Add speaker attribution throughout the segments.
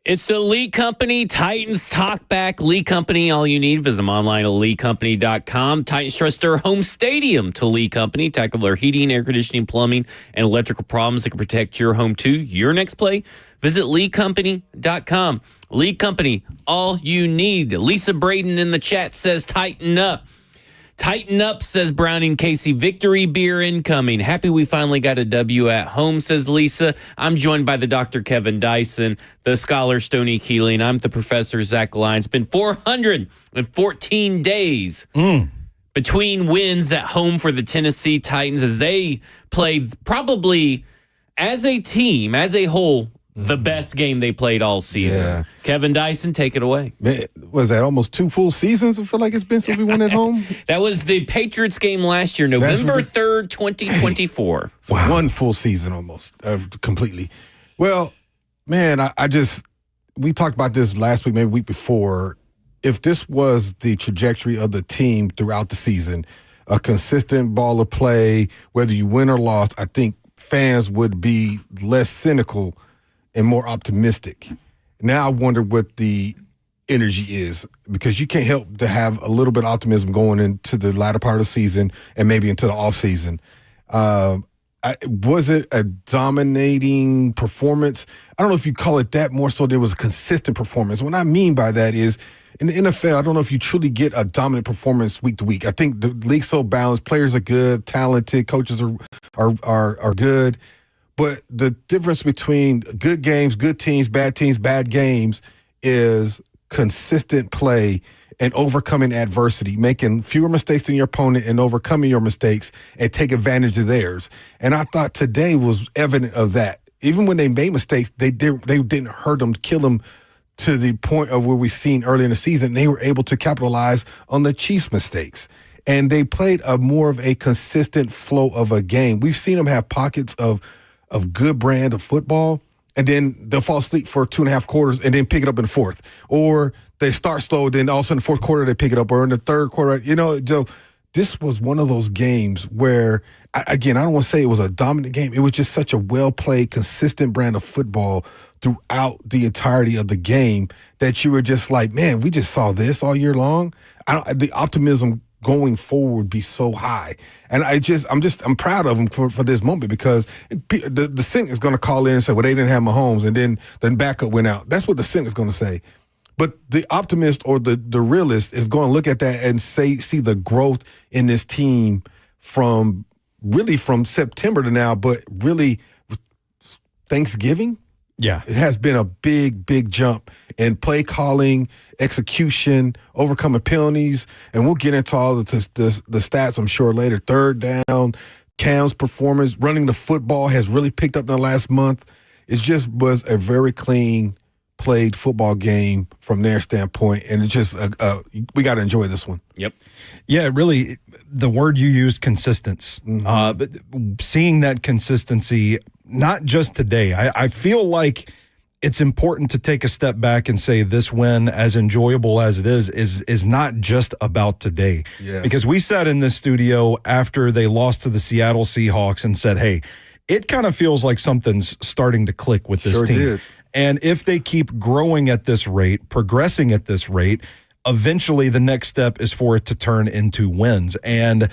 Speaker 1: It's the Lee Company, Titans Talkback. Lee Company, all you need. Visit them online at leecompany.com. Titans trust their home stadium to Lee Company. Tackle their heating, air conditioning, plumbing, and electrical problems that can protect your home too. Your next play, visit leecompany.com. Lee Company, all you need. Lisa Braden in the chat says, tighten up. Tighten up, says Browning Casey. Victory beer incoming. Happy we finally got a W at home, says Lisa. I'm joined by the Dr. Kevin Dyson, the scholar Stoney Keeling. I'm the professor, Zach Lyons. It's been 414 days between wins at home for the Tennessee Titans as they played probably as a team, as a whole, the best game they played all season.
Speaker 2: Yeah.
Speaker 1: Kevin Dyson, take it away.
Speaker 2: Man, was that almost 2 full seasons? I feel like it's been since we won at home.
Speaker 1: That was the Patriots game last year, November 3rd, 2024.
Speaker 2: So wow. 1 full season almost, completely. Well, man, we talked about this last week, maybe week before. If this was the trajectory of the team throughout the season, a consistent ball of play, whether you win or lost, I think fans would be less cynical and more optimistic. Now I wonder what the energy is, because you can't help to have a little bit of optimism going into the latter part of the season and maybe into the offseason. Was it a dominating performance? I don't know if you call it that. More so there was a consistent performance. What I mean by that is, in the NFL, I don't know if you truly get a dominant performance week to week. I think the league's so balanced. Players are good, talented, coaches are good. But the difference between good games, good teams, bad games is consistent play and overcoming adversity, making fewer mistakes than your opponent and overcoming your mistakes and take advantage of theirs. And I thought today was evident of that. Even when they made mistakes, they didn't hurt them, kill them to the point of where we seen early in the season. They were able to capitalize on the Chiefs' mistakes. And they played more of a consistent flow of a game. We've seen them have pockets of good brand of football, and then they'll fall asleep for 2.5 quarters and then pick it up in the fourth. Or they start slow, then all of a sudden the fourth quarter they pick it up, or in the third quarter. Joe, this was one of those games where, again, I don't want to say it was a dominant game. It was just such a well-played, consistent brand of football throughout the entirety of the game that you were just like, man, we just saw this all year long. The optimism going forward would be so high. And I'm proud of them for this moment, because the cynic is going to call in and say, well, they didn't have Mahomes, and then backup went out. That's what the cynic is going to say. But the optimist or the realist is going to look at that and see the growth in this team from September to now, but really Thanksgiving.
Speaker 3: Yeah.
Speaker 2: It has been a big, big jump in play calling, execution, overcoming penalties, and we'll get into all the stats, I'm sure, later. Third down, Cam's performance, running the football has really picked up in the last month. It just was a very clean played football game from their standpoint, and it's just we got to enjoy this one.
Speaker 1: Yep.
Speaker 3: Yeah, really, the word you used, consistence. But seeing that consistency, not just today. I feel like it's important to take a step back and say this win, as enjoyable as it is not just about today.
Speaker 2: Yeah.
Speaker 3: Because we sat in this studio after they lost to the Seattle Seahawks and said, hey, it kind of feels like something's starting to click with this team.
Speaker 2: Did.
Speaker 3: And if they keep growing at this rate, progressing at this rate, eventually the next step is for it to turn into wins. And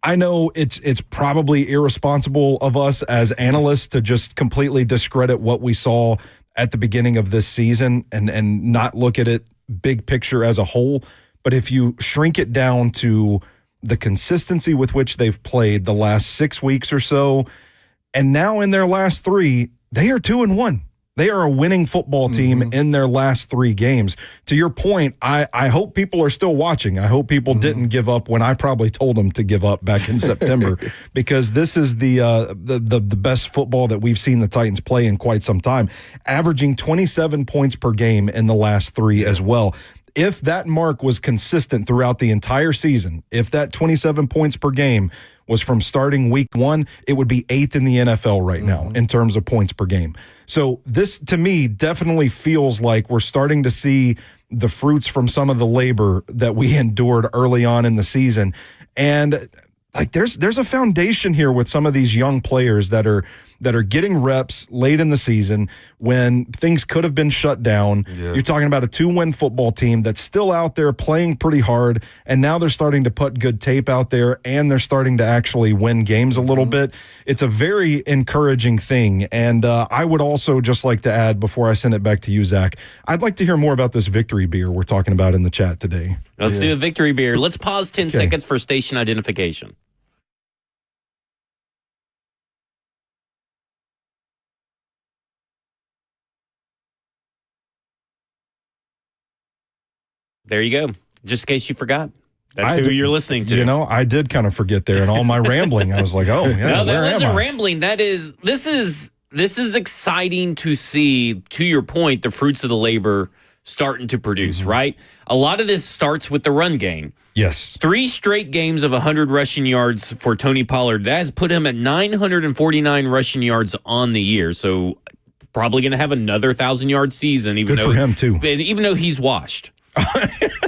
Speaker 3: I know it's probably irresponsible of us as analysts to just completely discredit what we saw at the beginning of this season and not look at it big picture as a whole. But if you shrink it down to the consistency with which they've played the last 6 weeks or so, and now in their last 3, they are 2-1. They are a winning football team in their last 3 games. To your point, I hope people are still watching. I hope people didn't give up when I probably told them to give up back in September, because this is the best football that we've seen the Titans play in quite some time, averaging 27 points per game in the last 3 as well. If that mark was consistent throughout the entire season, if that 27 points per game was from starting week 1, it would be 8th in the NFL right now in terms of points per game. So this, to me, definitely feels like we're starting to see the fruits from some of the labor that we endured early on in the season. And like there's a foundation here with some of these young players that are that are getting reps late in the season when things could have been shut down.
Speaker 2: Yeah.
Speaker 3: You're talking about a 2-win football team that's still out there playing pretty hard, and now they're starting to put good tape out there, and they're starting to actually win games a little bit. It's a very encouraging thing, and I would also just like to add, before I send it back to you, Zach, I'd like to hear more about this victory beer we're talking about in the chat today.
Speaker 1: Let's do a victory beer. Let's pause 10 seconds for station identification. There you go. Just in case you forgot. That's who you're listening to.
Speaker 3: You know, I did kind of forget there in all my rambling. I was like, oh, yeah,
Speaker 1: no, that
Speaker 3: where
Speaker 1: wasn't
Speaker 3: am I?
Speaker 1: rambling. This is exciting to see, to your point, the fruits of the labor starting to produce, right? A lot of this starts with the run game.
Speaker 3: Yes.
Speaker 1: 3 straight games of 100 rushing yards for Tony Pollard. That has put him at 949 rushing yards on the year. So probably going to have another 1,000-yard season.
Speaker 3: Good for him, too.
Speaker 1: Even though he's washed.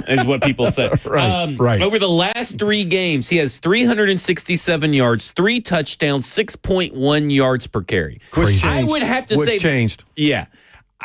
Speaker 1: Is what people say.
Speaker 3: Right.
Speaker 1: Over the last 3 games, he has 367 yards, 3 touchdowns, 6.1 yards per carry. I would have to say,
Speaker 2: what's changed?
Speaker 1: Yeah.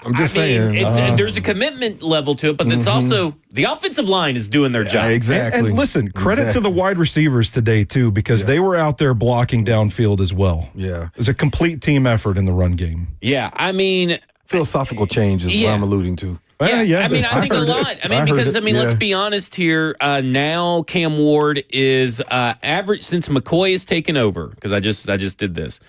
Speaker 2: I'm just saying.
Speaker 1: There's a commitment level to it, but it's also the offensive line is doing their job.
Speaker 2: Exactly.
Speaker 3: And listen, credit to the wide receivers today, too, because they were out there blocking downfield as well.
Speaker 2: Yeah.
Speaker 3: It was a complete team effort in the run game.
Speaker 1: Yeah, I mean,
Speaker 2: Philosophical change is what I'm alluding to.
Speaker 1: Yeah, I mean, I think a lot. I mean, because let's be honest here. Now Cam Ward is average since McCoy has taken over. Because I just did this.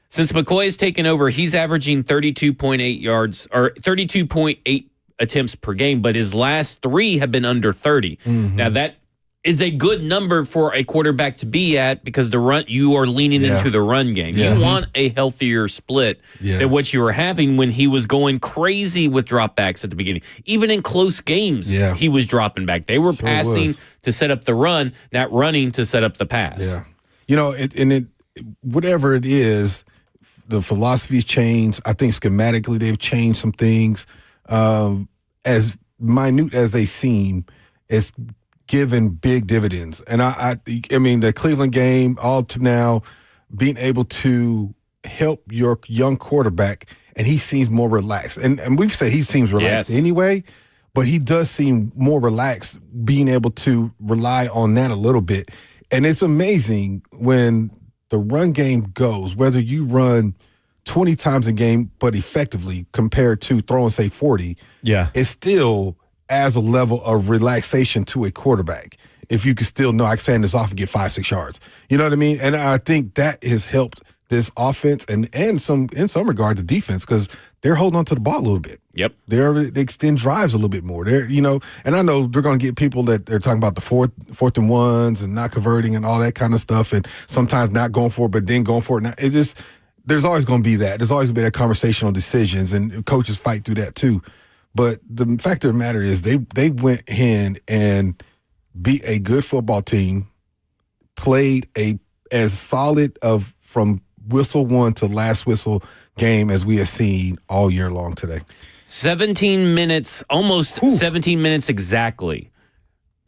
Speaker 1: Since McCoy has taken over, he's averaging 32.8 yards or 32.8 attempts per game. But his last 3 have been under 30. Now that is a good number for a quarterback to be at because you are leaning into the run game. You want a healthier split than what you were having when he was going crazy with dropbacks at the beginning. Even in close games, he was dropping back. They were passing to set up the run, not running to set up the pass.
Speaker 2: Yeah. You know, whatever it is, the philosophy's changed. I think schematically they've changed some things. As minute as they seem, it's given big dividends. And I mean, the Cleveland game, all to now, being able to help your young quarterback, and he seems more relaxed. And we've said he seems relaxed anyway, but he does seem more relaxed, being able to rely on that a little bit. And it's amazing when the run game goes, whether you run 20 times a game, but effectively compared to throwing, say, 40, it's still as a level of relaxation to a quarterback. If you can still know, I can stand this off and get 5-6 yards. You know what I mean? And I think that has helped this offense and in some regard the defense, because they're holding on to the ball a little bit.
Speaker 1: Yep.
Speaker 2: They extend drives a little bit more. And I know they're going to get people that they're talking about the fourth and ones and not converting and all that kind of stuff, and sometimes not going for it, but then going for it. Now, it's just, there's always going to be that. There's always going to be that conversation on decisions, and coaches fight through that too. But the fact of the matter is they went in and beat a good football team, played as solid from whistle one to last whistle game as we have seen all year long today.
Speaker 1: 17 minutes, almost 17 minutes exactly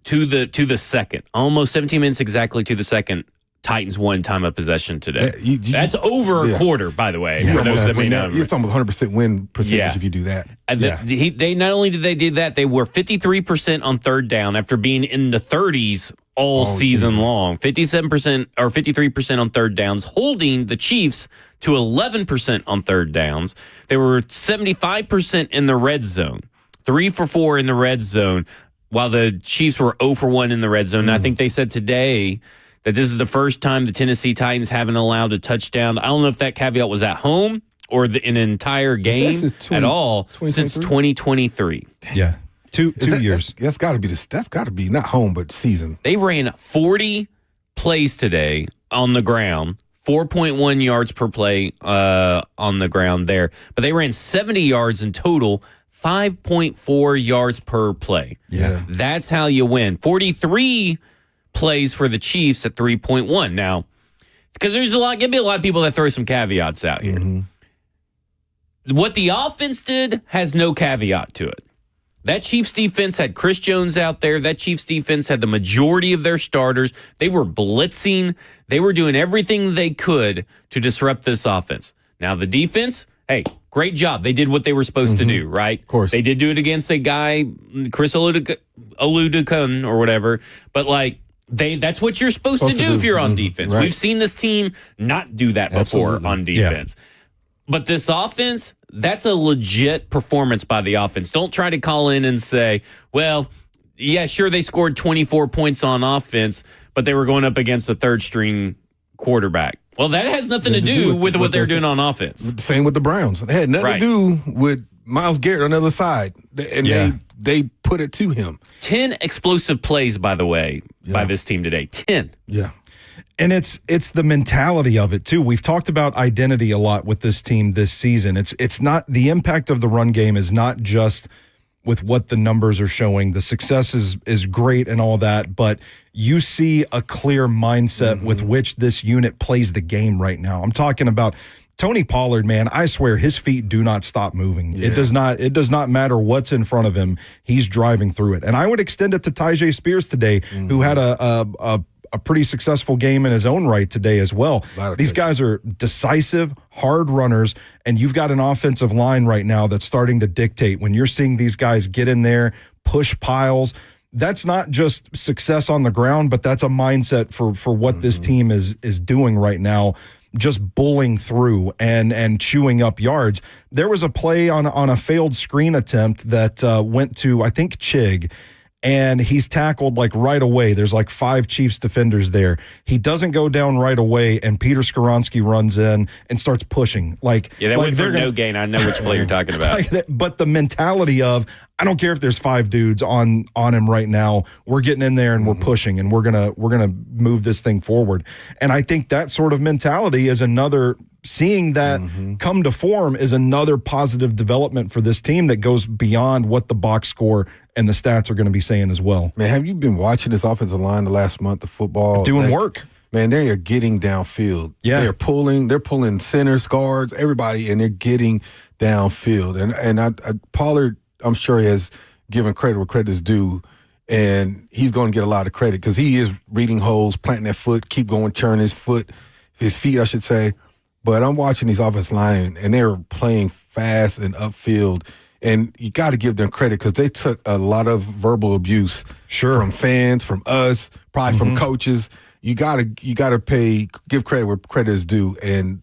Speaker 1: to the second. Almost 17 minutes exactly to the second. Titans won time of possession today. That's over a quarter, by the way. For those that may not.
Speaker 2: It's almost 100% win percentage if you do that.
Speaker 1: They not only did they do that, they were 53% on third down after being in the 30s all season long. 57% or 53% on third downs, holding the Chiefs to 11% on third downs. They were 75% in the red zone, 3 for 4 in the red zone, while the Chiefs were 0 for 1 in the red zone. And I think they said today that this is the first time the Tennessee Titans haven't allowed a touchdown. I don't know if that caveat was at home or in an entire game at all since 2023.
Speaker 3: Yeah, two years.
Speaker 2: That's got to be That's got to be not home, but season.
Speaker 1: They ran 40 plays today on the ground, 4.1 yards per play on the ground there, but they ran 70 yards in total. 5.4 yards per play.
Speaker 2: Yeah,
Speaker 1: that's how you win. 43 plays for the Chiefs at 3.1. Now, because there's going to be a lot of people that throw some caveats out here. What the offense did has no caveat to it. That Chiefs defense had Chris Jones out there. That Chiefs defense had the majority of their starters. They were blitzing. They were doing everything they could to disrupt this offense. Now, the defense, hey, great job. They did what they were supposed to do, right? Of
Speaker 2: course.
Speaker 1: They did do it against a guy, Chris Oludekun or whatever. But, like, that's what you're supposed to do if you're on defense.
Speaker 2: Right.
Speaker 1: We've seen this team not do that before on defense. Yeah. But this offense, that's a legit performance by the offense. Don't try to call in and say, well, yeah, sure, they scored 24 points on offense, but they were going up against a third-string quarterback. Well, that has nothing to do with what they're doing on offense.
Speaker 2: Same with the Browns. It had nothing to do with Myles Garrett on the other side. And they put it to him. 10
Speaker 1: explosive plays, by the way, by this team today. 10.
Speaker 2: Yeah.
Speaker 3: And it's the mentality of it, too. We've talked about identity a lot with this team this season. It's not the impact of the run game is not just with what the numbers are showing. The success is great and all that, but you see a clear mindset with which this unit plays the game right now. I'm talking about Tony Pollard, man. I swear his feet do not stop moving. Yeah. It does not matter what's in front of him. He's driving through it. And I would extend it to Tyjae Spears today, who had a pretty successful game in his own right today as well. These guys are decisive, hard runners, and you've got an offensive line right now that's starting to dictate. When you're seeing these guys get in there, push piles, that's not just success on the ground, but that's a mindset for what this team is doing right now, just bullying through and chewing up yards. There was a play on a failed screen attempt that went to, I think, Chig, and he's tackled like right away. There's like 5 Chiefs defenders there. He doesn't go down right away, and Peter Skoronski runs in and starts pushing. That
Speaker 1: went for no gain. I know which play you're talking about.
Speaker 3: But the mentality of, I don't care if there's 5 dudes on him right now. We're getting in there and we're pushing, and we're gonna move this thing forward. And I think that sort of mentality is another. Seeing that come to form is another positive development for this team that goes beyond what the box score and the stats are going to be saying as well.
Speaker 2: Man, have you been watching this offensive line the last month of football?
Speaker 3: Doing work.
Speaker 2: Man, they are getting downfield.
Speaker 3: Yeah.
Speaker 2: They're pulling centers, guards, everybody, and they're getting downfield. And Pollard, I'm sure, has given credit where credit is due, and he's going to get a lot of credit because he is reading holes, planting that foot, keep going, churn his feet, I should say. But I'm watching these offensive line, and they're playing fast and upfield. And you got to give them credit because they took a lot of verbal abuse from fans, from us, probably from coaches. You got to give credit where credit is due. And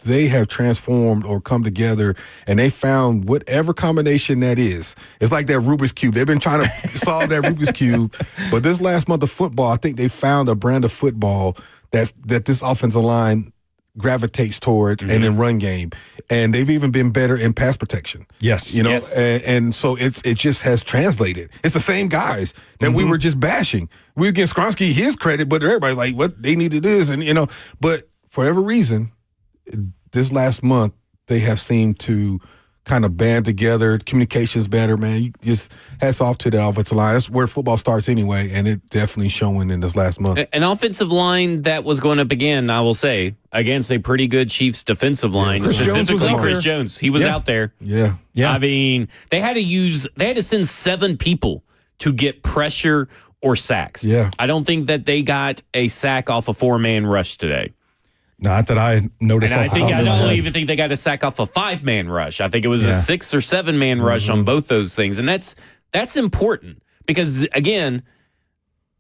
Speaker 2: they have transformed or come together, and they found whatever combination that is. It's like that Rubik's Cube. They've been trying to solve that Rubik's Cube. But this last month of football, I think they found a brand of football that this offensive line gravitates towards and in run game. And they've even been better in pass protection.
Speaker 3: Yes.
Speaker 2: And so it just has translated. It's the same guys that we were just bashing. We give Skoronski his credit, but everybody's like, what they needed this, and but for whatever reason, this last month they have seemed to kind of band together. Communication's better, man. You just hats off to the offensive line. That's where football starts anyway, and it definitely showing in this last month.
Speaker 1: An offensive line that was going up again, I will say, against a pretty good Chiefs defensive line, specifically Chris Jones. He was out there.
Speaker 2: Yeah.
Speaker 1: I mean, they had to send 7 people to get pressure or sacks.
Speaker 2: Yeah.
Speaker 1: I don't think that they got a sack off a 4-man rush today.
Speaker 3: Not that I noticed.
Speaker 1: And I don't even think they got a sack off a 5-man rush. I think it was a 6 or 7-man rush on both those things. And that's important because, again,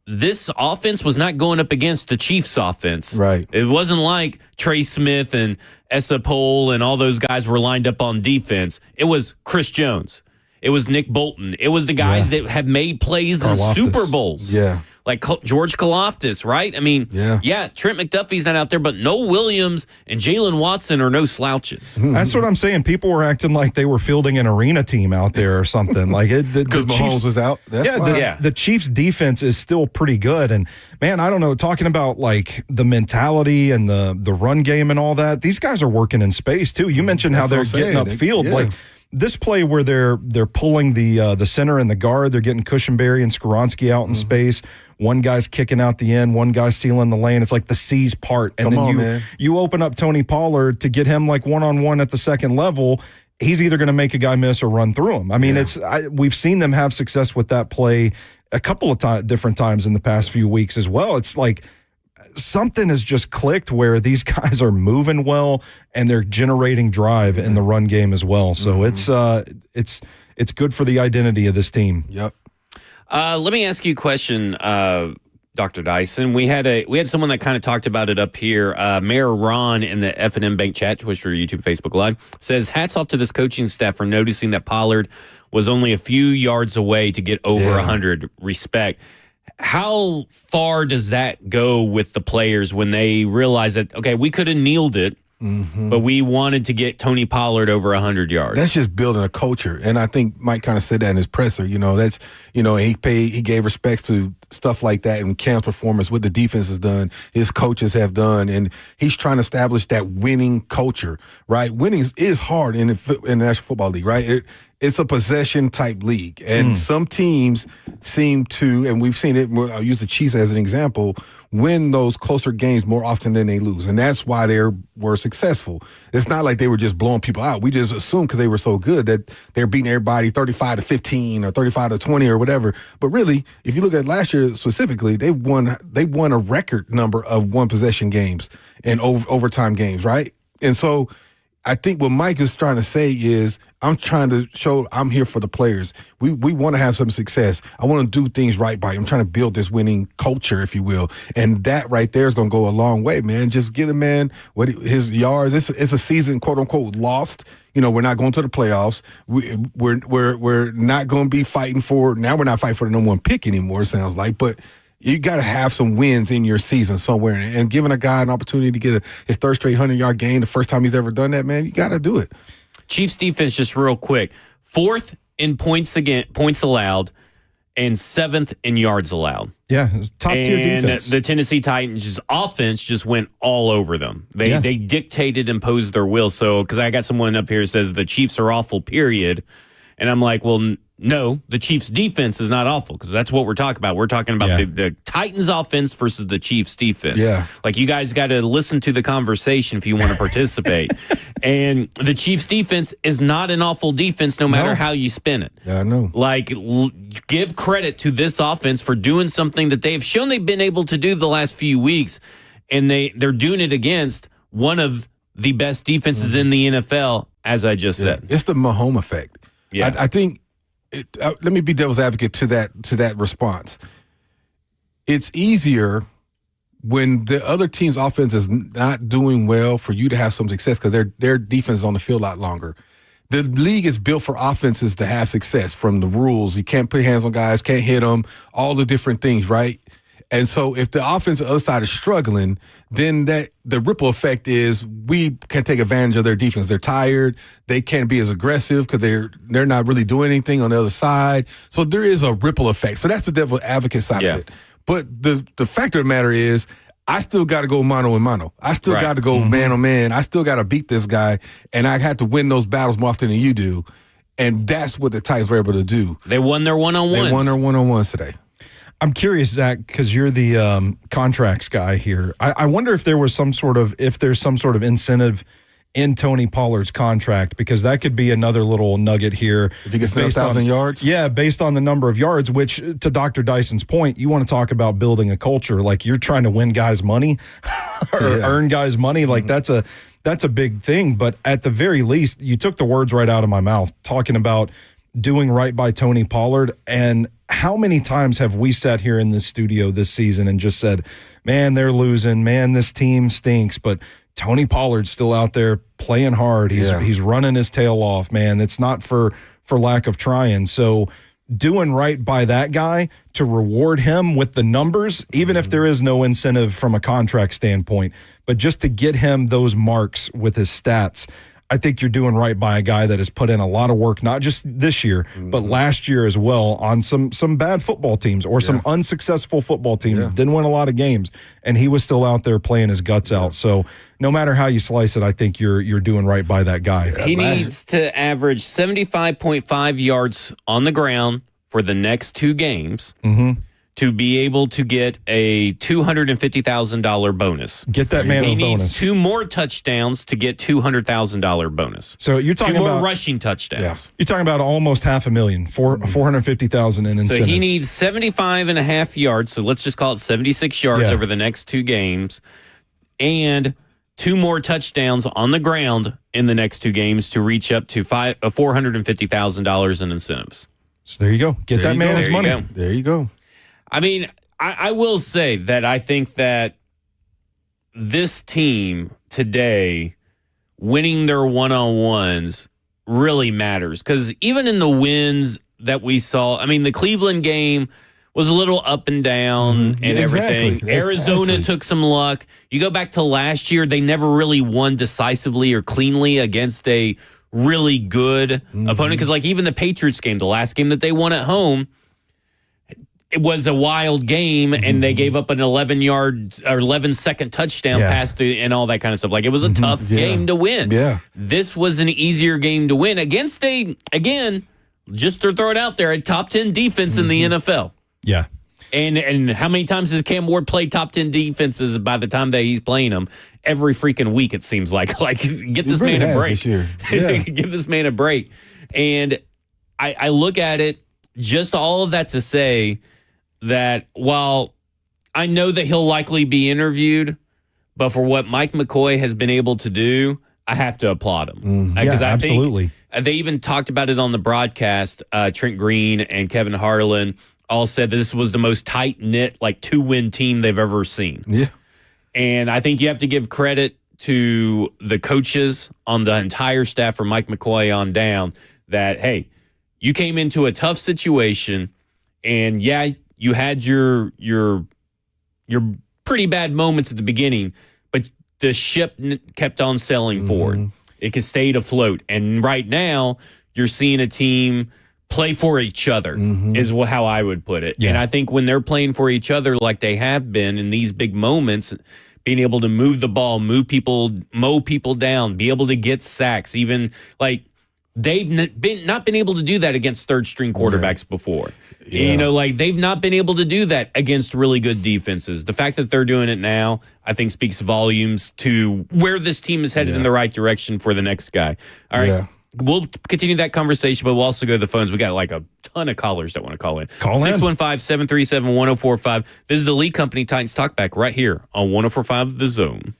Speaker 1: this offense was not going up against the Chiefs offense.
Speaker 2: Right.
Speaker 1: It wasn't like Trey Smith and Essa Pole and all those guys were lined up on defense. It was Chris Jones. It was Nick Bolton. It was the guys that have made plays in Super Bowls.
Speaker 2: Yeah.
Speaker 1: Like George Karlaftis, right? I mean, Trent McDuffie's not out there, but Noel Williams and Jalen Watson are no slouches.
Speaker 3: That's what I'm saying. People were acting like they were fielding an arena team out there or something. Like
Speaker 2: because Mahomes was out.
Speaker 3: The Chiefs' defense is still pretty good. And man, I don't know. Talking about like the mentality and the run game and all that, these guys are working in space too. You mentioned how they're getting upfield, like. This play where they're pulling the center and the guard, they're getting Cushenberry and Skoronski out in space. One guy's kicking out the end, one guy's sealing the lane. It's like the C's part. And then you open up Tony Pollard to get him like one-on-one at the second level. He's either going to make a guy miss or run through him. I mean, we've seen them have success with that play a couple of different times in the past few weeks as well. It's like something has just clicked where these guys are moving well and they're generating drive in the run game as well. So it's good for the identity of this team.
Speaker 2: Yep.
Speaker 1: Let me ask you a question, Dr. Dyson. We had someone that kind of talked about it up here. Mayor Ron in the F&M Bank chat, Twitter, YouTube, Facebook Live, says, hats off to this coaching staff for noticing that Pollard was only a few yards away to get over 100. Respect. How far does that go with the players when they realize that, okay, we could have kneeled it, but we wanted to get Tony Pollard over 100 yards?
Speaker 2: That's just building a culture. And I think Mike kind of said that in his presser. He gave respects to stuff like that in Cam's performance, what the defense has done, his coaches have done, and he's trying to establish that winning culture, right? Winning is hard in the National Football League, right? It's a possession-type league, and some teams seem to, and we've seen it, I'll use the Chiefs as an example, win those closer games more often than they lose, and that's why they were successful. It's not like they were just blowing people out. We just assumed because they were so good that they're beating everybody 35-15 or 35-20 or whatever. But really, if you look at last year specifically, they won a record number of one-possession games and overtime games, right? And so I think what Mike is trying to say is, I'm trying to show I'm here for the players. We want to have some success. I want to do things right by you. I'm trying to build this winning culture, if you will. And that right there is going to go a long way, man. Just give the man his yards. It's a season, quote unquote, lost. We're not going to the playoffs. We're not going to be fighting for, now we're not fighting for the number one pick anymore, it sounds like. But you got to have some wins in your season somewhere. And giving a guy an opportunity to get his third straight 100-yard game, the first time he's ever done that, man, you got to do it.
Speaker 1: Chiefs defense, just real quick, 4th in points allowed and 7th in yards allowed.
Speaker 3: Yeah, top-tier defense.
Speaker 1: The Tennessee Titans' offense just went all over them. They dictated, imposed their will. So, because I got someone up here who says the Chiefs are awful, period. And I'm like, well, no, the Chiefs' defense is not awful, because that's what we're talking about. We're talking about the Titans' offense versus the Chiefs' defense.
Speaker 2: Yeah.
Speaker 1: Like, you guys got to listen to the conversation if you want to participate. And the Chiefs' defense is not an awful defense no matter how you spin it.
Speaker 2: Yeah, I know.
Speaker 1: Like, give credit to this offense for doing something that they've shown they've been able to do the last few weeks, and they're doing it against one of the best defenses in the NFL, as I just said.
Speaker 2: It's the Mahomes effect.
Speaker 1: Yeah.
Speaker 2: I think let me be devil's advocate to that response. It's easier when the other team's offense is not doing well for you to have some success because their defense is on the field a lot longer. The league is built for offenses to have success from the rules. You can't put your hands on guys, can't hit them, all the different things, right? And so if the offense on the other side is struggling, then the ripple effect is we can take advantage of their defense. They're tired. They can't be as aggressive because they're not really doing anything on the other side. So there is a ripple effect. So that's the devil advocate side of it. But the fact of the matter is, I still got to go mano a mano. I still got to go man on man. I still got to beat this guy, and I had to win those battles more often than you do. And that's what the Titans were able to do.
Speaker 1: They won their one-on-ones.
Speaker 2: They won their one-on-ones today.
Speaker 3: I'm curious, Zach, because you're the contracts guy here. I wonder if there's some sort of incentive in Tony Pollard's contract, because that could be another little nugget here.
Speaker 2: If he gets 1,000 yards?
Speaker 3: Yeah, based on the number of yards, which, to Dr. Dyson's point, you want to talk about building a culture. Like, you're trying to win guys money or earn guys money. Like, that's a big thing. But at the very least, you took the words right out of my mouth, talking about doing right by Tony Pollard. And how many times have we sat here in this studio this season and just said, man, they're losing, man, this team stinks, but Tony Pollard's still out there playing hard. He's running his tail off, man. It's not for lack of trying. So doing right by that guy to reward him with the numbers, even if there is no incentive from a contract standpoint, but just to get him those marks with his stats, I think you're doing right by a guy that has put in a lot of work, not just this year, but last year as well, on some bad football teams or some unsuccessful football teams. Didn't win a lot of games, and he was still out there playing his guts out. So no matter how you slice it, I think you're doing right by that guy.
Speaker 1: He needs to average 75.5 yards on the ground for the next 2 games to be able to get a $250,000 bonus.
Speaker 3: Get that man
Speaker 1: He
Speaker 3: his
Speaker 1: needs
Speaker 3: bonus.
Speaker 1: 2 more touchdowns to get $200,000 bonus.
Speaker 3: So you're
Speaker 1: 2
Speaker 3: talking
Speaker 1: more
Speaker 3: about
Speaker 1: rushing touchdowns.
Speaker 2: Yeah.
Speaker 3: You're talking about almost $500,000, 450,000 in incentives.
Speaker 1: So he needs 75 and a half yards. So let's just call it 76 yards
Speaker 3: Yeah.
Speaker 1: over the next 2 games, and 2 more touchdowns on the ground in the next 2 games to reach up to $450,000 in incentives.
Speaker 3: So there you go. Get
Speaker 2: There
Speaker 3: that
Speaker 2: you
Speaker 3: man
Speaker 2: go.
Speaker 3: his
Speaker 1: There you
Speaker 3: money.
Speaker 1: go.
Speaker 2: There you go.
Speaker 1: I mean, I will say that I think that this team today winning their one-on-ones really matters, because even in the wins that we saw, I mean, the Cleveland game was a little up and down and everything.
Speaker 2: Exactly.
Speaker 1: Arizona
Speaker 2: Exactly.
Speaker 1: took some luck. You go back to last year, they never really won decisively or cleanly against a really good opponent, because like even the Patriots game, the last game that they won at home, it was a wild game, and they gave up an 11-yard or 11-second touchdown pass and all that kind of stuff. Like, it was a tough game to win.
Speaker 2: Yeah.
Speaker 1: This was an easier game to win against just to throw it out there, a top 10 defense in the NFL.
Speaker 3: Yeah.
Speaker 1: And how many times has Cam Ward played top 10 defenses by the time that he's playing them? Every freaking week, it seems like. Like, get this
Speaker 2: really
Speaker 1: man a
Speaker 2: has
Speaker 1: break.
Speaker 2: this year. Yeah.
Speaker 1: Give this man a break. And I look at it, just all of that to say that while I know that he'll likely be interviewed, but for what Mike McCoy has been able to do, I have to applaud him.
Speaker 3: Yeah, absolutely.
Speaker 1: They even talked about it on the broadcast. Trent Green and Kevin Harlan all said that this was the most tight-knit, like, 2-win team they've ever seen.
Speaker 2: Yeah.
Speaker 1: And I think you have to give credit to the coaches on the entire staff, from Mike McCoy on down, that, hey, you came into a tough situation, and yeah, you had your pretty bad moments at the beginning, but the ship kept on sailing forward. It stayed afloat. And right now, you're seeing a team play for each other, is how I would put it.
Speaker 3: Yeah.
Speaker 1: And I think when they're playing for each other like they have been in these big moments, being able to move the ball, mow people down, be able to get sacks, even like they've not been able to do that against third string quarterbacks before.
Speaker 2: Yeah.
Speaker 1: You know, like they've not been able to do that against really good defenses. The fact that they're doing it now, I think, speaks volumes to where this team is headed in the right direction for the next guy. All right.
Speaker 2: Yeah.
Speaker 1: We'll continue that conversation, but we'll also go to the phones. We got like a ton of callers that want to call in.
Speaker 3: Call in.
Speaker 1: 615-737-1045. This is the Lee Company Titans Talkback right here on 1045 The Zone.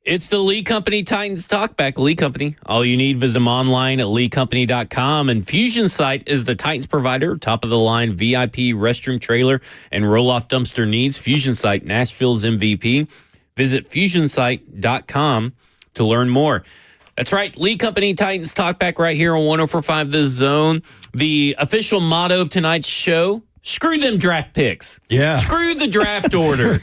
Speaker 1: It's the Lee Company Titans Talkback. Lee Company. All you need, visit them online at leecompany.com. And Fusion Site is the Titans provider, top of the line VIP restroom trailer and roll-off dumpster needs. Fusion Site, Nashville's MVP. Visit fusionsite.com to learn more. That's right. Lee Company Titans Talkback right here on 104.5 The Zone. The official motto of tonight's show: screw them draft picks.
Speaker 3: Yeah.
Speaker 1: Screw the draft order.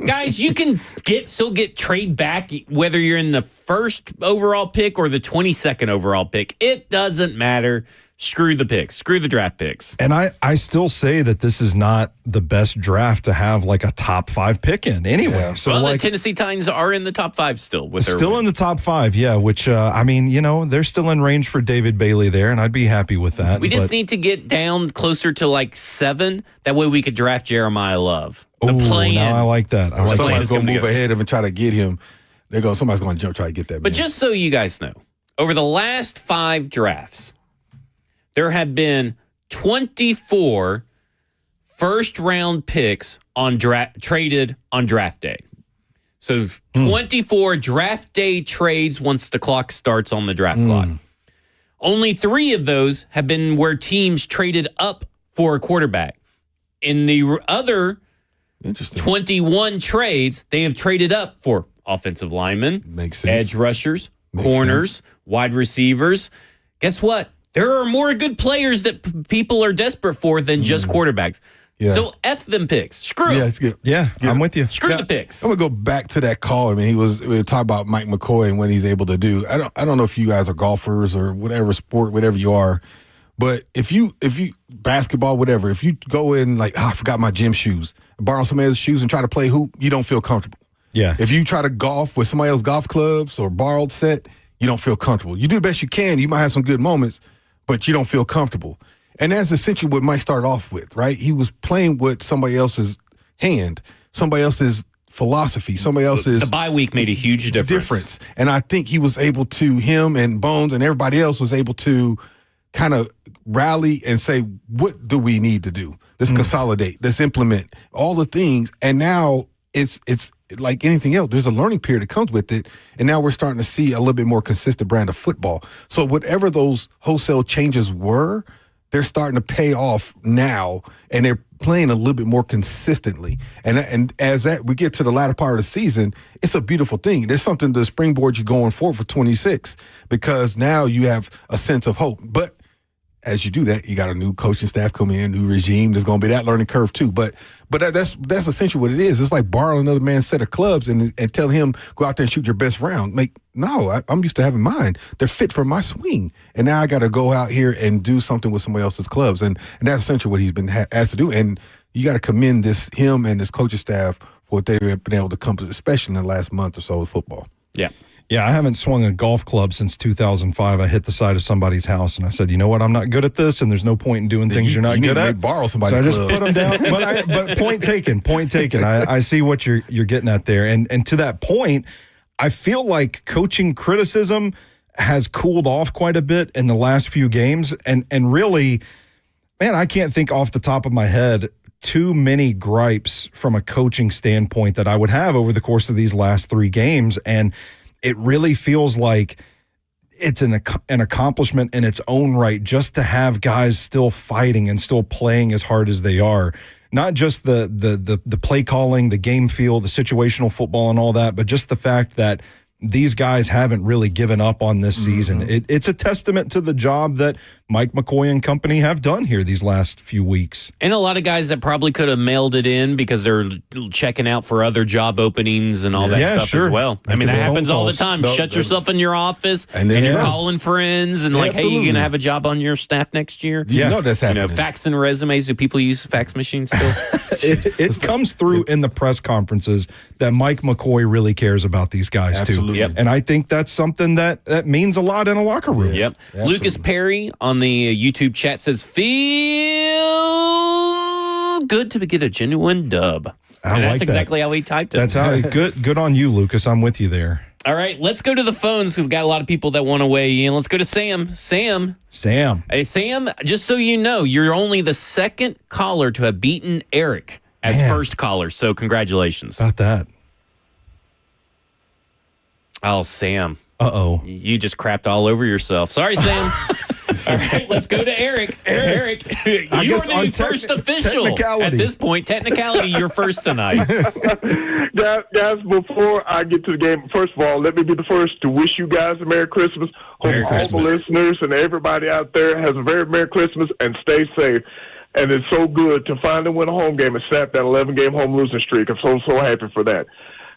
Speaker 1: Guys, you can still get trade back whether you're in the first overall pick or the 22nd overall pick. It doesn't matter. Screw the picks. Screw the draft picks.
Speaker 3: And I still say that this is not the best draft to have like a top 5 pick in anyway.
Speaker 2: Yeah.
Speaker 3: So
Speaker 1: Well, the
Speaker 3: like
Speaker 1: Tennessee Titans are in the top 5 still.
Speaker 3: still in the top 5, yeah, which I mean, they're still in range for David Bailey there, and I'd be happy with that.
Speaker 1: We just need to get down closer to like 7. That way we could draft Jeremiah Love. The plan.
Speaker 3: Now I like that. I like
Speaker 2: Somebody's
Speaker 1: that.
Speaker 2: going to move
Speaker 1: together.
Speaker 2: ahead of and try to get him. Somebody's going to try to get that.
Speaker 1: But
Speaker 2: man.
Speaker 1: just so you guys know, over the last 5 drafts, there have been 24 first-round picks traded on draft day. So 24 draft day trades once the clock starts on the draft clock. Only 3 of those have been where teams traded up for a quarterback. In the other
Speaker 2: Interesting.
Speaker 1: 21 trades, they have traded up for offensive linemen,
Speaker 2: Makes sense.
Speaker 1: edge rushers,
Speaker 2: Makes
Speaker 1: corners, wide receivers. Guess what? There are more good players that people are desperate for than just quarterbacks.
Speaker 2: Yeah.
Speaker 1: So F them picks. Screw
Speaker 2: Yeah,
Speaker 1: them.
Speaker 2: it's good.
Speaker 3: Yeah, I'm with you.
Speaker 1: Screw
Speaker 2: Now,
Speaker 1: the picks.
Speaker 2: I'm gonna go back to that call. I mean, we were talking about Mike McCoy and what he's able to do. I don't know if you guys are golfers or whatever sport, whatever you are, but if you basketball, whatever, if you go in like, I forgot my gym shoes, borrow somebody else's shoes and try to play hoop, you don't feel comfortable.
Speaker 3: Yeah.
Speaker 2: If you try to golf with somebody else's golf clubs or borrowed set, you don't feel comfortable. You do the best you can. You might have some good moments, but you don't feel comfortable. And that's essentially what Mike started off with, right? He was playing with somebody else's hand, somebody else's philosophy, somebody else's
Speaker 1: The bye week made a huge difference.
Speaker 2: And I think he was able to, him and Bones and everybody else was able to kind of rally and say, what do we need to do? Let's consolidate, let's implement all the things. And now it's like anything else. There's a learning period that comes with it. And now we're starting to see a little bit more consistent brand of football. So whatever those wholesale changes were, they're starting to pay off now, and they're playing a little bit more consistently. And as that we get to the latter part of the season, it's a beautiful thing. There's something to springboard you going forward for 26 because now you have a sense of hope. But as you do that, you got a new coaching staff coming in, new regime. There's going to be that learning curve too. But that's essentially what it is. It's like borrowing another man's set of clubs and telling him go out there and shoot your best round. Like, no, I'm used to having mine. They're fit for my swing, and now I got to go out here and do something with somebody else's clubs, and that's essentially what he's been asked to do. And you got to commend him and his coaching staff for what they've been able to come to, especially in the last month or so of football.
Speaker 1: Yeah.
Speaker 3: Yeah, I haven't swung a golf club since 2005. I hit the side of somebody's house, and I said, you know what? I'm not good at this, and there's no point in doing things you're not good at.
Speaker 2: Borrow
Speaker 3: So
Speaker 2: somebody's
Speaker 3: I just
Speaker 2: club.
Speaker 3: put them down. But point taken. I see what you're getting at there. And to that point, I feel like coaching criticism has cooled off quite a bit in the last few games. And really, man, I can't think off the top of my head too many gripes from a coaching standpoint that I would have over the course of these last 3 games. And it really feels like it's an accomplishment in its own right just to have guys still fighting and still playing as hard as they are. Not just the play calling, the game feel, the situational football and all that, but just the fact that these guys haven't really given up on this season. It's a testament to the job that Mike McCoy and company have done here these last few weeks.
Speaker 1: And a lot of guys that probably could have mailed it in because they're checking out for other job openings and all that
Speaker 3: Yeah,
Speaker 1: stuff
Speaker 3: sure.
Speaker 1: as well. I mean,
Speaker 3: Making
Speaker 1: that
Speaker 3: the phone
Speaker 1: happens all the
Speaker 3: calls.
Speaker 1: time.
Speaker 2: No,
Speaker 1: Shut yourself in your office
Speaker 2: And
Speaker 1: and
Speaker 2: then-
Speaker 1: you're
Speaker 2: yeah.
Speaker 1: calling friends and like, hey, you
Speaker 2: Absolutely.
Speaker 1: going to have a job on your staff next year?
Speaker 2: You know that's
Speaker 1: You
Speaker 2: happening.
Speaker 1: know, faxing resumes. Do people use fax machines still?
Speaker 3: It comes through in the press conferences that Mike McCoy really cares about these guys
Speaker 2: Absolutely.
Speaker 3: too.
Speaker 1: Yep.
Speaker 3: And I think that's something that means a lot in a locker room.
Speaker 1: Yep.
Speaker 2: Absolutely.
Speaker 1: Lucas Perry on the YouTube chat says, feel good to get a genuine dub.
Speaker 3: I
Speaker 1: And
Speaker 3: like
Speaker 1: that's
Speaker 3: that.
Speaker 1: exactly how he typed it.
Speaker 3: That's how good on you, Lucas. I'm with you there.
Speaker 1: All right, let's go to the phones. We've got a lot of people that want to weigh in. Let's go to Sam. Sam. Hey, Sam, just so you know, you're only the second caller to have beaten Eric as
Speaker 3: Man.
Speaker 1: first caller. So congratulations.
Speaker 3: About that.
Speaker 1: Oh, Sam.
Speaker 3: Uh-oh.
Speaker 1: You just crapped all over yourself. Sorry, Sam. All right, let's go to Eric. Eric, you are the first official. At this point, technicality, you're first tonight.
Speaker 4: Guys, before I get to the game, first of all, let me be the first to wish you guys a Merry Christmas. Hope all the listeners and everybody out there has a very Merry Christmas and stay safe. And it's so good to finally win a home game and snap that 11-game home losing streak. I'm so happy for that.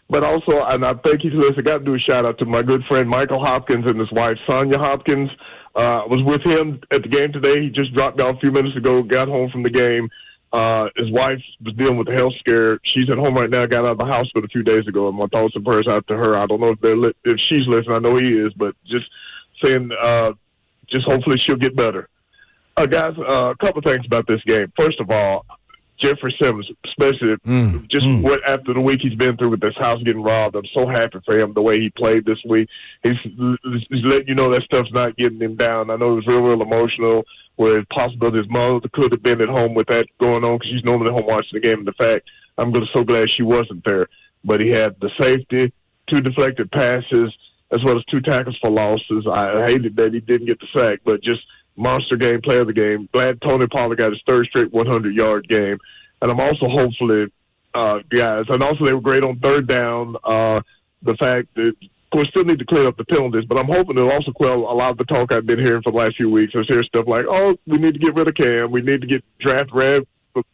Speaker 4: But also, and I thank you for this, I got to do a shout-out to my good friend Michael Hopkins and his wife, Sonia Hopkins. I was with him at the game today. He just dropped out a few minutes ago, got home from the game. His wife was dealing with a health scare. She's at home right now, got out of the hospital a few days ago, and my thoughts and prayers out to her. I don't know if she's listening. I know he is, but just saying, just hopefully she'll get better. Guys, a couple things about this game. First of all, Jeffrey Simmons, especially what after the week he's been through with this house getting robbed, I'm so happy for him the way he played this week. He's letting you know that stuff's not getting him down. I know it was real emotional, where it's possible his mother could have been at home with that going on because she's normally home watching the game. And the fact, I'm so glad she wasn't there. But he had the safety, 2 deflected passes, as well as 2 tackles for losses. I hated that he didn't get the sack, but just monster game, player of the game. Glad Tony Pollard got his 3rd straight 100-yard game. And I'm also hopefully, guys, and also they were great on 3rd down. The fact that, of course, still need to clear up the penalties, but I'm hoping it'll also quell a lot of the talk I've been hearing for the last few weeks. I was hearing stuff like, oh, we need to get rid of Cam. We need to get draft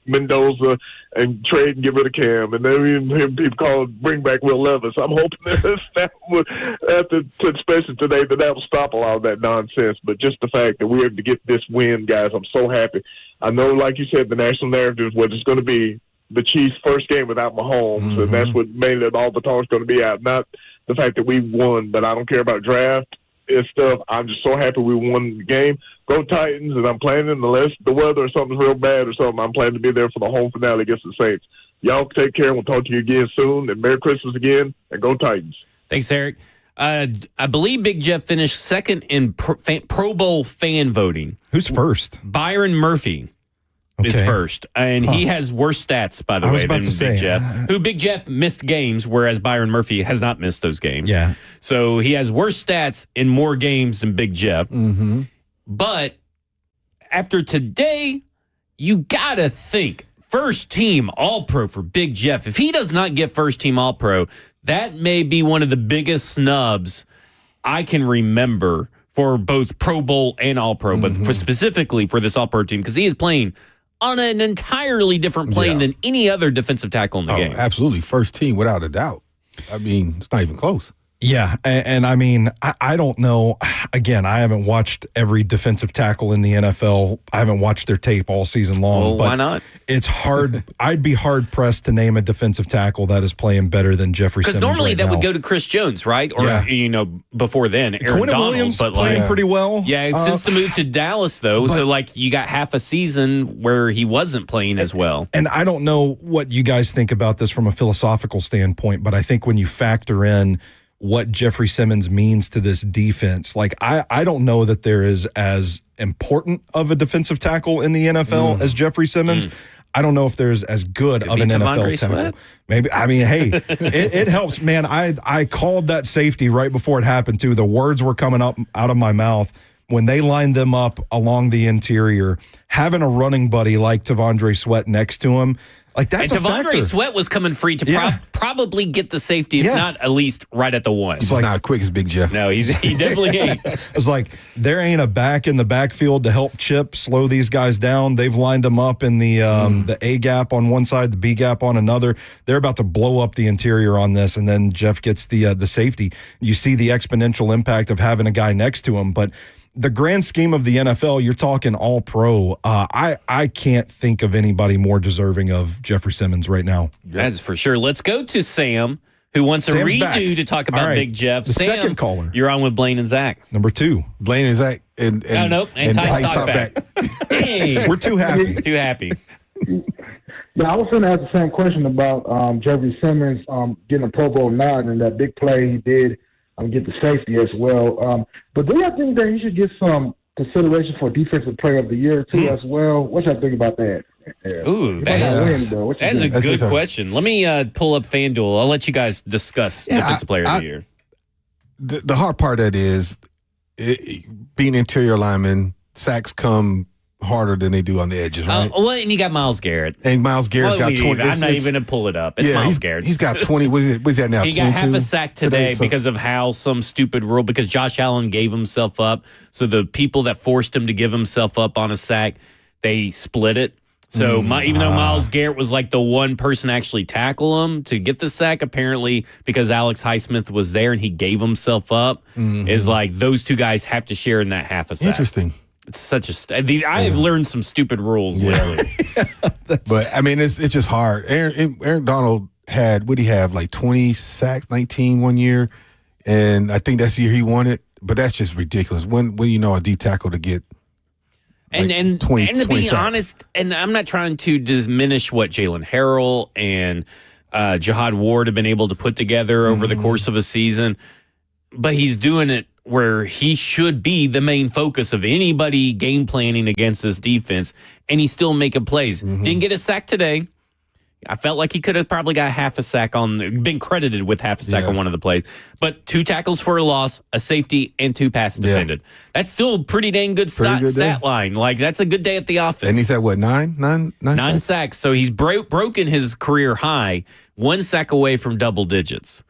Speaker 4: Mendoza and trade and get rid of Cam. And then even hear people bring back Will Levis. I'm hoping that would, especially today, that will stop a lot of that nonsense. But just the fact that we're able to get this win, guys, I'm so happy. I know, like you said, the national narrative is what it's going to be. The Chiefs' first game without Mahomes, and that's what mainly all the talk's going to be out. Not the fact that we won, but I don't care about draft and stuff. I'm just so happy we won the game. Go Titans, and I'm planning, unless the weather or something's real bad or something, I'm planning to be there for the home finale against the Saints. Y'all take care. We'll talk to you again soon, and Merry Christmas again, and go Titans.
Speaker 1: Thanks, Eric. I believe Big Jeff finished second in Pro Bowl fan voting.
Speaker 3: Who's first?
Speaker 1: Byron Murphy is first, and he has worse stats, by the way, than Big Jeff. Who Big Jeff missed games, whereas Byron Murphy has not missed those games.
Speaker 3: Yeah.
Speaker 1: So he has worse stats in more games than Big Jeff. Mm-hmm. But after today, you got to think first team All-Pro for Big Jeff. If he does not get first team All-Pro, that may be one of the biggest snubs I can remember for both Pro Bowl and All-Pro, but specifically for this All-Pro team, because he is playing on an entirely different plane than any other defensive tackle in the game.
Speaker 2: Absolutely. First team, without a doubt. I mean, it's not even close.
Speaker 3: Yeah, and I mean, I don't know. Again, I haven't watched every defensive tackle in the NFL. I haven't watched their tape all season long.
Speaker 1: Well,
Speaker 3: but
Speaker 1: why not?
Speaker 3: It's hard. I'd be hard-pressed to name a defensive tackle that is playing better than Jeffrey Simmons.
Speaker 1: Because normally
Speaker 3: that
Speaker 1: would go to Chris Jones, right? Or, before then, Aaron
Speaker 3: Quinn
Speaker 1: Donald.
Speaker 3: Williams
Speaker 1: but
Speaker 3: playing pretty well.
Speaker 1: Yeah, since the move to Dallas, though. So, you got half a season where he wasn't playing as well.
Speaker 3: And I don't know what you guys think about this from a philosophical standpoint, but I think when you factor in what Jeffrey Simmons means to this defense, I don't know that there is as important of a defensive tackle in the NFL as Jeffrey Simmons. I don't know if there's as good of an NFL tackle.
Speaker 1: Sweat?
Speaker 3: Maybe. I mean, hey, it helps, man. I called that safety right before it happened, too. The words were coming up out of my mouth. When they lined them up along the interior, having a running buddy like T'Vondre Sweat next to him, that's a factor.
Speaker 1: T'Vondre Sweat was coming free to probably get the safety, if not at least right at the one.
Speaker 2: He's not quick as Big Jeff.
Speaker 1: No, he definitely ain't.
Speaker 3: It's there ain't a back in the backfield to help Chip slow these guys down. They've lined them up in the A gap on one side, the B gap on another. They're about to blow up the interior on this, and then Jeff gets the safety. You see the exponential impact of having a guy next to him, but the grand scheme of the NFL, you're talking All-Pro. I can't think of anybody more deserving of Jeffrey Simmons right now.
Speaker 1: That's for sure. Let's go to Sam, who wants
Speaker 3: Sam's
Speaker 1: a redo
Speaker 3: back.
Speaker 1: to talk about Big Jeff.
Speaker 3: The
Speaker 1: Sam,
Speaker 3: second caller.
Speaker 1: You're on with Blaine and Zach.
Speaker 3: Number 2.
Speaker 2: Blaine and Zach. And
Speaker 1: Titans Talkback. Hey,
Speaker 3: we're too happy.
Speaker 1: Too happy.
Speaker 5: Yeah, I was going to ask the same question about Jeffrey Simmons getting a Pro Bowl nod and that big play he did get the safety as well. But do you think that he should get some consideration for Defensive Player of the Year, too, as well? What y'all think about that?
Speaker 1: Ooh, that's a good question. Let me pull up FanDuel. I'll let you guys discuss Defensive Player of the Year.
Speaker 2: the hard part of that is being interior lineman, sacks come harder than they do on the edges, right?
Speaker 1: Well, and you got Myles Garrett.
Speaker 2: And Myles Garrett's got 20.
Speaker 1: I'm not even going to pull it up. It's Myles Garrett.
Speaker 2: He's got 20. What is that now?
Speaker 1: He got half a sack today because of how some stupid rule, because Josh Allen gave himself up. So the people that forced him to give himself up on a sack, they split it. So even though Myles Garrett was like the one person to actually tackle him to get the sack, apparently because Alex Highsmith was there and he gave himself up, is like those two guys have to share in that half a sack.
Speaker 2: Interesting.
Speaker 1: It's such I have learned some stupid rules lately.
Speaker 2: But I mean, it's just hard. Aaron Donald would he have like 20 sacks, 19 one year, and I think that's the year he won it. But that's just ridiculous. When you know a D tackle to get.
Speaker 1: And
Speaker 2: 20,
Speaker 1: and to be
Speaker 2: sacks.
Speaker 1: honest, and I'm not trying to diminish what Jalen Harrell and Jihad Ward have been able to put together over the course of a season, but he's doing it where he should be the main focus of anybody game planning against this defense, and he's still making plays. Didn't get a sack today. I felt like he could have probably got half a sack been credited with half a sack on one of the plays. But 2 tackles for a loss, a safety, and 2 passes defended. That's still a pretty dang good stat line. Like, that's a good day at the office.
Speaker 2: And he's at what, nine
Speaker 1: sacks. So he's broken his career high, 1 sack away from double digits.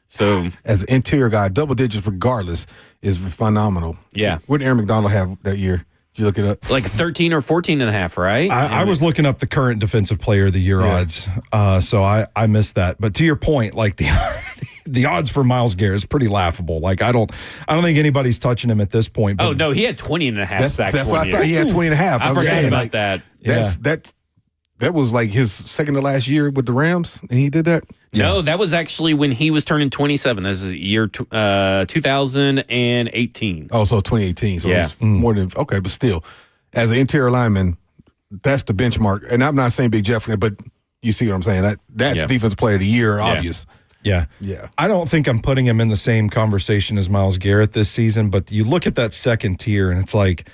Speaker 1: So
Speaker 2: as an interior guy, double digits regardless is phenomenal.
Speaker 1: Yeah.
Speaker 2: What did Aaron McDonald have that year? Did you look it up?
Speaker 1: Like 13 or 14 and a half, right?
Speaker 3: I was looking up the current defensive player of the year odds, so I missed that. But to your point, like the odds for Myles Garrett is pretty laughable. Like I don't think anybody's touching him at this point. But
Speaker 1: no, he had 20 and a half sacks.
Speaker 2: That's what I thought. He had 20 and a half.
Speaker 1: I forgot about that.
Speaker 2: That was like his second to last year with the Rams, and he did that.
Speaker 1: No, that was actually when he was turning 27. This is year 2018.
Speaker 2: Oh, so 2018. So it's more than okay, but still, as an interior lineman, that's the benchmark. And I'm not saying Big Jeff, but you see what I'm saying. That's defensive player of the year, obvious.
Speaker 3: Yeah. I don't think I'm putting him in the same conversation as Myles Garrett this season, but you look at that second tier, and it's like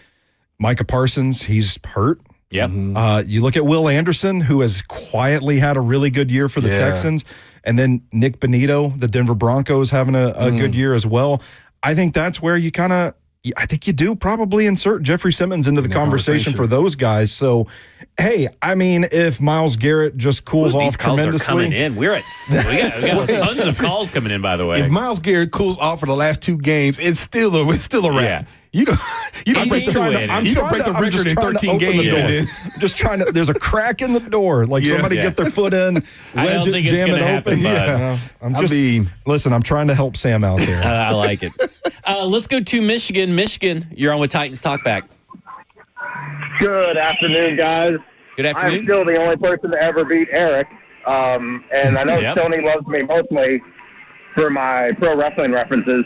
Speaker 3: Micah Parsons, he's hurt.
Speaker 1: Yep.
Speaker 3: You look at Will Anderson, who has quietly had a really good year for the Texans, and then Nick Bonito, the Denver Broncos, having a good year as well. I think that's where you I think you do probably insert Jeffrey Simmons into the conversation for those guys. So, hey, I mean, if Myles Garrett just cools off tremendously.
Speaker 1: These calls are coming in. We got tons of calls coming in, by the way.
Speaker 2: If Myles Garrett cools off for the last 2 games, it's still a wrap.
Speaker 1: Yeah.
Speaker 2: You don't break the record in 13 games.
Speaker 3: I'm just trying to. There's a crack in the door. Like somebody get their foot in, wedge it, jam it open. Listen, I'm trying to help Sam out there.
Speaker 1: I like it. Let's go to Michigan. Michigan, you're on with Titans Talkback.
Speaker 6: Good afternoon, guys.
Speaker 1: Good afternoon.
Speaker 6: I'm still the only person to ever beat Eric, and I know Tony loves me mostly for my pro wrestling references.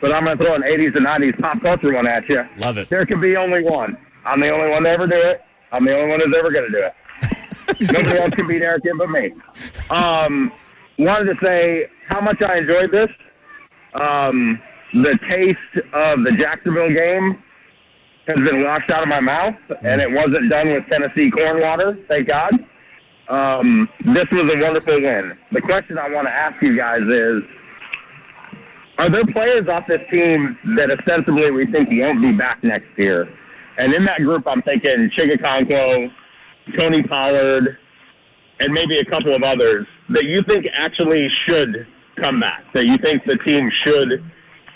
Speaker 6: But I'm going to throw an 80s and 90s pop culture one at you.
Speaker 1: Love it.
Speaker 6: There can be only one. I'm the only one to ever do it. I'm the only one who's ever going to do it. Nobody else can beat Eric in but me. Wanted to say how much I enjoyed this. The taste of the Jacksonville game has been washed out of my mouth, and it wasn't done with Tennessee corn water, thank God. This was a wonderful win. The question I want to ask you guys is, are there players off this team that ostensibly we think won't be back next year? And in that group, I'm thinking Chigakonkwo, Tony Pollard, and maybe a couple of others that you think actually should come back, that you think the team should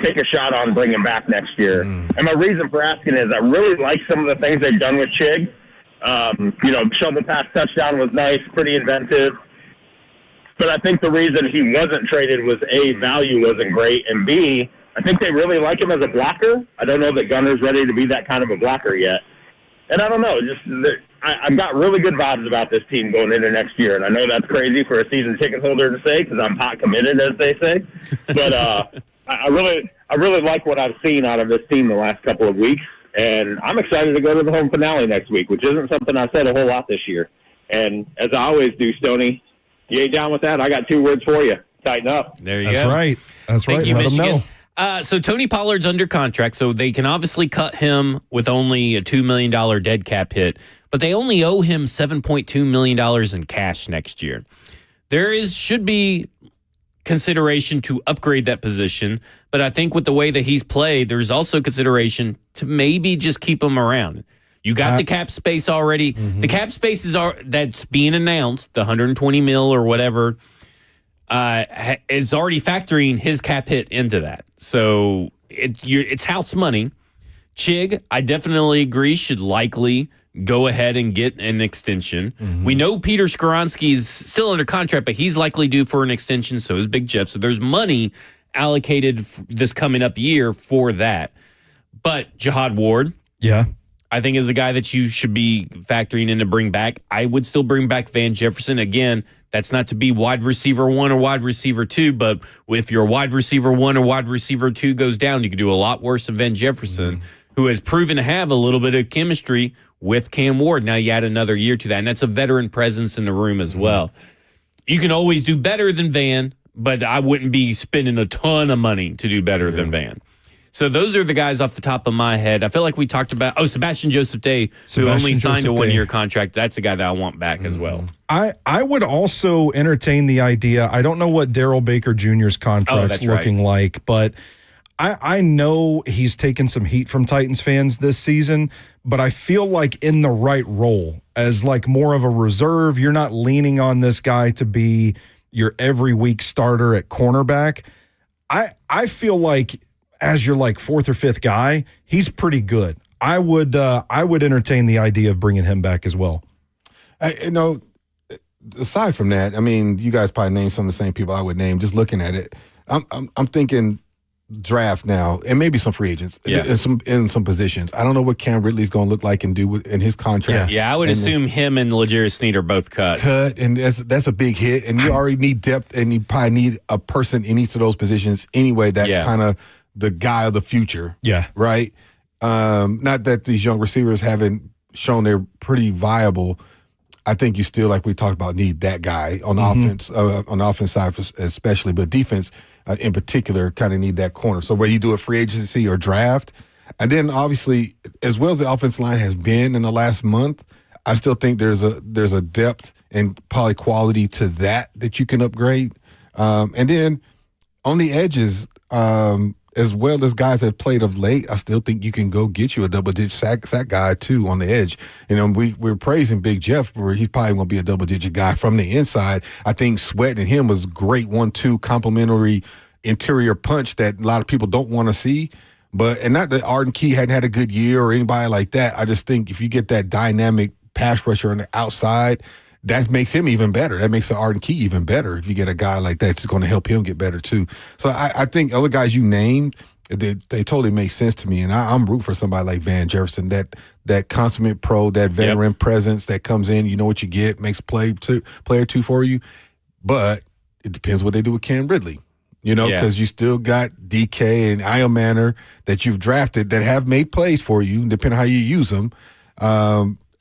Speaker 6: take a shot on bringing back next year. And my reason for asking is I really like some of the things they've done with Chig. Shovel pass touchdown was nice, pretty inventive. But I think the reason he wasn't traded was A, value wasn't great, and B, I think they really like him as a blocker. I don't know that Gunner's ready to be that kind of a blocker yet. And I don't know, I've got really good vibes about this team going into next year, and I know that's crazy for a season ticket holder to say because I'm pot committed, as they say. But I really like what I've seen out of this team the last couple of weeks, and I'm excited to go to the home finale next week, which isn't something I said a whole lot this year. And as I always do, Stoney, you ain't down with that? I got 2 words for you. Tighten up.
Speaker 1: There you
Speaker 3: go.
Speaker 1: That's
Speaker 3: right. That's
Speaker 1: Thank
Speaker 3: right.
Speaker 1: You,
Speaker 3: Let
Speaker 1: Michigan.
Speaker 3: them know.
Speaker 1: So Tony Pollard's under contract, so they can obviously cut him with only a $2 million dead cap hit, but they only owe him $7.2 million in cash next year. Should be consideration to upgrade that position. But I think with the way that he's played, there's also consideration to maybe just keep him around. You got the cap space already. The cap space that's being announced, the 120 mil or whatever, is already factoring his cap hit into that. So it's house money. Chig, I definitely agree, should likely go ahead and get an extension. We know Peter Skoronski's still under contract, but he's likely due for an extension, so is Big Jeff. So there's money allocated this coming up year for that. But Jihad Ward, I think is a guy that you should be factoring in to bring back. I would still bring back Van Jefferson. Again, that's not to be wide receiver 1 or wide receiver 2, but if your wide receiver 1 or wide receiver 2 goes down, you could do a lot worse than Van Jefferson, who has proven to have a little bit of chemistry with Cam Ward. Now you add another year to that, and that's a veteran presence in the room as well. You can always do better than Van, but I wouldn't be spending a ton of money to do better than Van. So those are the guys off the top of my head. I feel like we talked about, Sebastian Joseph Day, who only signed a one-year contract. That's a guy that I want back as well.
Speaker 3: I would also entertain the idea. I don't know what Darrell Baker Jr.'s contract's looking like, but I know he's taken some heat from Titans fans this season, but I feel like in the right role as like more of a reserve, you're not leaning on this guy to be your every week starter at cornerback. I feel like as your like 4th or 5th guy, he's pretty good. I would entertain the idea of bringing him back as well.
Speaker 2: Aside from that, I mean, you guys probably named some of the same people I would name. Just looking at it, I'm thinking draft now, and maybe some free agents in some positions. I don't know what Cam Ridley's going to look like and do in his contract.
Speaker 1: Yeah, I would assume him and L'Jarius Sneed are both cut,
Speaker 2: and that's a big hit. And you already need depth, and you probably need a person in each of those positions anyway. That's kind of the guy of the future. Yeah, right. Not that these young receivers haven't shown they're pretty viable. I think you still, like we talked about, need that guy on offense, on the offense side especially, but defense in particular kind of need that corner. So whether you do a free agency or draft, and then obviously, as well as the offensive line has been in the last month, I still think there's a depth and probably quality to that you can upgrade. And then on the edges, as well as guys that have played of late, I still think you can go get you a double-digit sack guy, too, on the edge. You know, we're praising Big Jeff, where he's probably going to be a double-digit guy from the inside. I think Sweat and him was great 1-2 complementary interior punch that a lot of people don't want to see. And not that Arden Key hadn't had a good year or anybody like that. I just think if you get that dynamic pass rusher on the outside, that makes him even better. That makes the Arden Key even better if you get a guy like that. It's going to help him get better, too. So I think other guys you named, they totally make sense to me. And I'm rooting for somebody like Van Jefferson, that consummate pro, that veteran presence that comes in, you know what you get, makes a player two for you. But it depends what they do with Cam Ridley. You know, because you still got DK and Iron Manor that you've drafted that have made plays for you, depending on how you use them.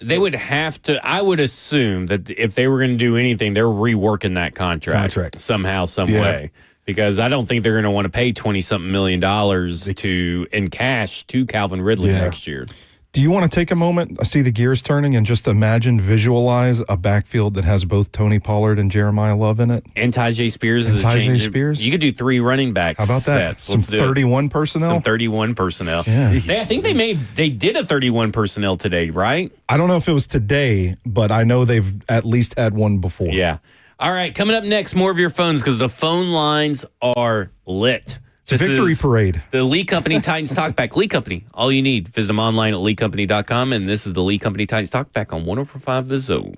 Speaker 1: They would have to, I would assume that if they were going to do anything, they're reworking that contract. Somehow, some way. Because I don't think they're going to want to pay $20-something million in cash to Calvin Ridley next year.
Speaker 3: Do you want to take a moment, I see the gears turning, and just visualize a backfield that has both Tony Pollard and Jeremiah Love in it?
Speaker 1: And Tyjae Spears is a change.
Speaker 3: Spears?
Speaker 1: You could do 3 running backs.
Speaker 3: How about that?
Speaker 1: Sets.
Speaker 3: Some 31 personnel?
Speaker 1: Some 31 personnel. Yeah. I think they did a 31 personnel today, right?
Speaker 3: I don't know if it was today, but I know they've at least had one before.
Speaker 1: Yeah. All right, coming up next, more of your phones because the phone lines are lit.
Speaker 3: It's a victory parade.
Speaker 1: The Lee Company Titans Talkback. Lee Company, all you need. Visit them online at leecompany.com. And this is the Lee Company Titans Talkback on 104.5 The Zone.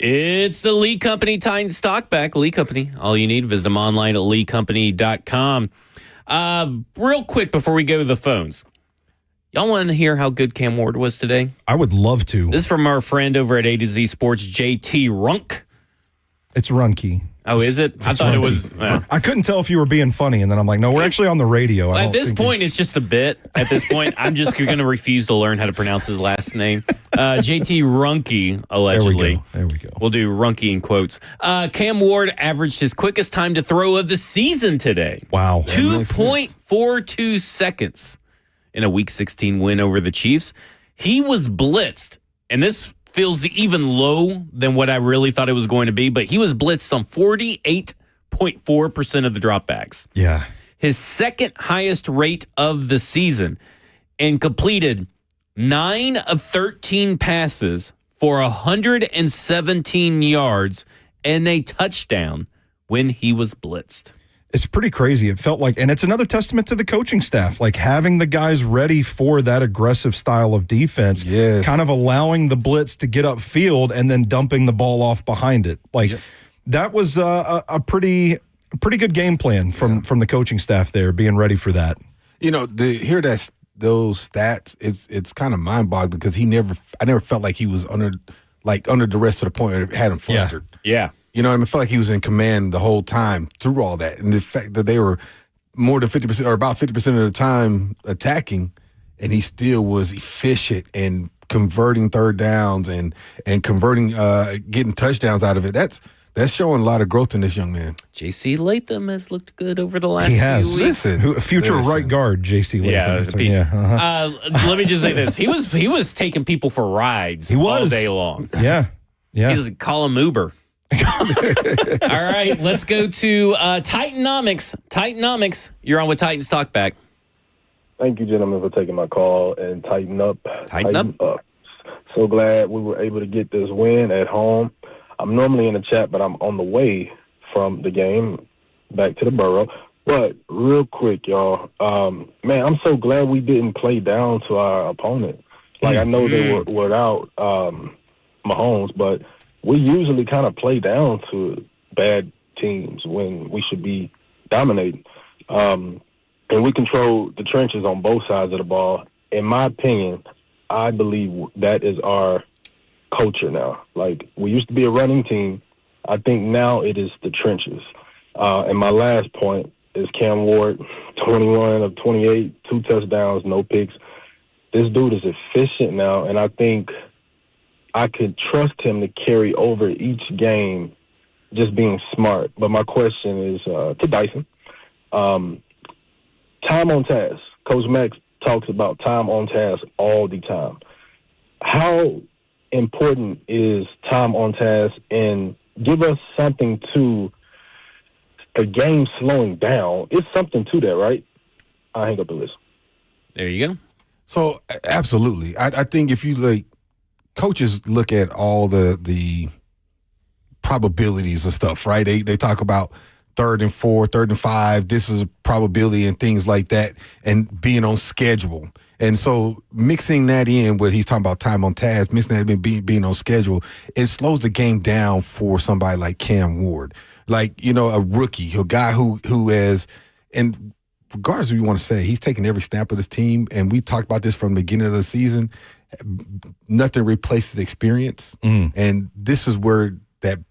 Speaker 1: It's the Lee Company Titans Talkback. Lee Company, all you need. Visit them online at leecompany.com. Real quick before we go to the phones. Y'all want to hear how good Cam Ward was today?
Speaker 3: I would love to.
Speaker 1: This is from our friend over at A to Z Sports, JT Runk.
Speaker 3: It's Runke.
Speaker 1: Oh, is it? I thought it was.
Speaker 3: I couldn't tell if you were being funny, and then I'm like, no, we're actually on the radio.
Speaker 1: At this point, it's just a bit. At this point, I'm just going to refuse to learn how to pronounce his last name. JT Runke, allegedly.
Speaker 3: There we go.
Speaker 1: We'll do Runke in quotes. Cam Ward averaged his quickest time to throw of the season today.
Speaker 3: Wow.
Speaker 1: 2.42 seconds in a Week 16 win over the Chiefs. He was blitzed, and this feels even low than what I really thought it was going to be, but he was blitzed on 48.4% of the dropbacks.
Speaker 3: Yeah.
Speaker 1: His second highest rate of the season, and completed 9 of 13 passes for 117 yards and a touchdown when he was blitzed.
Speaker 3: It's pretty crazy. It felt like, and it's another testament to the coaching staff, like having the guys ready for that aggressive style of defense, kind of allowing the blitz to get upfield and then dumping the ball off behind it. Like that was a pretty good game plan from the coaching staff there, being ready for that.
Speaker 2: You know, to hear those stats, it's kind of mind-boggling because I never felt like he was under duress to the point where it had him flustered.
Speaker 1: Yeah.
Speaker 2: You know what I mean? I felt like he was in command the whole time through all that. And the fact that they were more than 50% or about 50% of the time attacking, and he still was efficient and converting third downs and converting, getting touchdowns out of it. That's showing a lot of growth in this young man.
Speaker 1: J.C. Latham has looked good over the last
Speaker 3: few weeks.
Speaker 2: Listen.
Speaker 3: Future right guard, J.C. Latham.
Speaker 1: Let me just say this. He was taking people for rides all day long.
Speaker 3: Yeah.
Speaker 1: He's a column Uber. All right, let's go to Titanomics. Titanomics, you're on with Titans Talkback.
Speaker 7: Thank you, gentlemen, for taking my call and tighten up.
Speaker 1: Tighten up.
Speaker 7: So glad we were able to get this win at home. I'm normally in the chat, but I'm on the way from the game back to the borough. But real quick, y'all, man, I'm so glad we didn't play down to our opponent. Like, I know they were without Mahomes, but we usually kind of play down to bad teams when we should be dominating. And we control the trenches on both sides of the ball. In my opinion, I believe that is our culture now. Like, we used to be a running team. I think now it is the trenches. And my last point is Cam Ward, 21 of 28, 2 touchdowns, no picks. This dude is efficient now, and I think I could trust him to carry over each game just being smart. But my question is to Dyson. Time on task. Coach Max talks about time on task all the time. How important is time on task? And give us something to a game slowing down. It's something to that, right? I'll hang up the list.
Speaker 1: There you go.
Speaker 2: So, absolutely. I think if you coaches look at all the probabilities and stuff, right? They talk about 3rd and 4, 3rd and 5. This is probability and things like that, and being on schedule. And so mixing that in where he's talking about time on task, mixing that in being on schedule, it slows the game down for somebody like Cam Ward, like, you know, a rookie, a guy who has, and regardless of what you want to say, he's taking every snap of this team. And we talked about this from the beginning of the season. Nothing replaces experience. And this is where that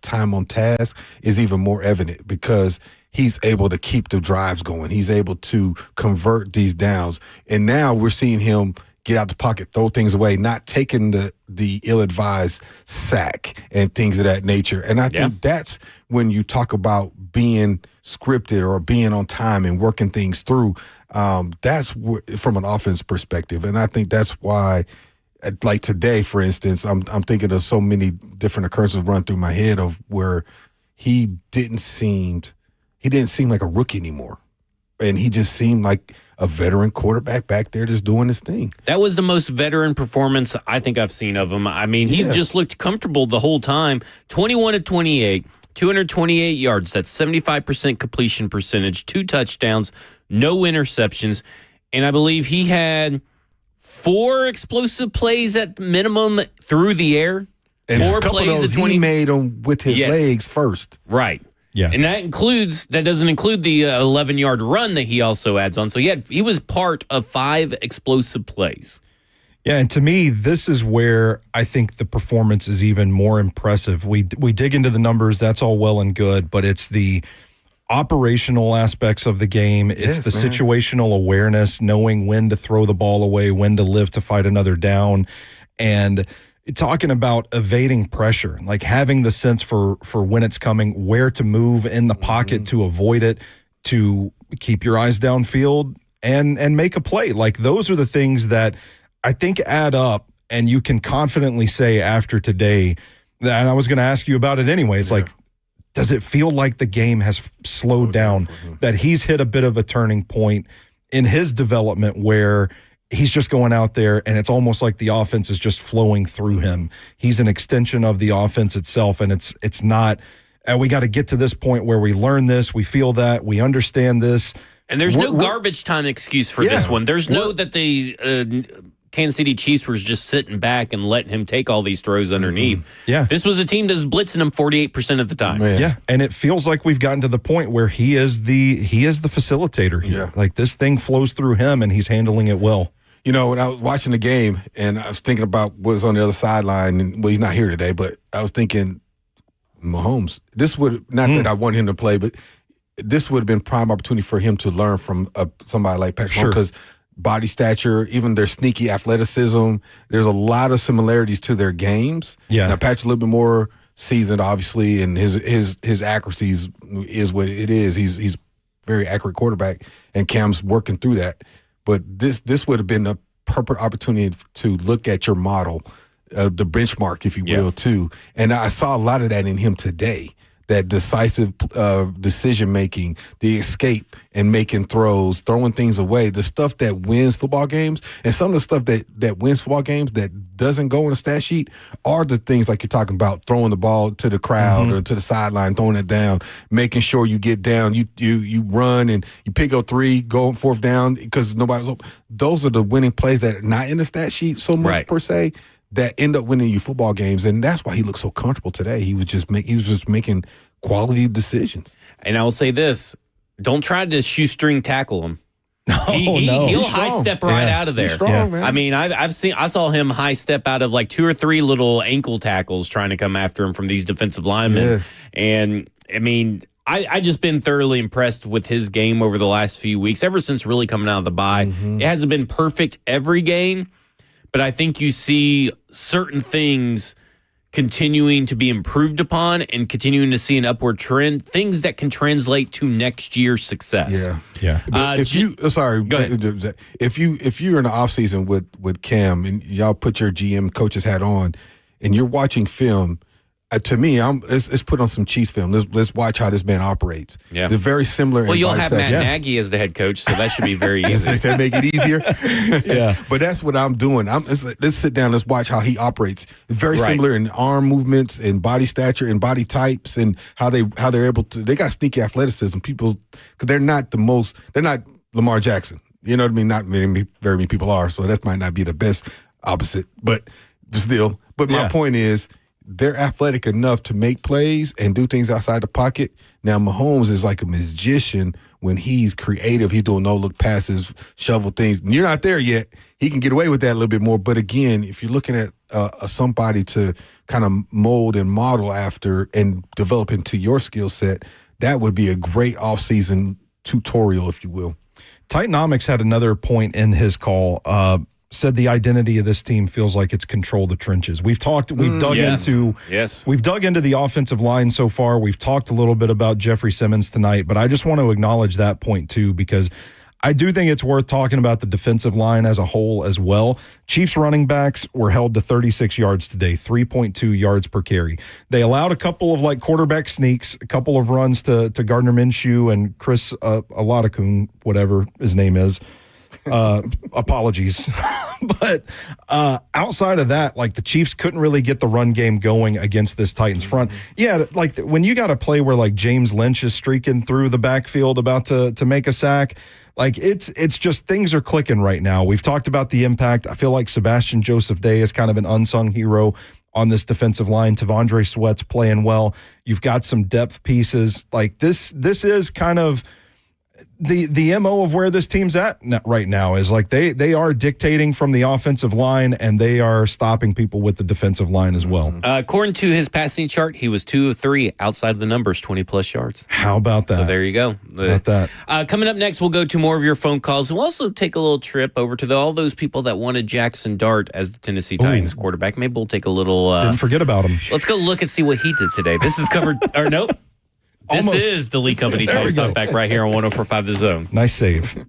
Speaker 2: time on task is even more evident, because he's able to keep the drives going. He's able to convert these downs. And now we're seeing him get out the pocket, throw things away, not taking the ill-advised sack and things of that nature. And I think that's when you talk about being scripted or being on time and working things through. That's from an offense perspective. And I think that's why, like today, for instance, I'm thinking of so many different occurrences run through my head of where he didn't seem like a rookie anymore. And he just seemed like a veteran quarterback back there just doing his thing.
Speaker 1: That was the most veteran performance I think I've seen of him. I mean, he just looked comfortable the whole time. 21 of 28, 228 yards. That's 75% completion percentage, 2 touchdowns, no interceptions. And I believe he had 4 explosive plays at minimum through the air.
Speaker 2: And
Speaker 1: More
Speaker 2: a couple
Speaker 1: plays
Speaker 2: of those
Speaker 1: at 20
Speaker 2: he made them with his legs first.
Speaker 1: Right.
Speaker 3: Yeah.
Speaker 1: And that doesn't include the 11-yard run that he also adds on. So he was part of 5 explosive plays.
Speaker 3: Yeah, and to me, this is where I think the performance is even more impressive. We dig into the numbers, that's all well and good, but it's the operational aspects of the game. It's the situational awareness, knowing when to throw the ball away, when to live to fight another down, and talking about evading pressure, like having the sense for when it's coming, where to move in the pocket to avoid it, to keep your eyes downfield and make a play. Like those are the things that I think add up, and you can confidently say after today, and I was going to ask you about it anyway, it's like, does it feel like the game has slowed down, that he's hit a bit of a turning point in his development where he's just going out there and it's almost like the offense is just flowing through him. He's an extension of the offense itself, and it's not, we got to get to this point where we learn this, we feel that, we understand this.
Speaker 1: And there's no garbage time excuse for this one. There's no that the Kansas City Chiefs were just sitting back and letting him take all these throws underneath.
Speaker 3: Yeah.
Speaker 1: This was a team that's blitzing him 48% of the time.
Speaker 3: Yeah, and it feels like we've gotten to the point where he is the facilitator here.
Speaker 2: Yeah.
Speaker 3: Like this thing flows through him and he's handling it well.
Speaker 2: You know, when I was watching the game and I was thinking about what was on the other sideline, and well, he's not here today, but I was thinking, Mahomes, this would, not that I want him to play, but this would have been prime opportunity for him to learn from somebody like Patrick Mahomes, because body stature, even their sneaky athleticism, there's a lot of similarities to their games.
Speaker 3: Yeah.
Speaker 2: Now, Patrick's a little bit more seasoned, obviously, and his accuracy is what it is. He's very accurate quarterback, and Cam's working through that. But this would have been a perfect opportunity to look at your model, the benchmark, if you will, too. And I saw a lot of that in him today. That decisive decision-making, the escape and making throws, throwing things away, the stuff that wins football games, and some of the stuff that wins football games that doesn't go in a stat sheet are the things like you're talking about, throwing the ball to the crowd or to the sideline, throwing it down, making sure you get down, you run and you pick up 3, go 4th down because nobody's open. Those are the winning plays that are not in the stat sheet so much per se, that end up winning you football games, and that's why he looked so comfortable today. He was just making quality decisions.
Speaker 1: And I will say this: don't try to shoestring tackle him. He'll
Speaker 2: He's
Speaker 1: high
Speaker 2: strong.
Speaker 1: step right out of there.
Speaker 2: He's strong, man.
Speaker 1: I mean, I saw him high step out of like 2 or 3 little ankle tackles trying to come after him from these defensive linemen. And I mean, I just been thoroughly impressed with his game over the last few weeks, ever since really coming out of the bye. It hasn't been perfect every game, but I think you see certain things continuing to be improved upon and continuing to see an upward trend, things that can translate to next year's success.
Speaker 3: Yeah.
Speaker 2: But if you're in the offseason with Cam and y'all put your GM coach's hat on and you're watching film, to me, let's put on some Chiefs film. Let's watch how this man operates.
Speaker 1: Yeah.
Speaker 2: They're very similar.
Speaker 1: Well, you'll have Matt Nagy as the head coach, so that should be very easy.
Speaker 2: Does that make it easier?
Speaker 3: Yeah.
Speaker 2: But that's what I'm doing. Let's sit down. Let's watch how he operates. It's very similar in arm movements and body stature and body types and how they're able to. They got sneaky athleticism. People, because they're not Lamar Jackson. You know what I mean? Not very many people are. So that might not be the best opposite, but still. But my point is, they're athletic enough to make plays and do things outside the pocket. Now, Mahomes is like a magician when he's creative. He's doing no-look passes, shovel things. You're not there yet. He can get away with that a little bit more. But again, if you're looking at somebody to kind of mold and model after and develop into your skill set, that would be a great off-season tutorial, if you will.
Speaker 3: Titanomics had another point in his call. Said the identity of this team feels like it's control the trenches. We've dug into the offensive line so far. We've talked a little bit about Jeffrey Simmons tonight, but I just want to acknowledge that point too, because I do think it's worth talking about the defensive line as a whole as well. Chiefs running backs were held to 36 yards today, 3.2 yards per carry. They allowed a couple of like quarterback sneaks, a couple of runs to Gardner Minshew and Chris Aladakun, whatever his name is. Apologies. But outside of that, like the Chiefs couldn't really get the run game going against this Titans front. Yeah, like when you got a play where like James Lynch is streaking through the backfield about to make a sack, like it's just things are clicking right now. We've talked about the impact. I feel like Sebastian Joseph Day is kind of an unsung hero on this defensive line. Tavondre Sweat's playing well. You've got some depth pieces. Like this is kind of the MO of where this team's at right now is like they are dictating from the offensive line and they are stopping people with the defensive line as well.
Speaker 1: According to his passing chart, he was 2 of 3 outside the numbers, 20-plus yards.
Speaker 3: How about that?
Speaker 1: So there you go.
Speaker 3: How about that?
Speaker 1: Coming up next, we'll go to more of your phone calls. We'll also take a little trip over to all those people that wanted Jackson Dart as the Tennessee Titans quarterback. Maybe we'll take a little...
Speaker 3: Didn't forget about him.
Speaker 1: Let's go look and see what he did today. This is covered... or nope. This
Speaker 3: Almost.
Speaker 1: is the Lee Company Talkback right here on 104.5 The Zone.
Speaker 3: Nice save.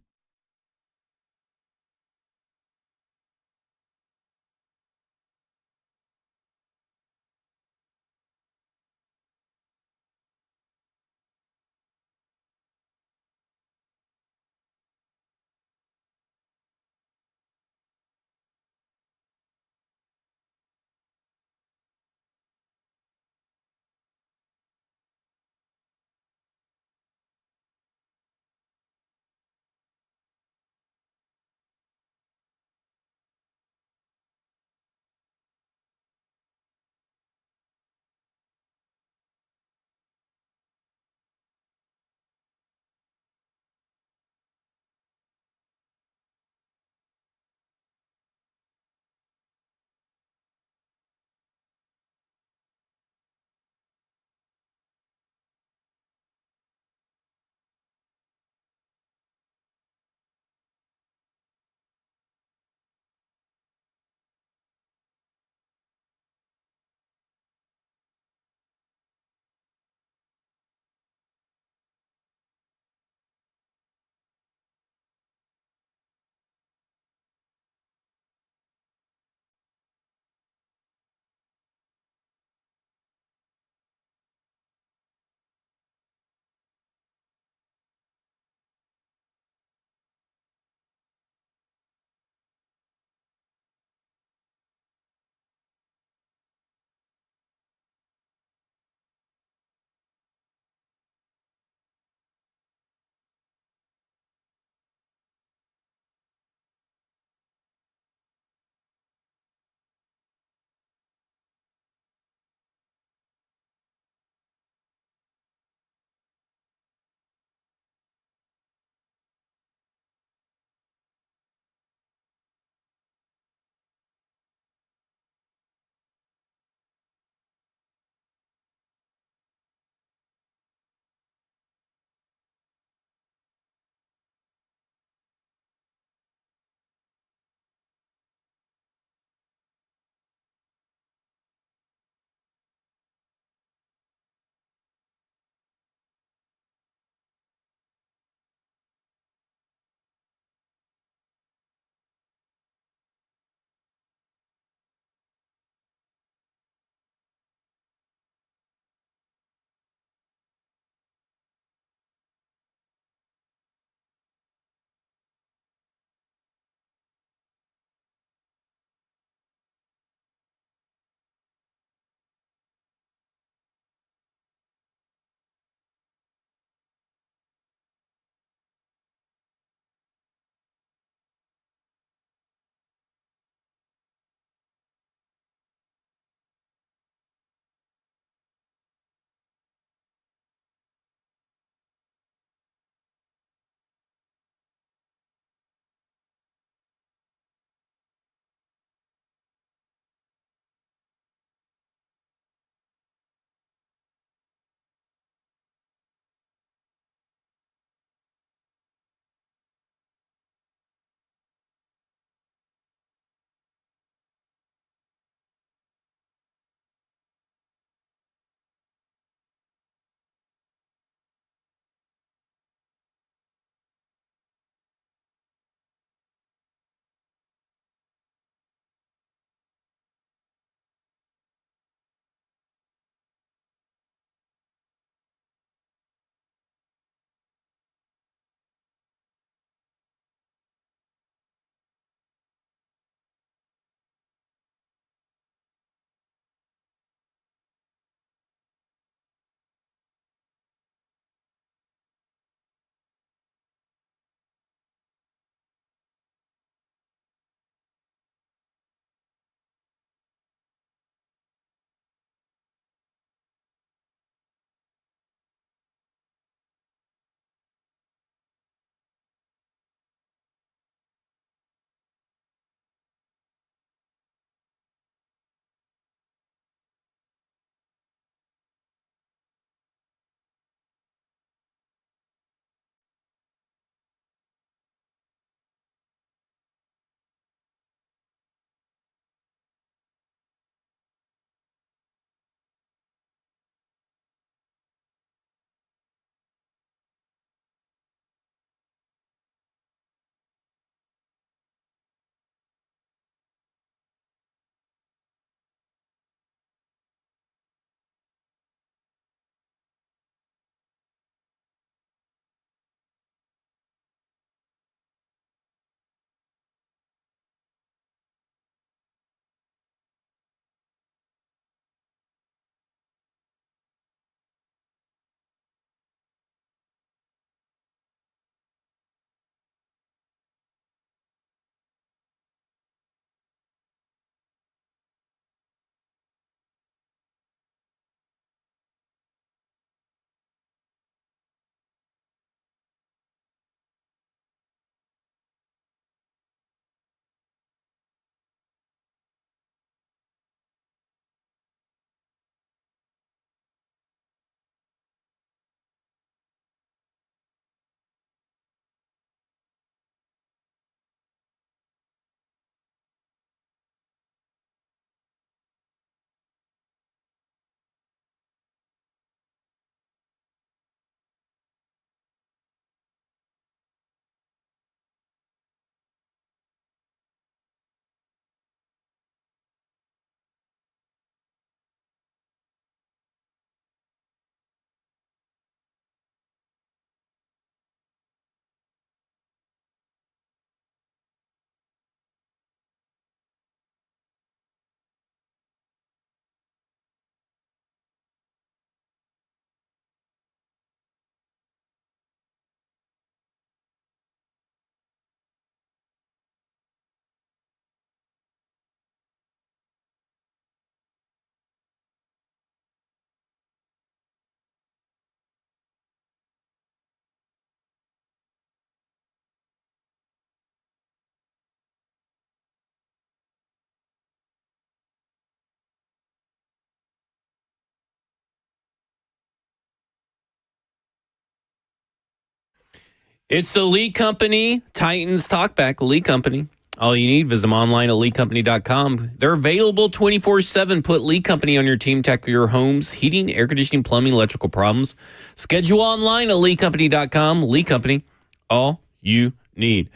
Speaker 1: It's the Lee Company, Titans Talkback, Lee Company. All you need, visit them online at leecompany.com. They're available 24/7. Put Lee Company on your team. Tackle your home's heating, air conditioning, plumbing, electrical problems. Schedule online at leecompany.com. Lee Company, all you need.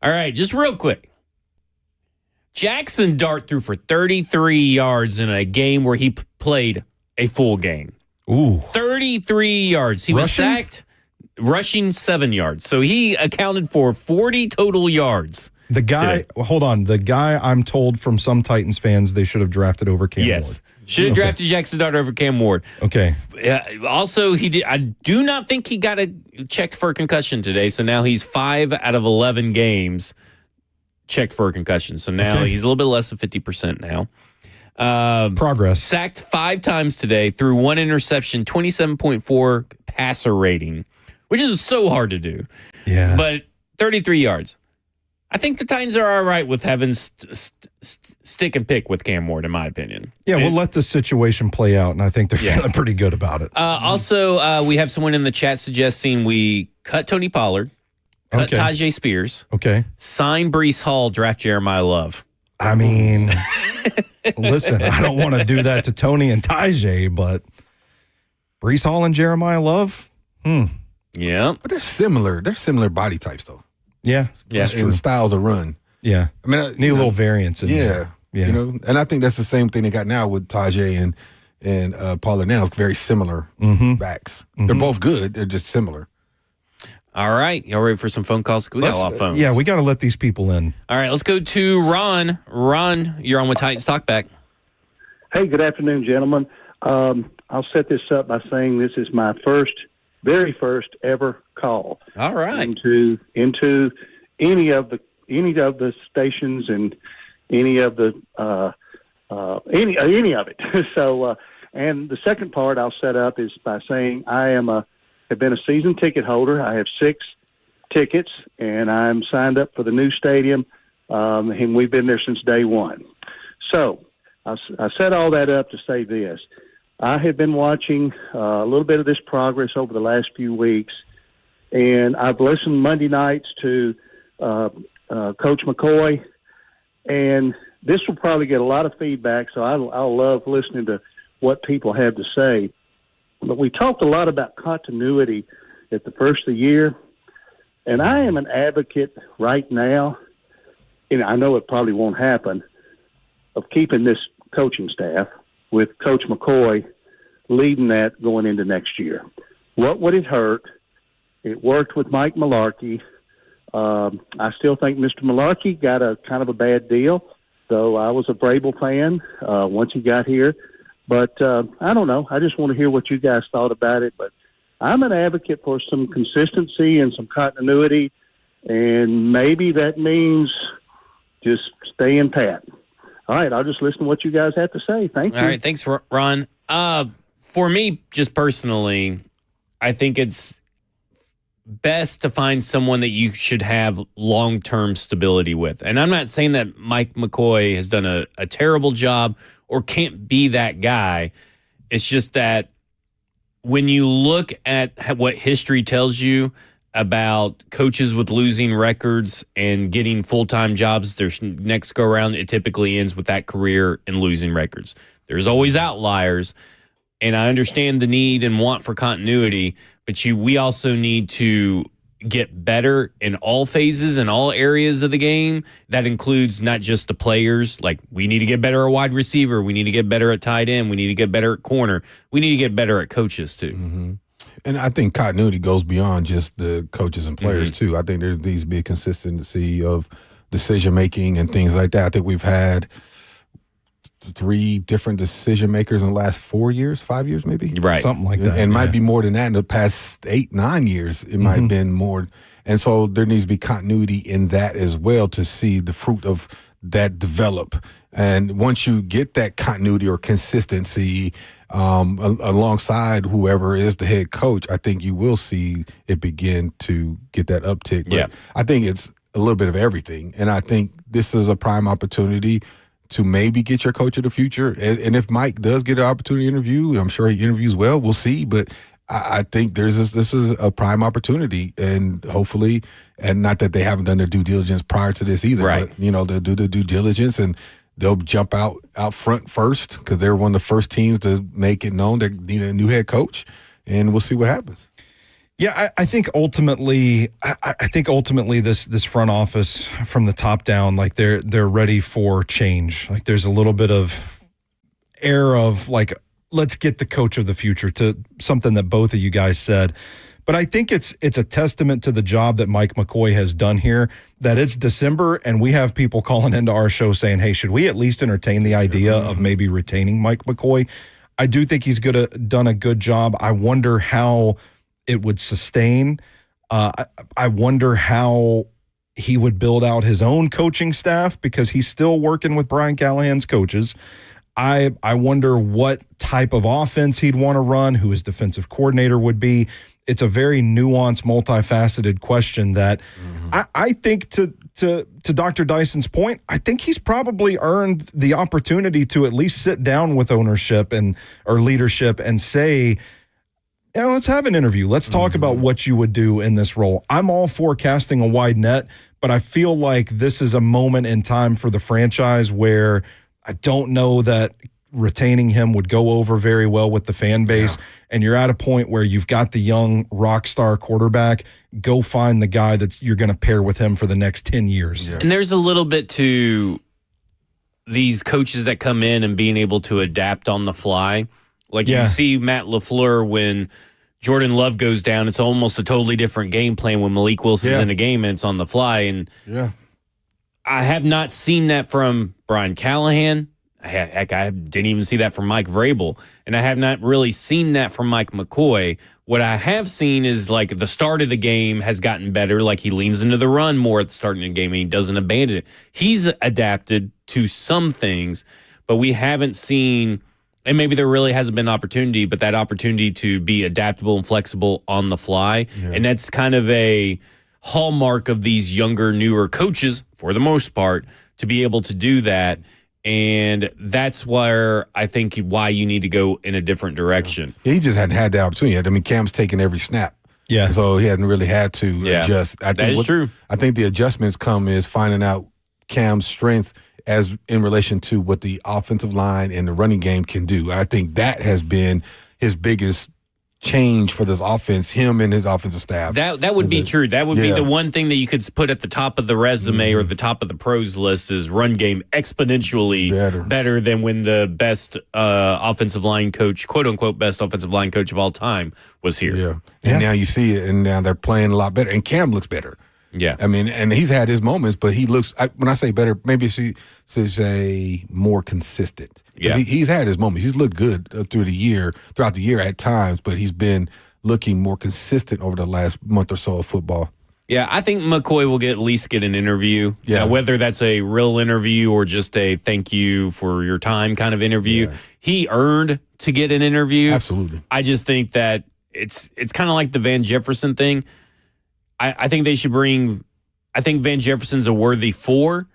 Speaker 1: All right, just real quick. Jackson Dart threw for 33 yards in a game where he played a full game.
Speaker 3: Ooh.
Speaker 1: 33 yards. He was sacked, rushing 7 yards. So he accounted for 40 total yards.
Speaker 3: The guy, hold on. The guy I'm told from some Titans fans they should have drafted over Cam Ward.
Speaker 1: Should have drafted Jackson Dart over Cam Ward.
Speaker 3: Okay.
Speaker 1: Also, he did. I do not think he got checked for a concussion today. So now he's 5 out of 11 games checked for a concussion. So now he's a little bit less than 50% now.
Speaker 3: Progress.
Speaker 1: Sacked 5 times today, threw 1 interception, 27.4 passer rating, which is so hard to do.
Speaker 3: Yeah.
Speaker 1: But 33 yards. I think the Titans are all right with having stick and pick with Cam Ward, in my opinion.
Speaker 3: Yeah, we'll let the situation play out, and I think they're feeling pretty good about it.
Speaker 1: Also, we have someone in the chat suggesting we cut Tony Pollard, cut Tajay Spears, sign Breece Hall, draft Jeremiah Love.
Speaker 3: I mean, listen, I don't want to do that to Tony and Tajay, but Breece Hall and Jeremiah Love?
Speaker 1: Yeah.
Speaker 2: But they're similar. They're similar body types, though.
Speaker 3: Yeah.
Speaker 1: That's
Speaker 2: true. Styles of run.
Speaker 3: Yeah.
Speaker 2: I mean,
Speaker 3: need a little variance in there.
Speaker 2: Yeah. You know, and I think that's the same thing they got now with Tajay and Pollard now. It's very similar backs. They're both good. They're just similar.
Speaker 1: All right. Y'all ready for some phone calls? We got a lot of phones.
Speaker 3: Yeah, we got to let these people in.
Speaker 1: All right. Let's go to Ron. Ron, you're on with Titans Talkback.
Speaker 8: Hey, good afternoon, gentlemen. I'll set this up by saying this is my very first ever call.
Speaker 1: All right.
Speaker 8: Into any of the stations and any of the any of it. So and the second part I'll set up is by saying I have been a season ticket holder. I have 6 tickets and I'm signed up for the new stadium. And we've been there since day one. So I set all that up to say this. I have been watching a little bit of this progress over the last few weeks, and I've listened Monday nights to Coach McCoy, and this will probably get a lot of feedback, so I'll love listening to what people have to say. But we talked a lot about continuity at the first of the year, and I am an advocate right now, and I know it probably won't happen, of keeping this coaching staff with Coach McCoy leading that going into next year. What would it hurt? It worked with Mike Mularkey. I still think Mr. Mularkey got a kind of a bad deal, though I was a Vrabel fan once he got here. But I don't know. I just want to hear what you guys thought about it. But I'm an advocate for some consistency and some continuity, and maybe that means just staying pat. All right, I'll just listen to what you guys have to say. Thank you.
Speaker 1: All right, thanks, Ron. For me, just personally, I think it's best to find someone that you should have long-term stability with. And I'm not saying that Mike McCoy has done a terrible job or can't be that guy. It's just that when you look at what history tells you about coaches with losing records and getting full-time jobs, their next go-around, it typically ends with that career and losing records. There's always outliers, and I understand the need and want for continuity, but we also need to get better in all phases and all areas of the game. That includes not just the players. Like, we need to get better at wide receiver. We need to get better at tight end. We need to get better at corner. We need to get better at coaches, too.
Speaker 2: Mm-hmm. And I think continuity goes beyond just the coaches and players, too. I think there needs to be a consistency of decision-making and things like that. I think we've had 3 different decision-makers in the last 4 years, 5 years maybe?
Speaker 1: Right.
Speaker 3: Something like that.
Speaker 2: And might be more than that in the past 8, 9 years. It might have been more. And so there needs to be continuity in that as well to see the fruit of that develop. And once you get that continuity or consistency alongside whoever is the head coach, I think you will see it begin to get that uptick. But I think it's a little bit of everything. And I think this is a prime opportunity to maybe get your coach of the future. And if Mike does get an opportunity to interview, I'm sure he interviews well, we'll see. But I think this is a prime opportunity, and hopefully, and not that they haven't done their due diligence prior to this either,
Speaker 1: Right.
Speaker 2: but they'll do the due diligence and they'll jump out front first because they're one of the first teams to make it known they need a new head coach, and we'll see what happens.
Speaker 3: Yeah, I think ultimately, this front office from the top down, like they're ready for change. Like there's a little bit of air of like, let's get the coach of the future, to something that both of you guys said. But I think it's a testament to the job that Mike McCoy has done here, that it's December and we have people calling into our show saying, hey, should we at least entertain the idea of maybe retaining Mike McCoy? I do think he's done a good job. I wonder how it would sustain. I wonder how he would build out his own coaching staff, because he's still working with Brian Callahan's coaches. I wonder what type of offense he'd want to run, who his defensive coordinator would be. It's a very nuanced, multifaceted question that I think to Dr. Dyson's point, I think he's probably earned the opportunity to at least sit down with ownership or leadership and say, yeah, let's have an interview. Let's talk about what you would do in this role. I'm all for casting a wide net, but I feel like this is a moment in time for the franchise where I don't know that retaining him would go over very well with the fan base. Yeah. And you're at a point where you've got the young rock star quarterback. Go find the guy that you're going to pair with him for the next 10 years.
Speaker 1: Yeah. And there's a little bit to these coaches that come in and being able to adapt on the fly. Like you see Matt LaFleur, when Jordan Love goes down, it's almost a totally different game plan when Malik Wilson's in a game and it's on the fly. And I have not seen that from Brian Callahan. Heck, I didn't even see that from Mike Vrabel. And I have not really seen that from Mike McCoy. What I have seen is like the start of the game has gotten better. Like he leans into the run more at the start of the game and he doesn't abandon it. He's adapted to some things, but we haven't seen, and maybe there really hasn't been opportunity, but that opportunity to be adaptable and flexible on the fly. Yeah. And that's kind of a hallmark of these younger, newer coaches, for the most part, to be able to do that. And that's where I think why you need to go in a different direction.
Speaker 2: Yeah, he just hadn't had that opportunity. I mean, Cam's taken every snap.
Speaker 3: Yeah.
Speaker 2: So he hadn't really had to adjust. I think
Speaker 1: that is true.
Speaker 2: I think the adjustments come is finding out Cam's strength as in relation to what the offensive line and the running game can do. I think that has been his biggest change for this offense, him and his offensive staff.
Speaker 1: That would be true. That would be the one thing that you could put at the top of the resume or the top of the pros list is run game exponentially better than when the best offensive line coach, quote unquote, best offensive line coach of all time was here.
Speaker 2: Yeah. And now you see it, and now they're playing a lot better. And Cam looks better.
Speaker 1: Yeah.
Speaker 2: I mean, and he's had his moments, but he looks, when I say better, maybe she say more consistent.
Speaker 1: Yeah.
Speaker 2: He's had his moments. He's looked good throughout the year at times, but he's been looking more consistent over the last month or so of football.
Speaker 1: Yeah, I think McCoy will at least get an interview. Yeah. Now, whether that's a real interview or just a thank you for your time kind of interview, he earned to get an interview.
Speaker 2: Absolutely.
Speaker 1: I just think that it's kind of like the Van Jefferson thing. I think they should bring – I think Van Jefferson's a worthy 4,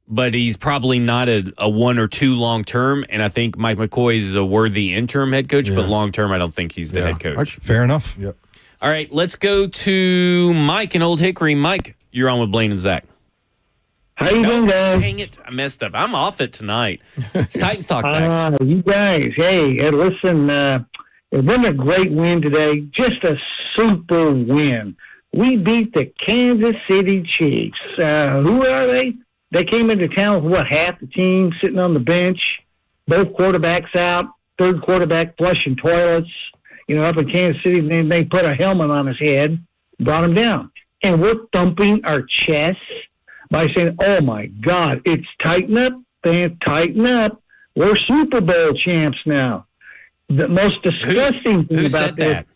Speaker 1: but he's probably not a 1 or 2 long-term, and I think Mike McCoy is a worthy interim head coach, but long-term I don't think he's the head coach.
Speaker 3: Fair enough.
Speaker 2: Yep.
Speaker 1: All right, let's go to Mike in Old Hickory. Mike, you're on with Blaine and Zach.
Speaker 9: How you doing, guys?
Speaker 1: Dang it, I messed up. I'm off it tonight. It's Titans Talkback.
Speaker 9: You guys, hey, listen, it wasn't a great win today, just a super win. We beat the Kansas City Chiefs. Who are they? They came into town with, half the team sitting on the bench, both quarterbacks out, third quarterback flushing toilets. Up in Kansas City, they put a helmet on his head, brought him down. And we're thumping our chests by saying, oh, my God, it's tighten up, fans, tighten up. We're Super Bowl champs now. The most disgusting thing
Speaker 1: who
Speaker 9: about
Speaker 1: said that?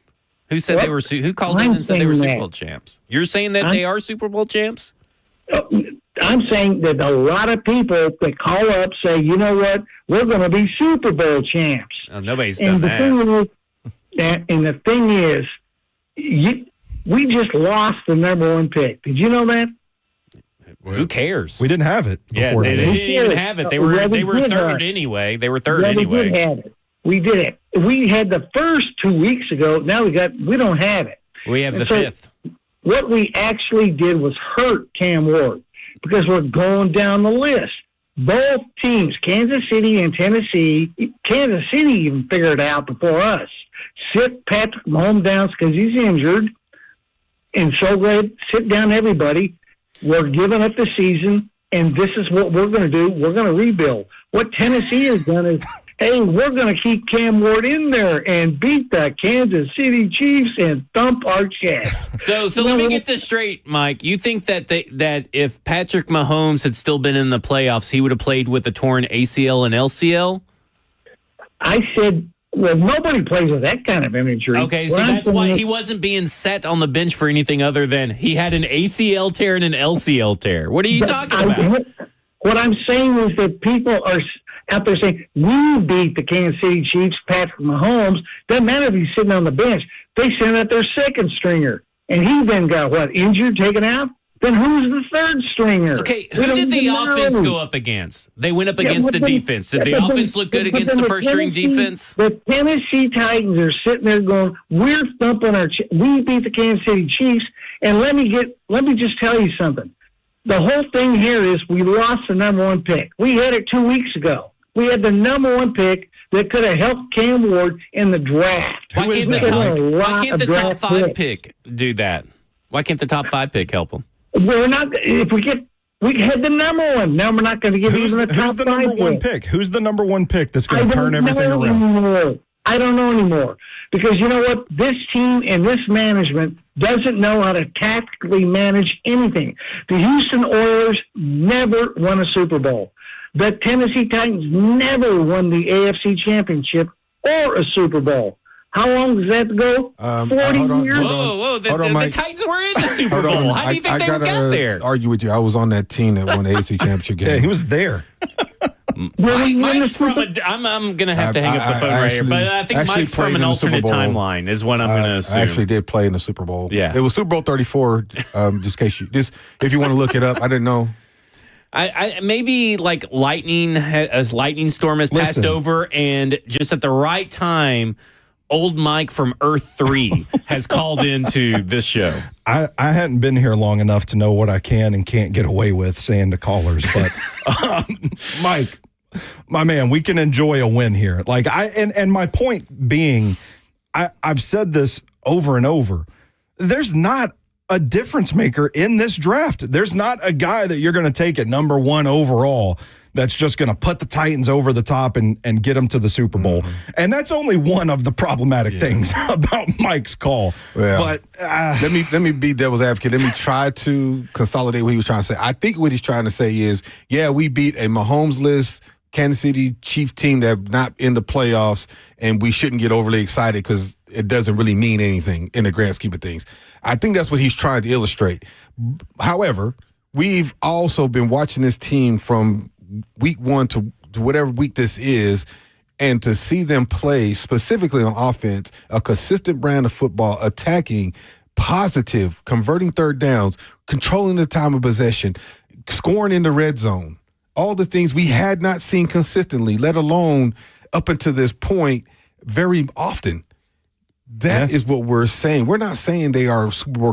Speaker 1: Who said they were? Who called in and said they were Super Bowl champs? You're saying that they are Super Bowl champs?
Speaker 9: I'm saying that a lot of people that call up say, you know what, we're going to be Super Bowl champs.
Speaker 1: Oh, nobody's done that.
Speaker 9: And the thing is, we just lost the number 1 pick. Did you know that?
Speaker 1: Who cares?
Speaker 3: We didn't have it before.
Speaker 1: They didn't even have it. They were third anyway. They were third anyway.
Speaker 9: Had it. We did it. We had the first 2 weeks ago. Now we don't have it.
Speaker 1: We have the
Speaker 9: so
Speaker 1: 5th.
Speaker 9: What we actually did was hurt Cam Ward because we're going down the list. Both teams, Kansas City and Tennessee, Kansas City even figured it out before us. Sit Patrick Mahomes down because he's injured. And so glad, sit down everybody. We're giving up the season, and this is what we're going to do. We're going to rebuild. What Tennessee has done is, hey, we're going to keep Cam Ward in there and beat the Kansas City Chiefs and thump our chest.
Speaker 1: So let me get this straight, Mike. You think that that if Patrick Mahomes had still been in the playoffs, he would have played with a torn ACL and LCL?
Speaker 9: I said, well, nobody plays with that kind of imagery.
Speaker 1: Okay, so that's why he wasn't being set on the bench for anything other than he had an ACL tear and an LCL tear. What are you talking about?
Speaker 9: What I'm saying is that people are out there saying, we beat the Kansas City Chiefs, Patrick Mahomes. Doesn't matter if he's sitting on the bench. They sent out their second stringer, and he then got, injured, taken out? Then who's the third stringer?
Speaker 1: Okay, who did the offense go up against? They went up against the defense. Did the offense look good against the first-string defense?
Speaker 9: The Tennessee Titans are sitting there going, we're thumping we beat the Kansas City Chiefs, and let me just tell you something. The whole thing here is we lost the number one pick. We had it 2 weeks ago. We had the number one pick that could have helped Cam Ward in the draft.
Speaker 1: Why can't the top 5 pick do that? Why can't the top 5 pick help him?
Speaker 9: We're not. If we had the number one. Now we're not going to give even the top 5
Speaker 3: Who's the number one pick? Who's the number one pick that's going to turn everything around?
Speaker 9: I don't know anymore. Because you know what? This team and this management doesn't know how to tactically manage anything. The Houston Oilers never won a Super Bowl. The Tennessee Titans never won the AFC Championship or a Super Bowl. How long does that go? 40 years?
Speaker 1: Whoa. The Titans were in the Super Bowl. How do you think they got there?
Speaker 2: Argue with you. I was on that team that won the AFC Championship game.
Speaker 3: Yeah, he was there.
Speaker 1: Mike's from I'm going to have to hang up the phone right here, but I think Mike's from an alternate timeline is what I'm going to assume.
Speaker 2: I actually did play in the Super Bowl.
Speaker 1: Yeah.
Speaker 2: It was Super Bowl 34, if you want to look it up. I didn't know.
Speaker 1: I maybe like a lightning storm has passed over, and just at the right time, old Mike from Earth 3 has called into this show.
Speaker 3: I hadn't been here long enough to know what I can and can't get away with saying to callers, but Mike, my man, we can enjoy a win here. Like and my point being, I've said this over and over. There's not a difference maker in this draft. There's not a guy that you're going to take at number 1 overall that's just going to put the Titans over the top and get them to the Super Bowl. Mm-hmm. And that's only one of the problematic things about Mike's call. Well, but
Speaker 2: let me be devil's advocate. Let me try to consolidate what he was trying to say. I think what he's trying to say is, we beat a Mahomes-less Kansas City Chiefs team that's not in the playoffs, and we shouldn't get overly excited because it doesn't really mean anything in the grand scheme of things. I think that's what he's trying to illustrate. However, we've also been watching this team from week 1 to whatever week this is, and to see them play specifically on offense, a consistent brand of football, attacking, positive, converting third downs, controlling the time of possession, scoring in the red zone, all the things we had not seen consistently, let alone up until this point very often. That is what we're saying. We're not saying they are Super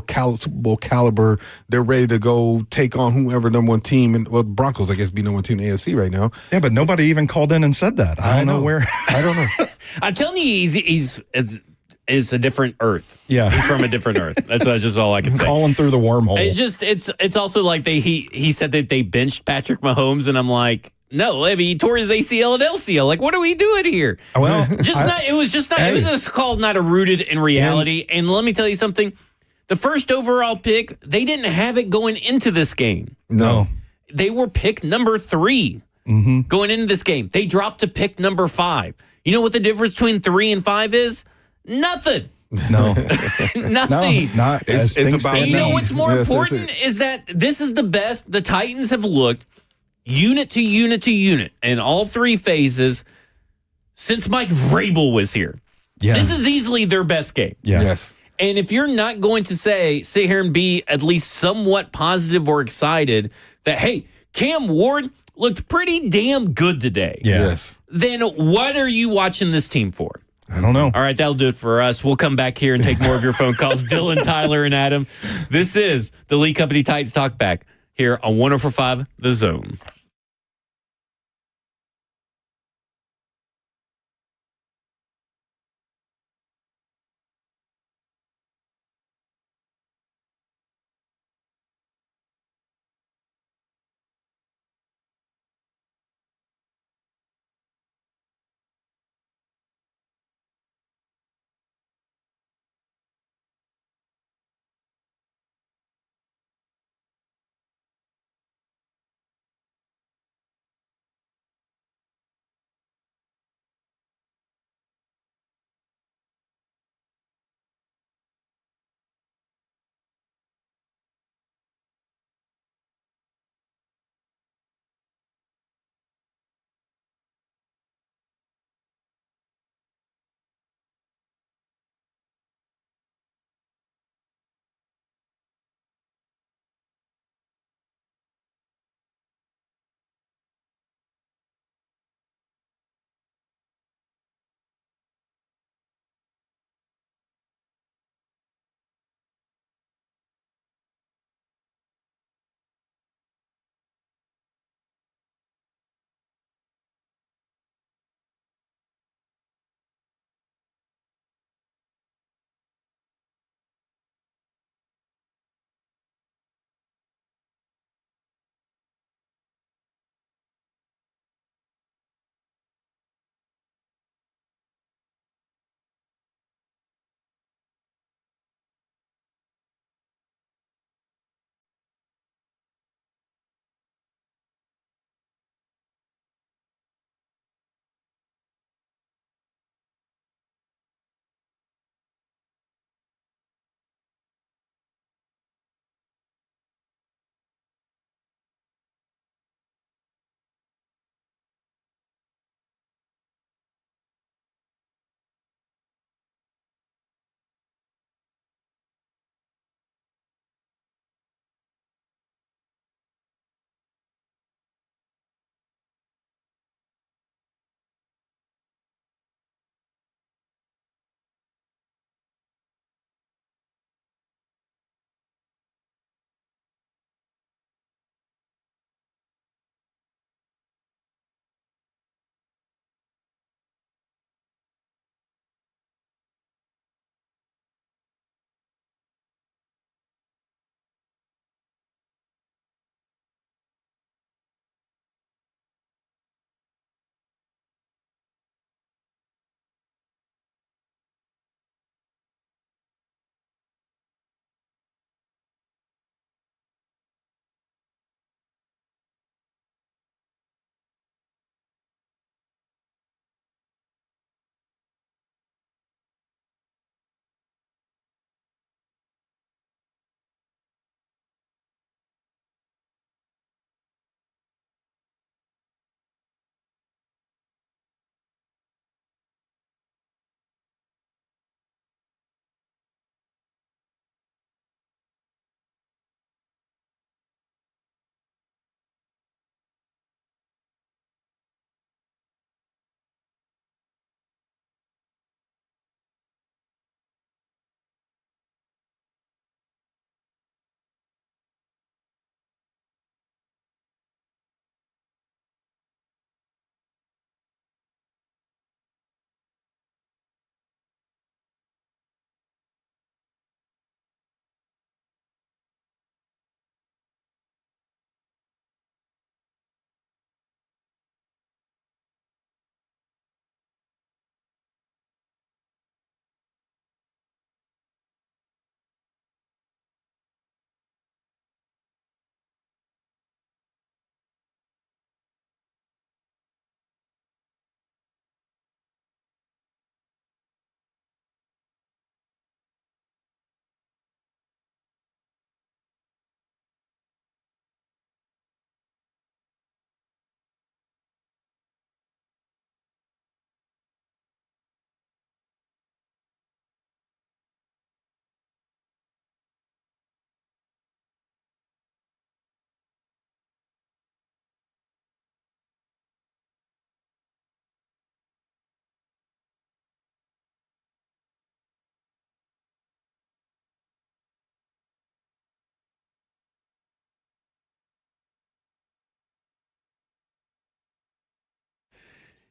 Speaker 2: Bowl caliber. They're ready to go take on whoever number one team. And Broncos, I guess, be number one team in the AFC right now.
Speaker 3: Yeah, but nobody even called in and said that. I don't know where.
Speaker 2: I don't know.
Speaker 1: I'm telling you, he's a different Earth.
Speaker 3: Yeah,
Speaker 1: he's from a different Earth. That's just all I can say.
Speaker 3: Calling through the wormhole.
Speaker 1: It's just it's also like he said that they benched Patrick Mahomes, and I'm like, no, I mean, he tore his ACL and LCL. Like, what are we doing here?
Speaker 3: Well,
Speaker 1: it was called not a rooted in reality. And let me tell you something. The first overall pick, they didn't have it going into this game.
Speaker 3: No.
Speaker 1: They were pick number 3 going into this game. They dropped to pick number 5. You know what the difference between 3 and 5 is? Nothing.
Speaker 3: No.
Speaker 1: Nothing.
Speaker 3: No, not it's
Speaker 2: about.
Speaker 1: And you know what's more important is that this is the best the Titans have looked unit to unit to unit in all 3 phases since Mike Vrabel was here.
Speaker 3: Yeah.
Speaker 1: This is easily their best game.
Speaker 3: Yeah.
Speaker 2: Yes.
Speaker 1: And if you're not going to sit here and be at least somewhat positive or excited that, hey, Cam Ward looked pretty damn good today.
Speaker 3: Yeah.
Speaker 2: Yes.
Speaker 1: then what are you watching this team for?
Speaker 3: I don't know.
Speaker 1: All right, that'll do it for us. We'll come back here and take more of your phone calls. Dylan, Tyler, and Adam. This is the Lee Company Titans Talkback here on 104.5 The Zone.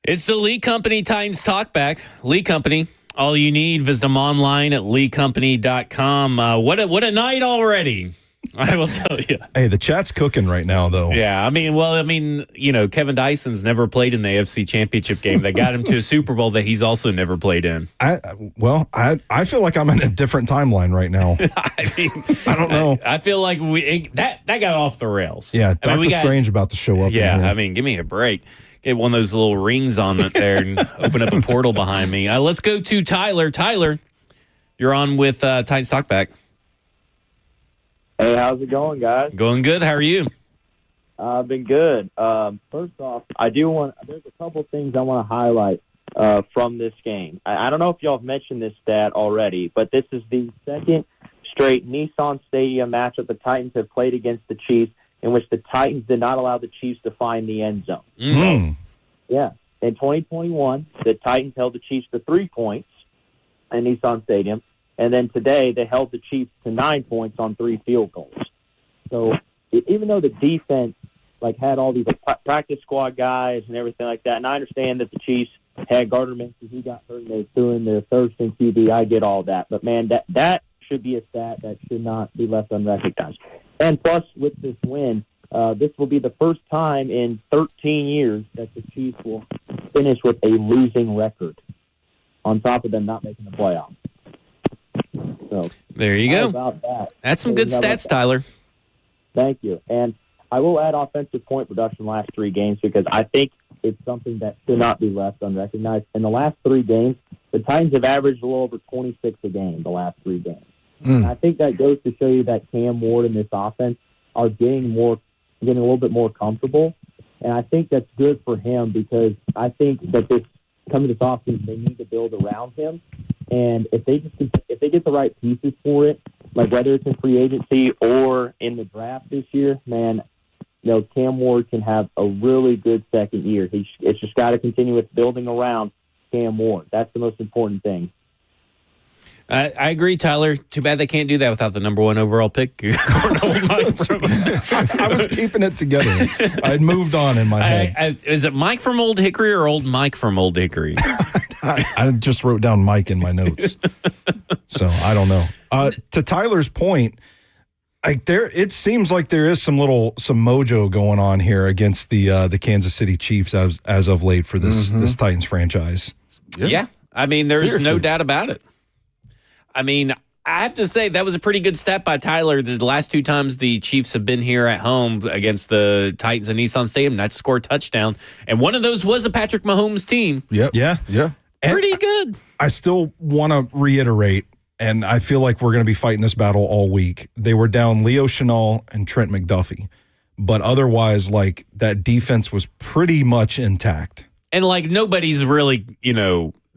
Speaker 1: It's the Lee Company Titans Talkback. Lee Company, all you need. Visit them online at leecompany.com. What a night already, I will tell you.
Speaker 3: Hey, the chat's cooking right now, though.
Speaker 1: Yeah, Kevin Dyson's never played in the AFC Championship game. They got him to a Super Bowl that he's also never played in.
Speaker 3: I feel like I'm in a different timeline right now. I don't know.
Speaker 1: I feel like that got off the rails.
Speaker 3: Yeah, Doctor Strange about to show up.
Speaker 1: Yeah, give me a break. Get one of those little rings on it there and open up a portal behind me. Let's go to Tyler. Tyler, you're on with Titans Talkback.
Speaker 10: Hey, how's it going, guys?
Speaker 1: Going good. How are you?
Speaker 10: I've been good. First off, there's a couple things I want to highlight from this game. I don't know if y'all have mentioned this stat already, but this is the second straight Nissan Stadium matchup the Titans have played against the Chiefs in which the Titans did not allow the Chiefs to find the end zone.
Speaker 3: Mm.
Speaker 10: Yeah. In 2021, the Titans held the Chiefs to 3 points in Nissan Stadium, and then today they held the Chiefs to 9 points on 3 field goals. So even though the defense had all these practice squad guys and everything like that, and I understand that the Chiefs had Gardner Minshew, who got hurt and they threw in their third string QB, I get all that. But, man, that should be a stat that should not be left unrecognized. And plus, with this win, this will be the first time in 13 years that the Chiefs will finish with a losing record, on top of them not making the playoffs. So
Speaker 1: there you go.
Speaker 10: About that.
Speaker 1: That's some good stats, Tyler.
Speaker 10: Thank you. And I will add offensive point production last 3 games because I think it's something that should not be left unrecognized. In the last 3 games, the Titans have averaged a little over 26 a game the last 3 games. And I think that goes to show you that Cam Ward and this offense are getting a little bit more comfortable. And I think that's good for him because I think that coming this offseason, they need to build around him. And if they get the right pieces for it, like whether it's in free agency or in the draft this year, man, Cam Ward can have a really good second year. It's just got to continue with building around Cam Ward. That's the most important thing.
Speaker 1: I agree, Tyler. Too bad they can't do that without the number 1 overall pick.
Speaker 3: I was keeping it together. I'd moved on in my head.
Speaker 1: Is it Mike from Old Hickory or Old Mike from Old Hickory?
Speaker 3: I just wrote down Mike in my notes. So I don't know. To Tyler's point, it seems like there is some mojo going on here against the Kansas City Chiefs as of late for this Titans franchise.
Speaker 1: Yeah. There's no doubt about it. I have to say that was a pretty good stat by Tyler. The last 2 times the Chiefs have been here at home against the Titans in Nissan Stadium, not to score a touchdown. And one of those was a Patrick Mahomes team.
Speaker 2: Yep.
Speaker 3: Yeah.
Speaker 1: Pretty good.
Speaker 3: I still want to reiterate, and I feel like we're going to be fighting this battle all week. They were down Leo Chenal and Trent McDuffie. But otherwise, that defense was pretty much intact.
Speaker 1: And, nobody's really,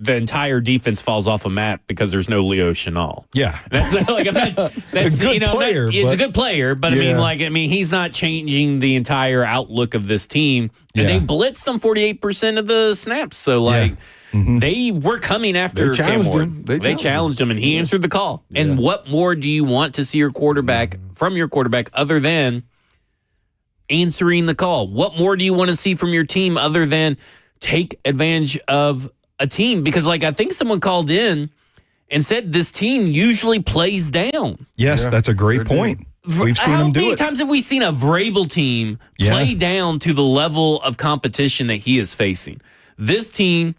Speaker 1: the entire defense falls off a map because there's no Leo Chenal.
Speaker 3: Yeah.
Speaker 1: That's
Speaker 3: a good player.
Speaker 1: It's a good player, but he's not changing the entire outlook of this team. And they blitzed him 48% of the snaps. So, they were coming after Cam Ward. They challenged him, and he answered the call. Yeah. And what more do you want to see from your quarterback other than answering the call? What more do you want to see from your team other than take advantage of a team? Because I think someone called in and said this team usually plays down.
Speaker 3: Yes, that's a great point. We've seen them do it.
Speaker 1: How many times have we seen a Vrabel team play down to the level of competition that he is facing? This team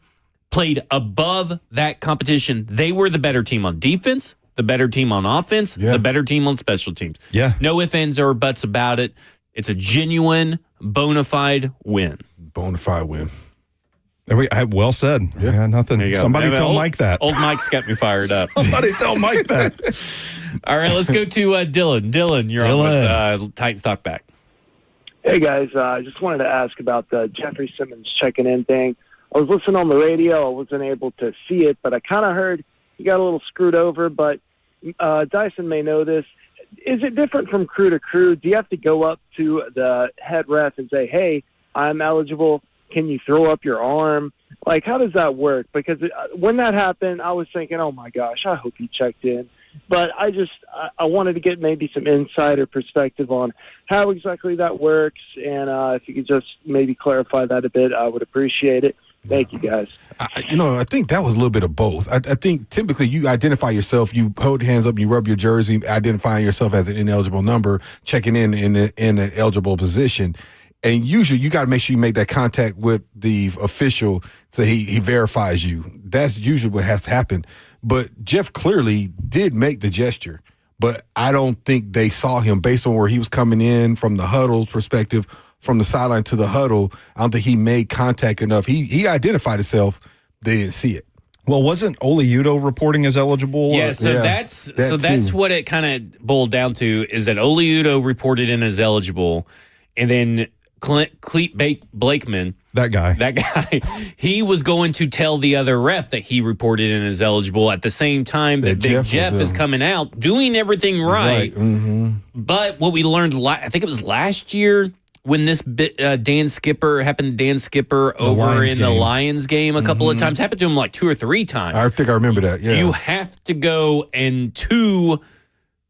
Speaker 1: played above that competition. They were the better team on defense, the better team on offense, the better team on special teams.
Speaker 3: Yeah.
Speaker 1: No ifs, ands, or buts about it. It's a genuine, bona fide win.
Speaker 2: Bona fide win.
Speaker 3: Well said. Yeah, nothing. Somebody tell Mike that.
Speaker 1: Old Mike's got me fired up.
Speaker 3: Somebody tell Mike that.
Speaker 1: All right, let's go to Dylan. Dylan, you're on with Titans Talkback.
Speaker 11: Hey, guys. I just wanted to ask about the Jeffrey Simmons checking in thing. I was listening on the radio. I wasn't able to see it, but I kind of heard he got a little screwed over. But Dyson may know this. Is it different from crew to crew? Do you have to go up to the head ref and say, hey, I'm eligible? Can you throw up your arm? How does that work? Because when that happened, I was thinking, oh, my gosh, I hope he checked in. But I wanted to get maybe some insider perspective on how exactly that works. And if you could just maybe clarify that a bit, I would appreciate it. Thank you, guys.
Speaker 2: I think that was a little bit of both. I think typically you identify yourself, you hold hands up, you rub your jersey, identifying yourself as an ineligible number, checking in an eligible position. And usually you got to make sure you make that contact with the official so he verifies you. That's usually what has to happen. But Jeff clearly did make the gesture, but I don't think they saw him based on where he was coming in from the huddle's perspective. From the sideline to the huddle, I don't think he made contact enough. He identified himself. They didn't see it.
Speaker 3: Well, wasn't Ole Udoh reporting as eligible?
Speaker 1: Yeah, that's what it kind of boiled down to, is that Ole Udoh reported in as eligible, and then Cleet Blakeman,
Speaker 3: that guy,
Speaker 1: he was going to tell the other ref that he reported in as eligible at the same time that Big Jeff is coming out, doing everything right.
Speaker 2: Mm-hmm.
Speaker 1: But what we learned, I think it was last year, when this Dan Skipper over in the Lions game a couple of times, happened to him like 2 or 3 times.
Speaker 2: I think I remember that. Yeah,
Speaker 1: you have to go and to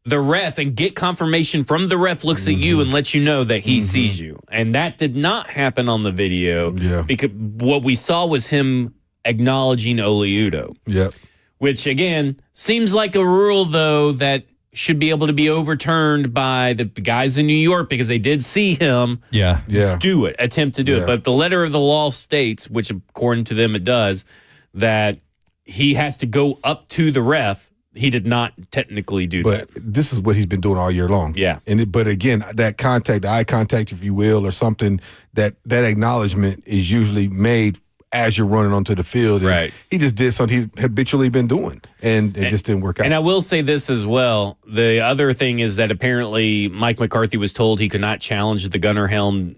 Speaker 1: the ref and get confirmation from the ref looks at you and lets you know that he sees you, and that did not happen on the video.
Speaker 2: Yeah,
Speaker 1: because what we saw was him acknowledging Ole Udoh.
Speaker 2: Yeah,
Speaker 1: which again seems like a rule though that should be able to be overturned by the guys in New York because they did see him attempt to do it. But the letter of the law states, which according to them it does, that he has to go up to the ref. He did not technically do that.
Speaker 2: But this is what he's been doing all year long.
Speaker 1: Yeah.
Speaker 2: But again, that contact, eye contact, if you will, or something, that acknowledgement is usually made as you're running onto the field. And
Speaker 1: right.
Speaker 2: He just did something he's habitually been doing, and it just didn't work out.
Speaker 1: And I will say this as well. The other thing is that apparently Mike McCarthy was told he could not challenge the Gunnar Helm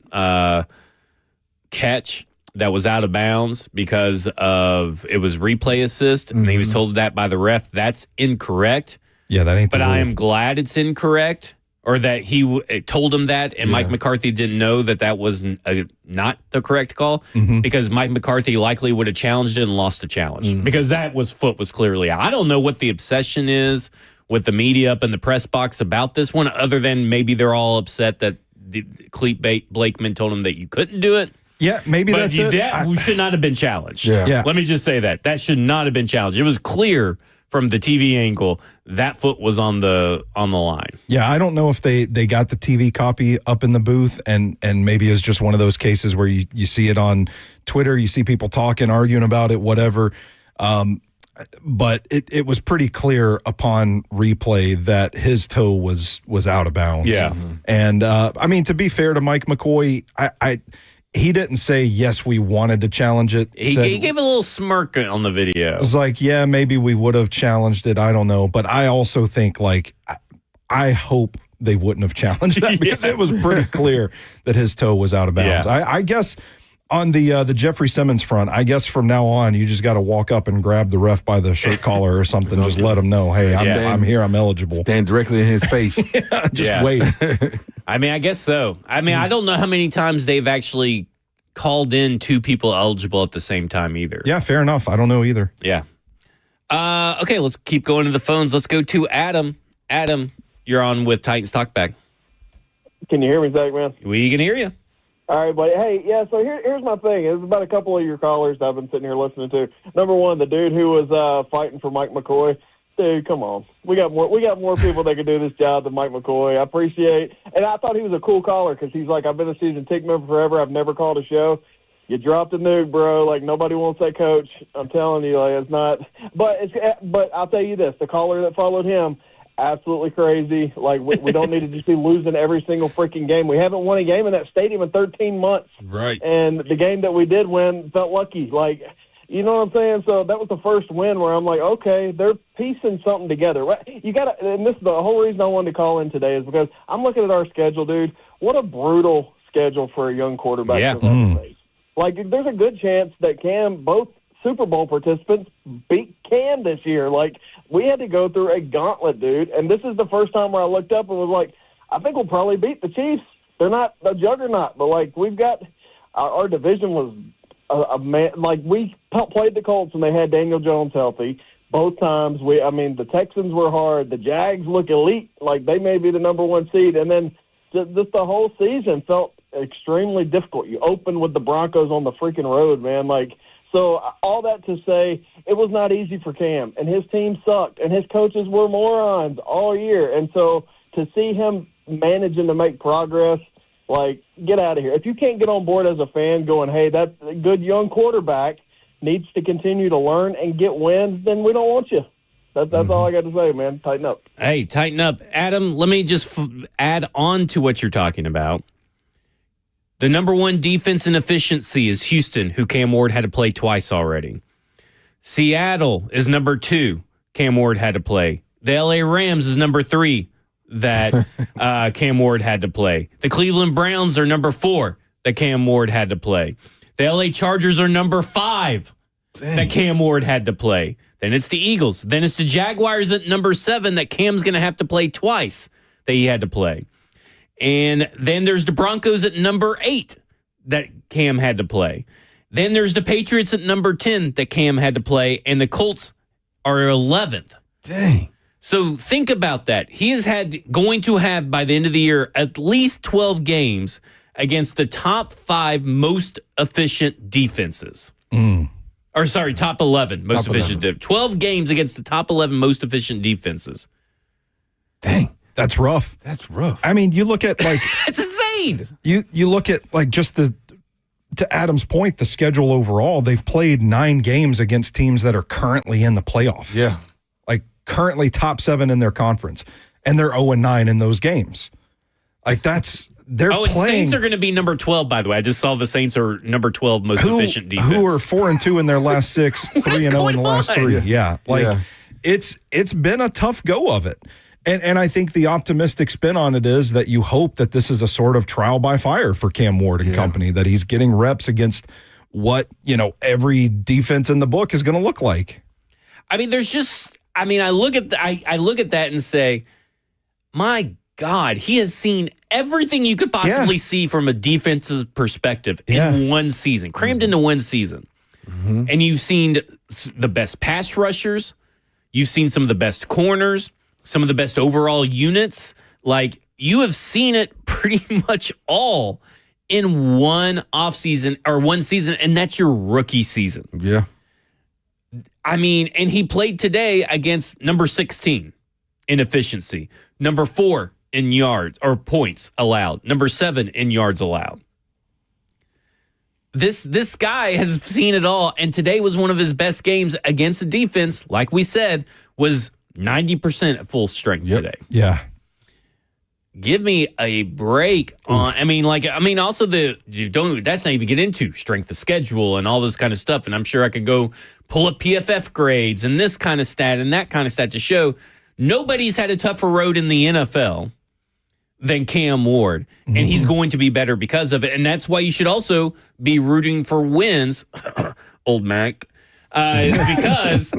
Speaker 1: catch that was out of bounds because of it was replay assist, and he was told that by the ref. That's incorrect.
Speaker 3: Yeah, that ain't the rule.
Speaker 1: But I am glad it's incorrect, or that he told him that, and Mike McCarthy didn't know that was not the correct call, because Mike McCarthy likely would have challenged it and lost the challenge because foot was clearly out. I don't know what the obsession is with the media up in the press box about this one, other than maybe they're all upset that Cleet Blakeman told him that you couldn't do it.
Speaker 3: Yeah, maybe that's it.
Speaker 1: That should not have been challenged.
Speaker 2: Yeah.
Speaker 1: Let me just say that should not have been challenged. It was clear from the TV angle that foot was on the line.
Speaker 3: Yeah, I don't know if they got the TV copy up in the booth, and maybe it's just one of those cases where you see it on Twitter, you see people talking, arguing about it, whatever. But it was pretty clear upon replay that his toe was out of bounds.
Speaker 1: Yeah.
Speaker 3: And I mean, to be fair to Mike McCoy, he didn't say, yes, we wanted to challenge it.
Speaker 1: He gave a little smirk on the video.
Speaker 3: It was like, yeah, maybe we would have challenged it. I don't know. But I also think, I hope they wouldn't have challenged that because it was pretty clear that his toe was out of bounds.
Speaker 1: Yeah.
Speaker 3: I guess on the Jeffrey Simmons front, I guess from now on, you just got to walk up and grab the ref by the shirt collar or something. Just let him know, hey, I'm here. I'm eligible.
Speaker 2: Stand directly in his face.
Speaker 3: Wait.
Speaker 1: I mean, I guess so. I mean, I don't know how many times they've actually called in 2 people eligible at the same time either.
Speaker 3: Yeah, fair enough. I don't know either.
Speaker 1: Yeah. Okay, let's keep going to the phones. Let's go to Adam. Adam, you're on with Titans Talkback.
Speaker 12: Can you hear me, Zach, man?
Speaker 1: We can hear you.
Speaker 12: All right, buddy. Hey, yeah, so here's my thing. It's about a couple of your callers that I've been sitting here listening to. Number one, the dude who was fighting for Mike McCoy. Dude, come on. We got more people that can do this job than Mike McCoy. I appreciate, and I thought he was a cool caller because he's like, I've been a season ticket member forever. I've never called a show. You dropped a nuke, bro. Like, nobody wants that coach. I'm telling you, it's not. But I'll tell you this: the caller that followed him, absolutely crazy. Like, we don't need to just be losing every single freaking game. We haven't won a game in that stadium in 13 months.
Speaker 2: Right.
Speaker 12: And the game that we did win felt lucky. Like, you know what I'm saying? So that was the first win where I'm like, okay, they're piecing something together. You got to, and this is the whole reason I wanted to call in today is because I'm looking at our schedule, dude. What a brutal schedule for a young quarterback.
Speaker 1: Yeah.
Speaker 12: Like, there's a good chance that both Super Bowl participants beat Cam this year. Like, we had to go through a gauntlet, dude. And this is the first time where I looked up and was like, I think we'll probably beat the Chiefs. They're not a juggernaut, but like we've got our division was a man. Like we played the Colts and they had Daniel Jones healthy both times. The Texans were hard. The Jags look elite. Like they may be the number 1 seed. And then just the whole season felt extremely difficult. You open with the Broncos on the freaking road, man. Like So all that to say, it was not easy for Cam, and his team sucked, and his coaches were morons all year. And so to see him managing to make progress, like, get out of here. If you can't get on board as a fan going, hey, that's a good young quarterback, needs to continue to learn and get wins, then we don't want you. That's all I got to say, man. Tighten up.
Speaker 1: Hey, tighten up. Adam, let me just add on to what you're talking about. The number one defense in efficiency is Houston, who Cam Ward had to play twice already. Seattle is number 2. Cam Ward had to play. The LA Rams is number 3 that Cam Ward had to play. The Cleveland Browns are number 4 that Cam Ward had to play. The LA Chargers are number 5 that Cam Ward had to play. Then it's the Eagles. Then it's the Jaguars at number 7 that Cam's going to have to play twice that he had to play. And then there's the Broncos at number 8 that Cam had to play. Then there's the Patriots at number 10 that Cam had to play. And the Colts are 11th.
Speaker 2: Dang.
Speaker 1: So think about that. He is going to have, by the end of the year, at least 12 games against the top 5 most efficient defenses. Or sorry, top 11 most efficient. 12 games against the top 11 most efficient defenses.
Speaker 2: Dang.
Speaker 3: That's rough.
Speaker 2: That's rough.
Speaker 3: I mean, you look at like
Speaker 1: it's insane.
Speaker 3: You look at like just to Adam's point, the schedule overall, they've played 9 games against teams that are currently in the playoff.
Speaker 2: Yeah.
Speaker 3: Like currently top 7 in their conference, and they're 0-9 in those games. Like they're
Speaker 1: and
Speaker 3: playing.
Speaker 1: Saints are going to be number 12, by the way. I just saw the Saints are number 12 most efficient defense.
Speaker 3: Who are 4-2 in their last 6, 3-0 in the last 3. Yeah. It's been a tough go of it. And I think the optimistic spin on it is that you hope that this is a sort of trial by fire for Cam Ward and company, that he's getting reps against what, every defense in the book is going to look like.
Speaker 1: I mean, I look at that and say, my God, he has seen everything you could possibly see from a defensive perspective in one season, crammed into one season. Mm-hmm. And you've seen the best pass rushers. You've seen some of the best corners, some of the best overall units. Like, you have seen it pretty much all in one offseason or one season, and that's your rookie season.
Speaker 2: Yeah.
Speaker 1: I mean, and he played today against number 16 in efficiency, number 4 in yards or points allowed, number 7 in yards allowed. This guy has seen it all, and today was one of his best games against the defense. Like we said, was 90% at full strength today.
Speaker 3: Yeah.
Speaker 1: Give me a break on. Also that's not even get into strength of schedule and all this kind of stuff. And I'm sure I could go pull up PFF grades and this kind of stat and that kind of stat to show nobody's had a tougher road in the NFL than Cam Ward, and he's going to be better because of it. And that's why you should also be rooting for wins, old Mac, because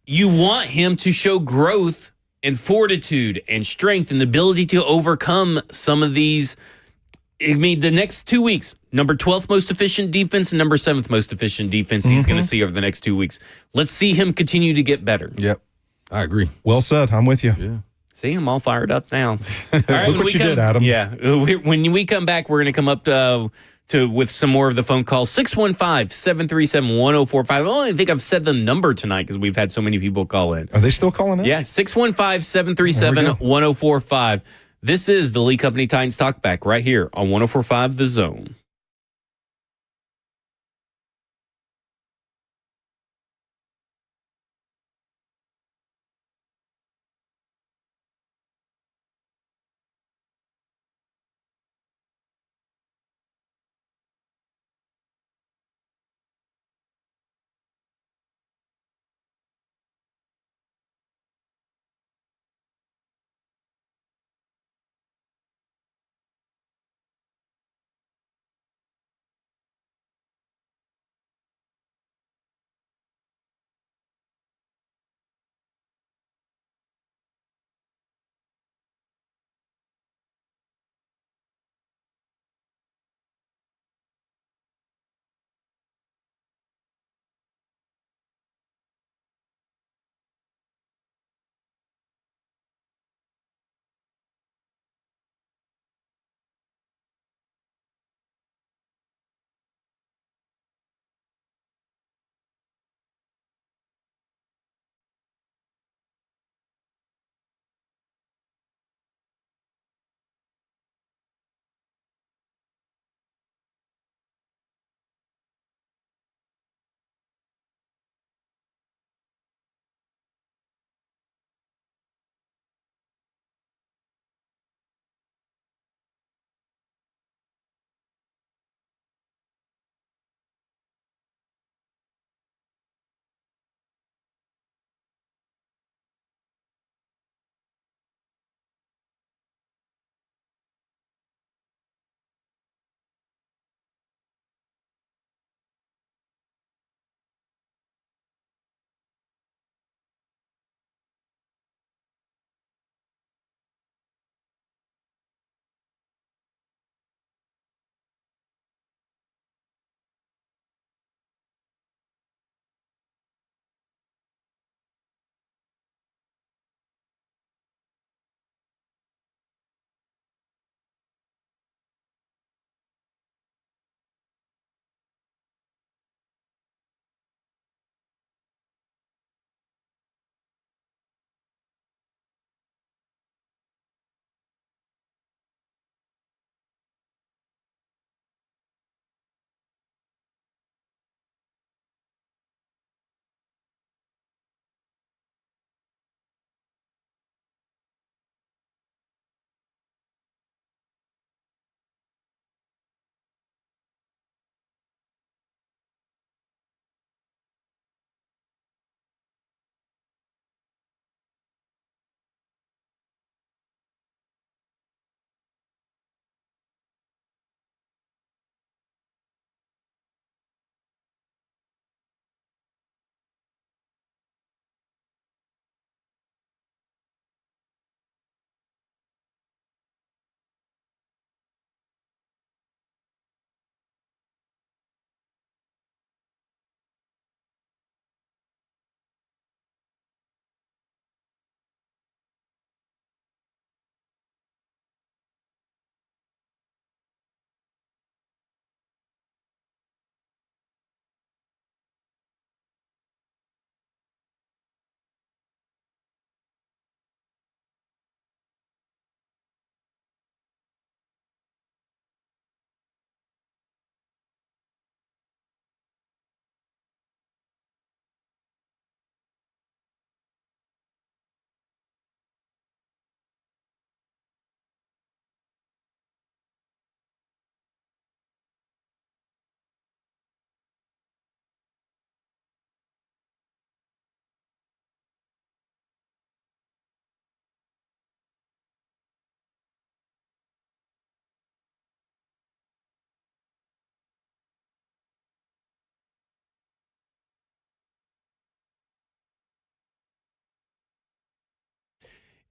Speaker 1: you want him to show growth and fortitude and strength and the ability to overcome some of these. I mean, the next 2 weeks, number 12th most efficient defense and number 7th most efficient defense he's going to see over the next 2 weeks. Let's see him continue to get better.
Speaker 2: Yep, I agree.
Speaker 3: Well said. I'm with you.
Speaker 2: Yeah.
Speaker 1: See, I'm all fired up now. All right,
Speaker 3: look what you did, Adam.
Speaker 1: Yeah, when we come back, we're going to come up with some more of the phone calls. 615-737-1045. I don't even think I've said the number tonight because we've had so many people call in.
Speaker 3: Are they still calling in?
Speaker 1: Yeah, 615-737-1045. This is the Lee Company Titans Talkback right here on 1045 The Zone.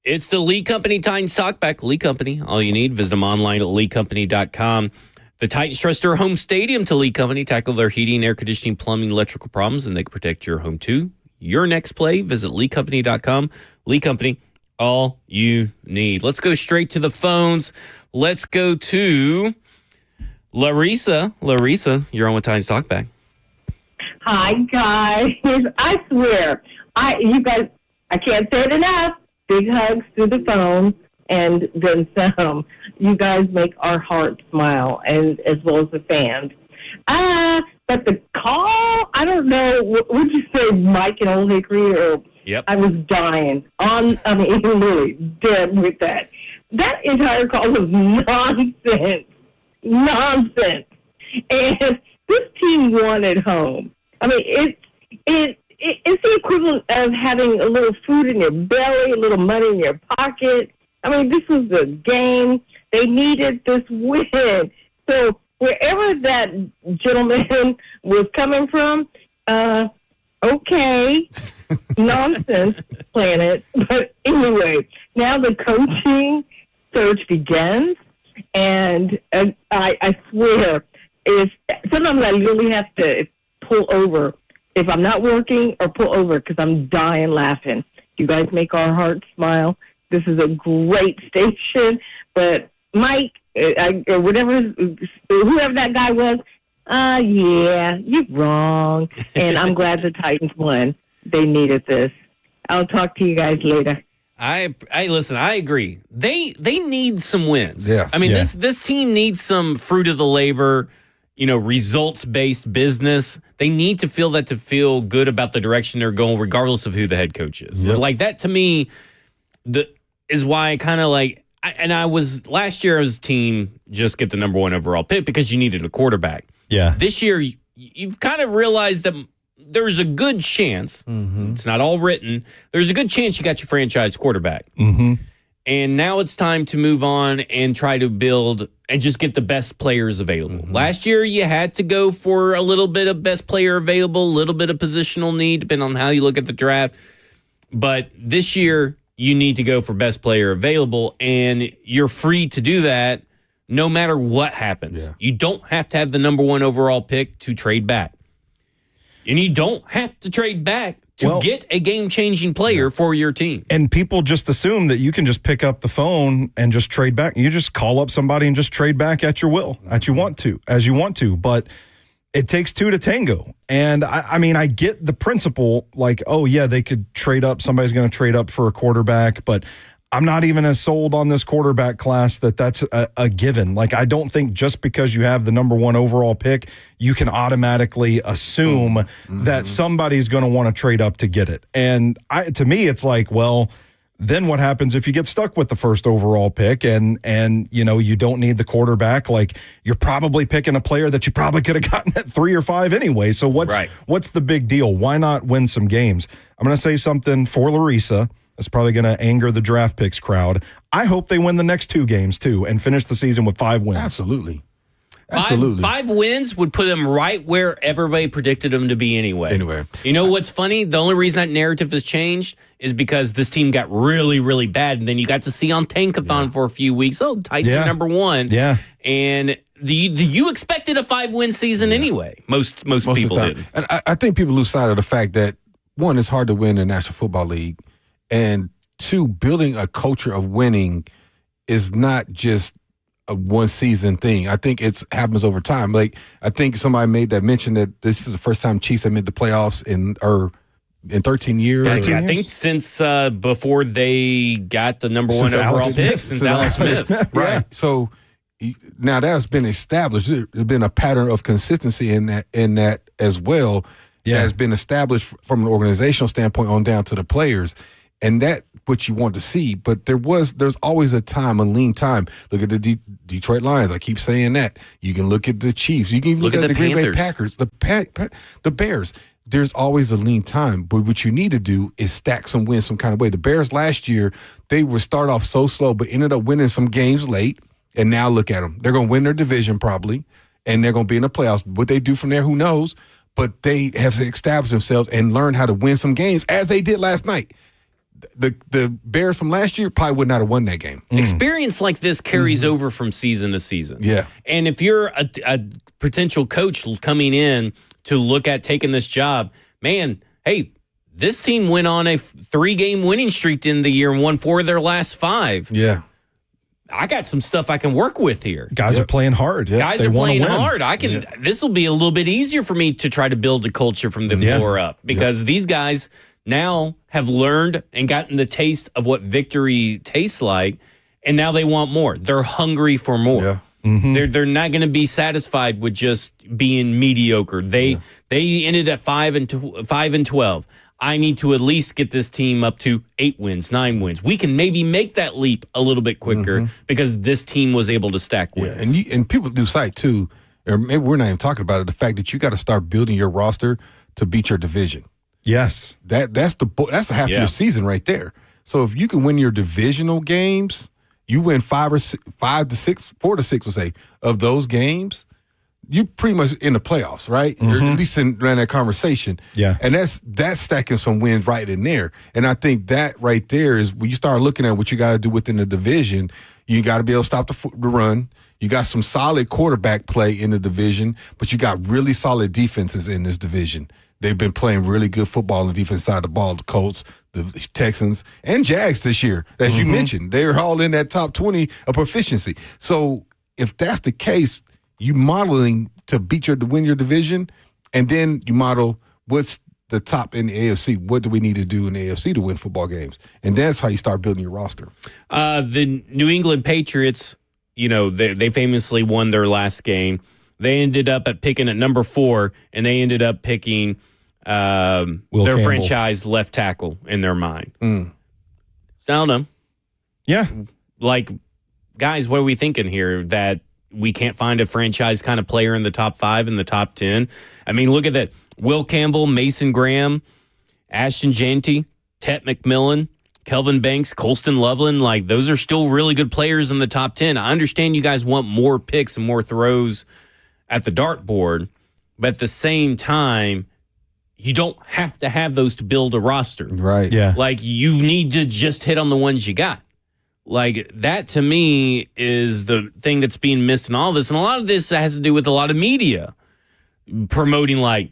Speaker 1: It's the Lee Company Titans Talkback. Lee Company, all you need. Visit them online at leecompany.com. The Titans trust their home stadium to Lee Company. Tackle their heating, air conditioning, plumbing, electrical problems, and they can protect your home too. Your next play, visit leecompany.com. Lee Company, all you need. Let's go straight to the phones. Let's go to Larissa. Larissa, you're on with Titans Talkback.
Speaker 13: Hi, guys. I swear, you guys, I can't say it enough. Big hugs through the phone, and then some. You guys make our hearts smile, and as well as the fans. But the call, I don't know. Would you say Mike and Old Hickory? Or
Speaker 1: yep.
Speaker 13: I was dying. Literally dead with that. That entire call was nonsense. Nonsense. And this team won at home. I mean, it's the equivalent of having a little food in your belly, a little money in your pocket. I mean, this was a game. They needed this win. So wherever that gentleman was coming from, okay, nonsense planet. But anyway, now the coaching search begins, and I swear, sometimes I really have to pull over if I'm not working, or pull over because I'm dying laughing. You guys make our hearts smile. This is a great station. But Mike, or whoever that guy was, yeah, you're wrong. And I'm glad the Titans won. They needed this. I'll talk to you guys later.
Speaker 1: I listen. I agree. They need some wins.
Speaker 2: Yeah.
Speaker 1: I mean, this team needs some fruit of the labor. Results-based business. They need to feel good about the direction they're going, regardless of who the head coach is.
Speaker 2: Yep.
Speaker 1: Like that to me, is why I kind of like. Last year as a team just get the number 1 overall pick because you needed a quarterback.
Speaker 3: Yeah.
Speaker 1: This year you've kind of realized that there's a good chance. Mm-hmm. It's not all written. There's a good chance you got your franchise quarterback.
Speaker 3: Mm-hmm.
Speaker 1: And now it's time to move on and try to build and just get the best players available. Mm-hmm. Last year, you had to go for a little bit of best player available, a little bit of positional need, depending on how you look at the draft. But this year, you need to go for best player available, and you're free to do that no matter what happens. Yeah. You don't have to have the number 1 overall pick to trade back. And you don't have to trade back to get a game-changing player for your team.
Speaker 3: And people just assume that you can just pick up the phone and just trade back. You just call up somebody and just trade back at your will, as you want to. But it takes 2 to tango. And, I mean, I get the principle, like, oh, yeah, they could trade up. Somebody's going to trade up for a quarterback. But I'm not even as sold on this quarterback class that's a given. Like, I don't think just because you have the number 1 overall pick, you can automatically assume that somebody's going to want to trade up to get it. And to me, it's like, well, then what happens if you get stuck with the first overall pick and you don't need the quarterback? Like, you're probably picking a player that you probably could have gotten at 3 or 5 anyway. So what's the big deal? Why not win some games? I'm going to say something for Larissa. It's probably going to anger the draft picks crowd. I hope they win the next 2 games, too, and finish the season with 5 wins.
Speaker 2: Absolutely.
Speaker 1: 5 wins would put them right where everybody predicted them to be anyway. You know what's funny? The only reason that narrative has changed is because this team got really, really bad, and then you got to see on Tankathon for a few weeks, Titans are number 1.
Speaker 3: Yeah.
Speaker 1: And you expected a 5-win season anyway. Most people did.
Speaker 2: And I think people lose sight of the fact that, 1, it's hard to win in the National Football League. And 2, building a culture of winning is not just a one-season thing. I think it happens over time. Like, I think somebody made that mention that this is the first time Chiefs have made the playoffs in 13 years.
Speaker 1: I think since before they got the number 1 overall pick, since Alex Smith.
Speaker 2: Right. Yeah. So now that's been established. There's been a pattern of consistency in that as well. Yeah. Has been established from an organizational standpoint on down to the players. And that's what you want to see. But there's always a lean time. Look at the Detroit Lions. I keep saying that. You can look at the Chiefs. You can even look at the Green Bay Packers, the Bears. There's always a lean time. But what you need to do is stack some wins some kind of way. The Bears last year, they would start off so slow, but ended up winning some games late. And now look at them. They're going to win their division probably, and they're going to be in the playoffs. What they do from there, who knows? But they have established themselves and learned how to win some games, as they did last night. the Bears from last year probably would not have won that game.
Speaker 1: Experience like this carries over from season to season.
Speaker 2: Yeah.
Speaker 1: And if you're a potential coach coming in to look at taking this job, man, hey, this team went on a 3-game winning streak in the year and won 4 of their last 5.
Speaker 2: Yeah.
Speaker 1: I got some stuff I can work with here.
Speaker 3: Guys are playing hard.
Speaker 1: Guys are playing hard. This will be a little bit easier for me to try to build a culture from the floor up because these guys now have learned and gotten the taste of what victory tastes like, and now they want more. They're hungry for more.
Speaker 2: Yeah.
Speaker 1: They're not going to be satisfied with just being mediocre. They ended at 5 and 12. I need to at least get this team up to 8 wins, 9 wins. We can maybe make that leap a little bit quicker because this team was able to stack wins.
Speaker 2: And people do cite too, or maybe we're not even talking about it. The fact that you got to start building your roster to beat your division.
Speaker 3: Yes,
Speaker 2: that's a half of your season right there. So if you can win your divisional games, you win 4 to 6, we'll say, of those games, you're pretty much in the playoffs, right? You're at least in that conversation.
Speaker 3: Yeah.
Speaker 2: And that's stacking some wins right in there. And I think that right there is when you start looking at what you got to do within the division, you got to be able to stop the run. You got some solid quarterback play in the division, but you got really solid defenses in this division. They've been playing really good football on the defense side of the ball. The Colts, the Texans, and Jags this year. As you mentioned, they're all in that top 20 of proficiency. So if that's the case, you modeling to win your division, and then you model what's the top in the AFC. What do we need to do in the AFC to win football games? And that's how you start building your roster.
Speaker 1: The New England Patriots, they famously won their last game. They ended up picking at number 4, and they ended up picking their
Speaker 3: Campbell.
Speaker 1: franchise left tackle in their mind. I don't know.
Speaker 3: Yeah.
Speaker 1: Like, guys, what are we thinking here? That we can't find a franchise kind of player in the top 5, in the top 10? I mean, look at that. Will Campbell, Mason Graham, Ashton Jeanty, Tet McMillan, Kelvin Banks, Colston Loveland, like those are still really good players in the top 10. I understand you guys want more picks and more throws at the dartboard, but at the same time, you don't have to have those to build a roster.
Speaker 2: Right.
Speaker 3: Yeah.
Speaker 1: Like, you need to just hit on the ones you got. Like, that to me is the thing that's being missed in all this. And a lot of this has to do with a lot of media promoting, like,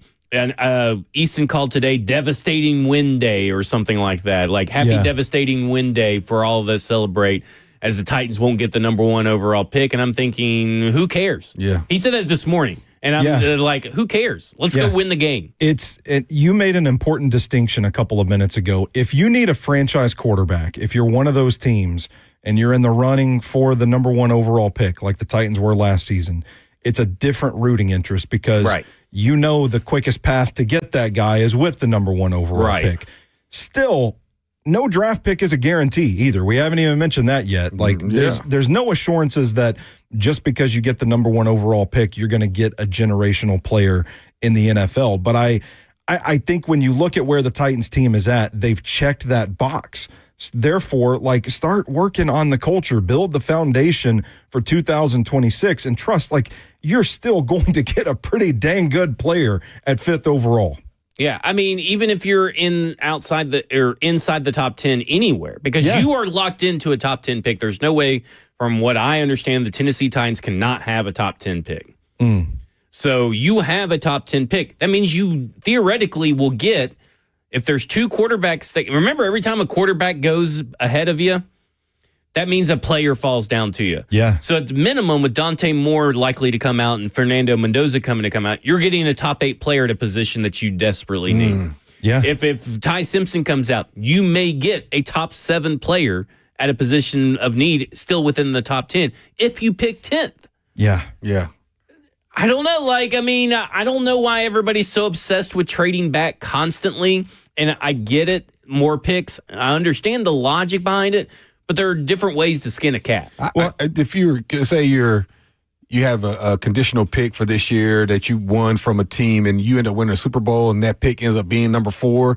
Speaker 1: Easton called today Devastating Win Day or something like that. Like, happy Devastating Win Day for all of us celebrate as the Titans won't get the number 1 overall pick. And I'm thinking, who cares?
Speaker 2: Yeah.
Speaker 1: He said that this morning. And I'm like, who cares? Let's go win the game.
Speaker 3: You made an important distinction a couple of minutes ago. If you need a franchise quarterback, if you're one of those teams and you're in the running for the number 1 overall pick, like the Titans were last season, it's a different rooting interest because you know the quickest path to get that guy is with the number 1 overall pick. Still, no draft pick is a guarantee either. We haven't even mentioned that yet. Like, there's no assurances that just because you get the number 1 overall pick, you're going to get a generational player in the NFL. But I think when you look at where the Titans team is at, they've checked that box. Therefore, like, start working on the culture, build the foundation for 2026, and trust, like, you're still going to get a pretty dang good player at 5th overall.
Speaker 1: Yeah, I mean, even if you're inside the top 10 anywhere, because you are locked into a top 10 pick. There's no way, from what I understand, the Tennessee Titans cannot have a top 10 pick. So you have a top 10 pick. That means you theoretically will get, if there's 2 quarterbacks, remember every time a quarterback goes ahead of you, that means a player falls down to you.
Speaker 3: Yeah. So
Speaker 1: at the minimum, with Dante Moore likely to come out and Fernando Mendoza coming to come out, you're getting a top 8 player at a position that you desperately need.
Speaker 3: Yeah.
Speaker 1: If Ty Simpson comes out, you may get a top 7 player at a position of need still within the top 10 if you pick 10th.
Speaker 3: Yeah.
Speaker 2: Yeah.
Speaker 1: I don't know. Like, I mean, I don't know why everybody's so obsessed with trading back constantly. And I get it, more picks. I understand the logic behind it. But there are different ways to skin a cat.
Speaker 2: If you have a conditional pick for this year that you won from a team and you end up winning a Super Bowl and that pick ends up being number 4,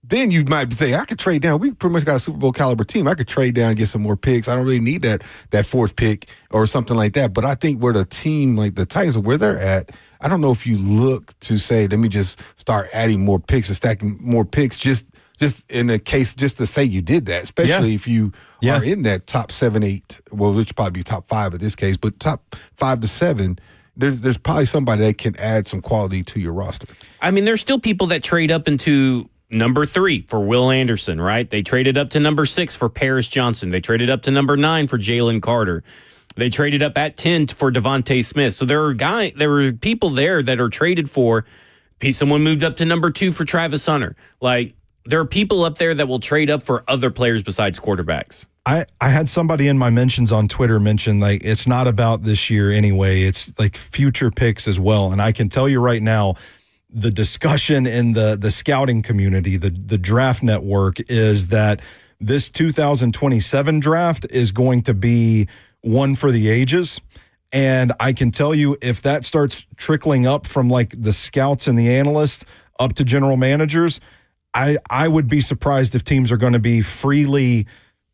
Speaker 2: then you might say, I could trade down. We pretty much got a Super Bowl caliber team. I could trade down and get some more picks. I don't really need that 4th pick or something like that. But I think where the team, like the Titans, where they're at, I don't know if you look to say, let me just start adding more picks and stacking more picks just Just in a case, just to say you did that, especially if you are in that top 7, 8, well, which probably be top 5 in this case, but top 5 to 7, there's probably somebody that can add some quality to your roster.
Speaker 1: I mean, there's still people that trade up into number 3 for Will Anderson, right? They traded up to number 6 for Paris Johnson. They traded up to number 9 for Jalen Carter. They traded up at 10 for Devontae Smith. So there were people there that are traded for. Someone moved up to number 2 for Travis Hunter. Like, there are people up there that will trade up for other players besides quarterbacks.
Speaker 3: I had somebody in my mentions on Twitter mention, like, it's not about this year anyway. It's like future picks as well. And I can tell you right now, the discussion in the scouting community, the draft network, is that this 2027 draft is going to be one for the ages. And I can tell you, if that starts trickling up from like the scouts and the analysts up to general managers, I would be surprised if teams are going to be freely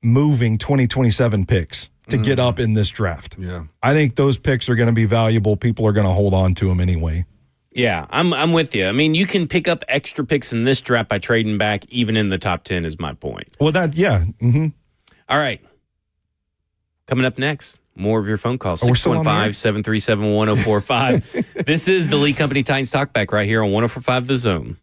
Speaker 3: moving 2027 picks to get up in this draft.
Speaker 2: Yeah,
Speaker 3: I think those picks are going to be valuable. People are going to hold on to them anyway.
Speaker 1: Yeah, I'm with you. I mean, you can pick up extra picks in this draft by trading back, even in the top 10 is my point.
Speaker 3: Well,
Speaker 1: All right. Coming up next, more of your phone calls.
Speaker 3: We're still on the air?
Speaker 1: 615-737-1045. This is the Lee Company Titans Talkback right here on 104.5 The Zone.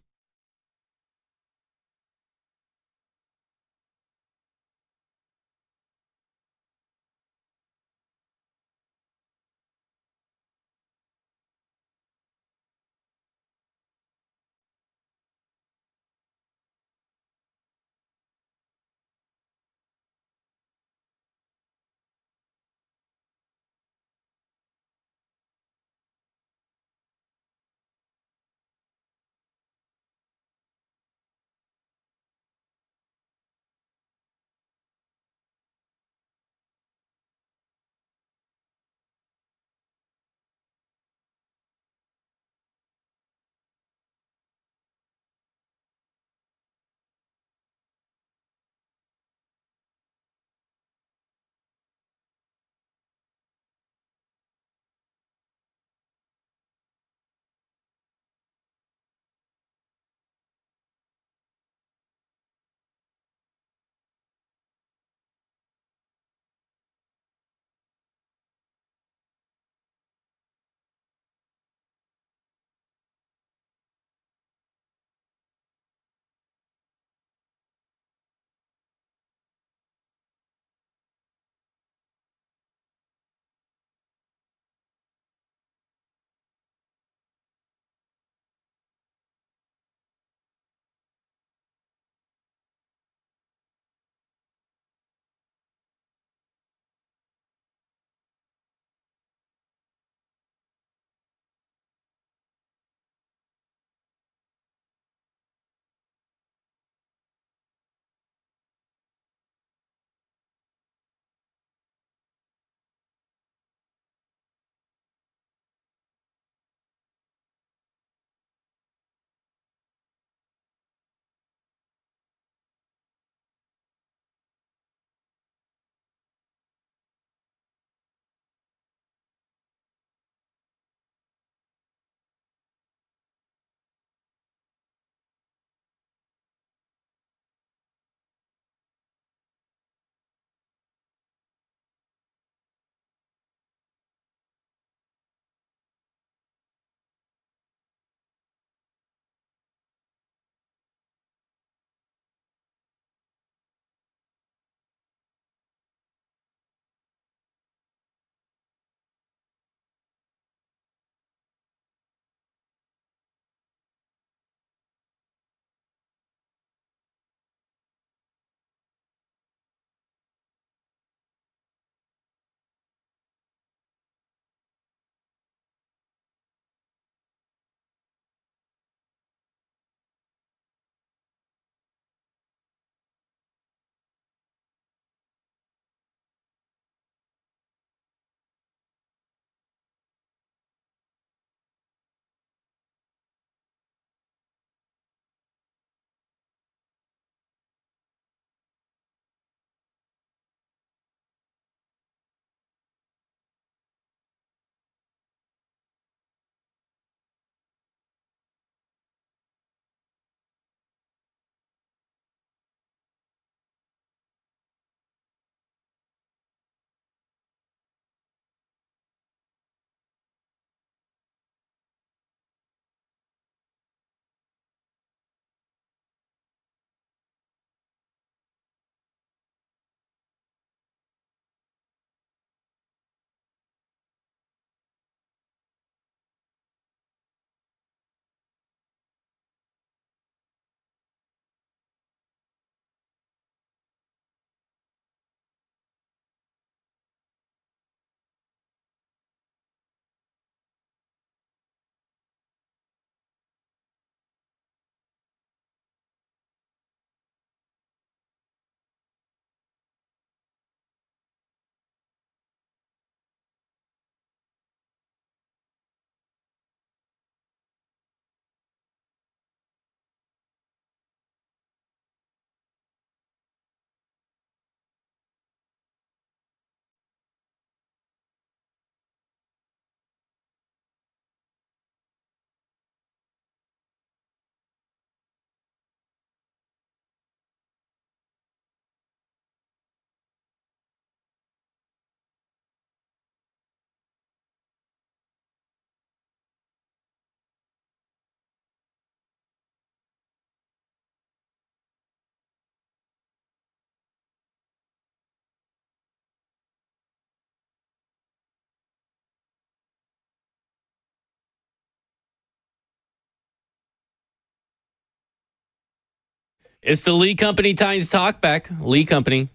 Speaker 1: It's the Lee Company Titans Talkback. Lee Company.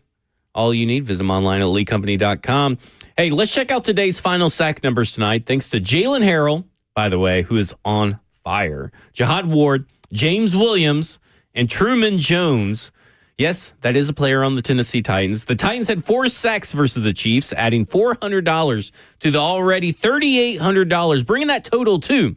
Speaker 1: All you need. Visit them online at leecompany.com. Hey, let's check out today's final sack numbers tonight. Thanks to Jalen Harrell, by the way, who is on fire. Jihad Ward, James Williams, and Truman Jones. Yes, that is a player on the Tennessee Titans. The Titans had 4 sacks versus the Chiefs, adding $400 to the already $3,800, bringing that total to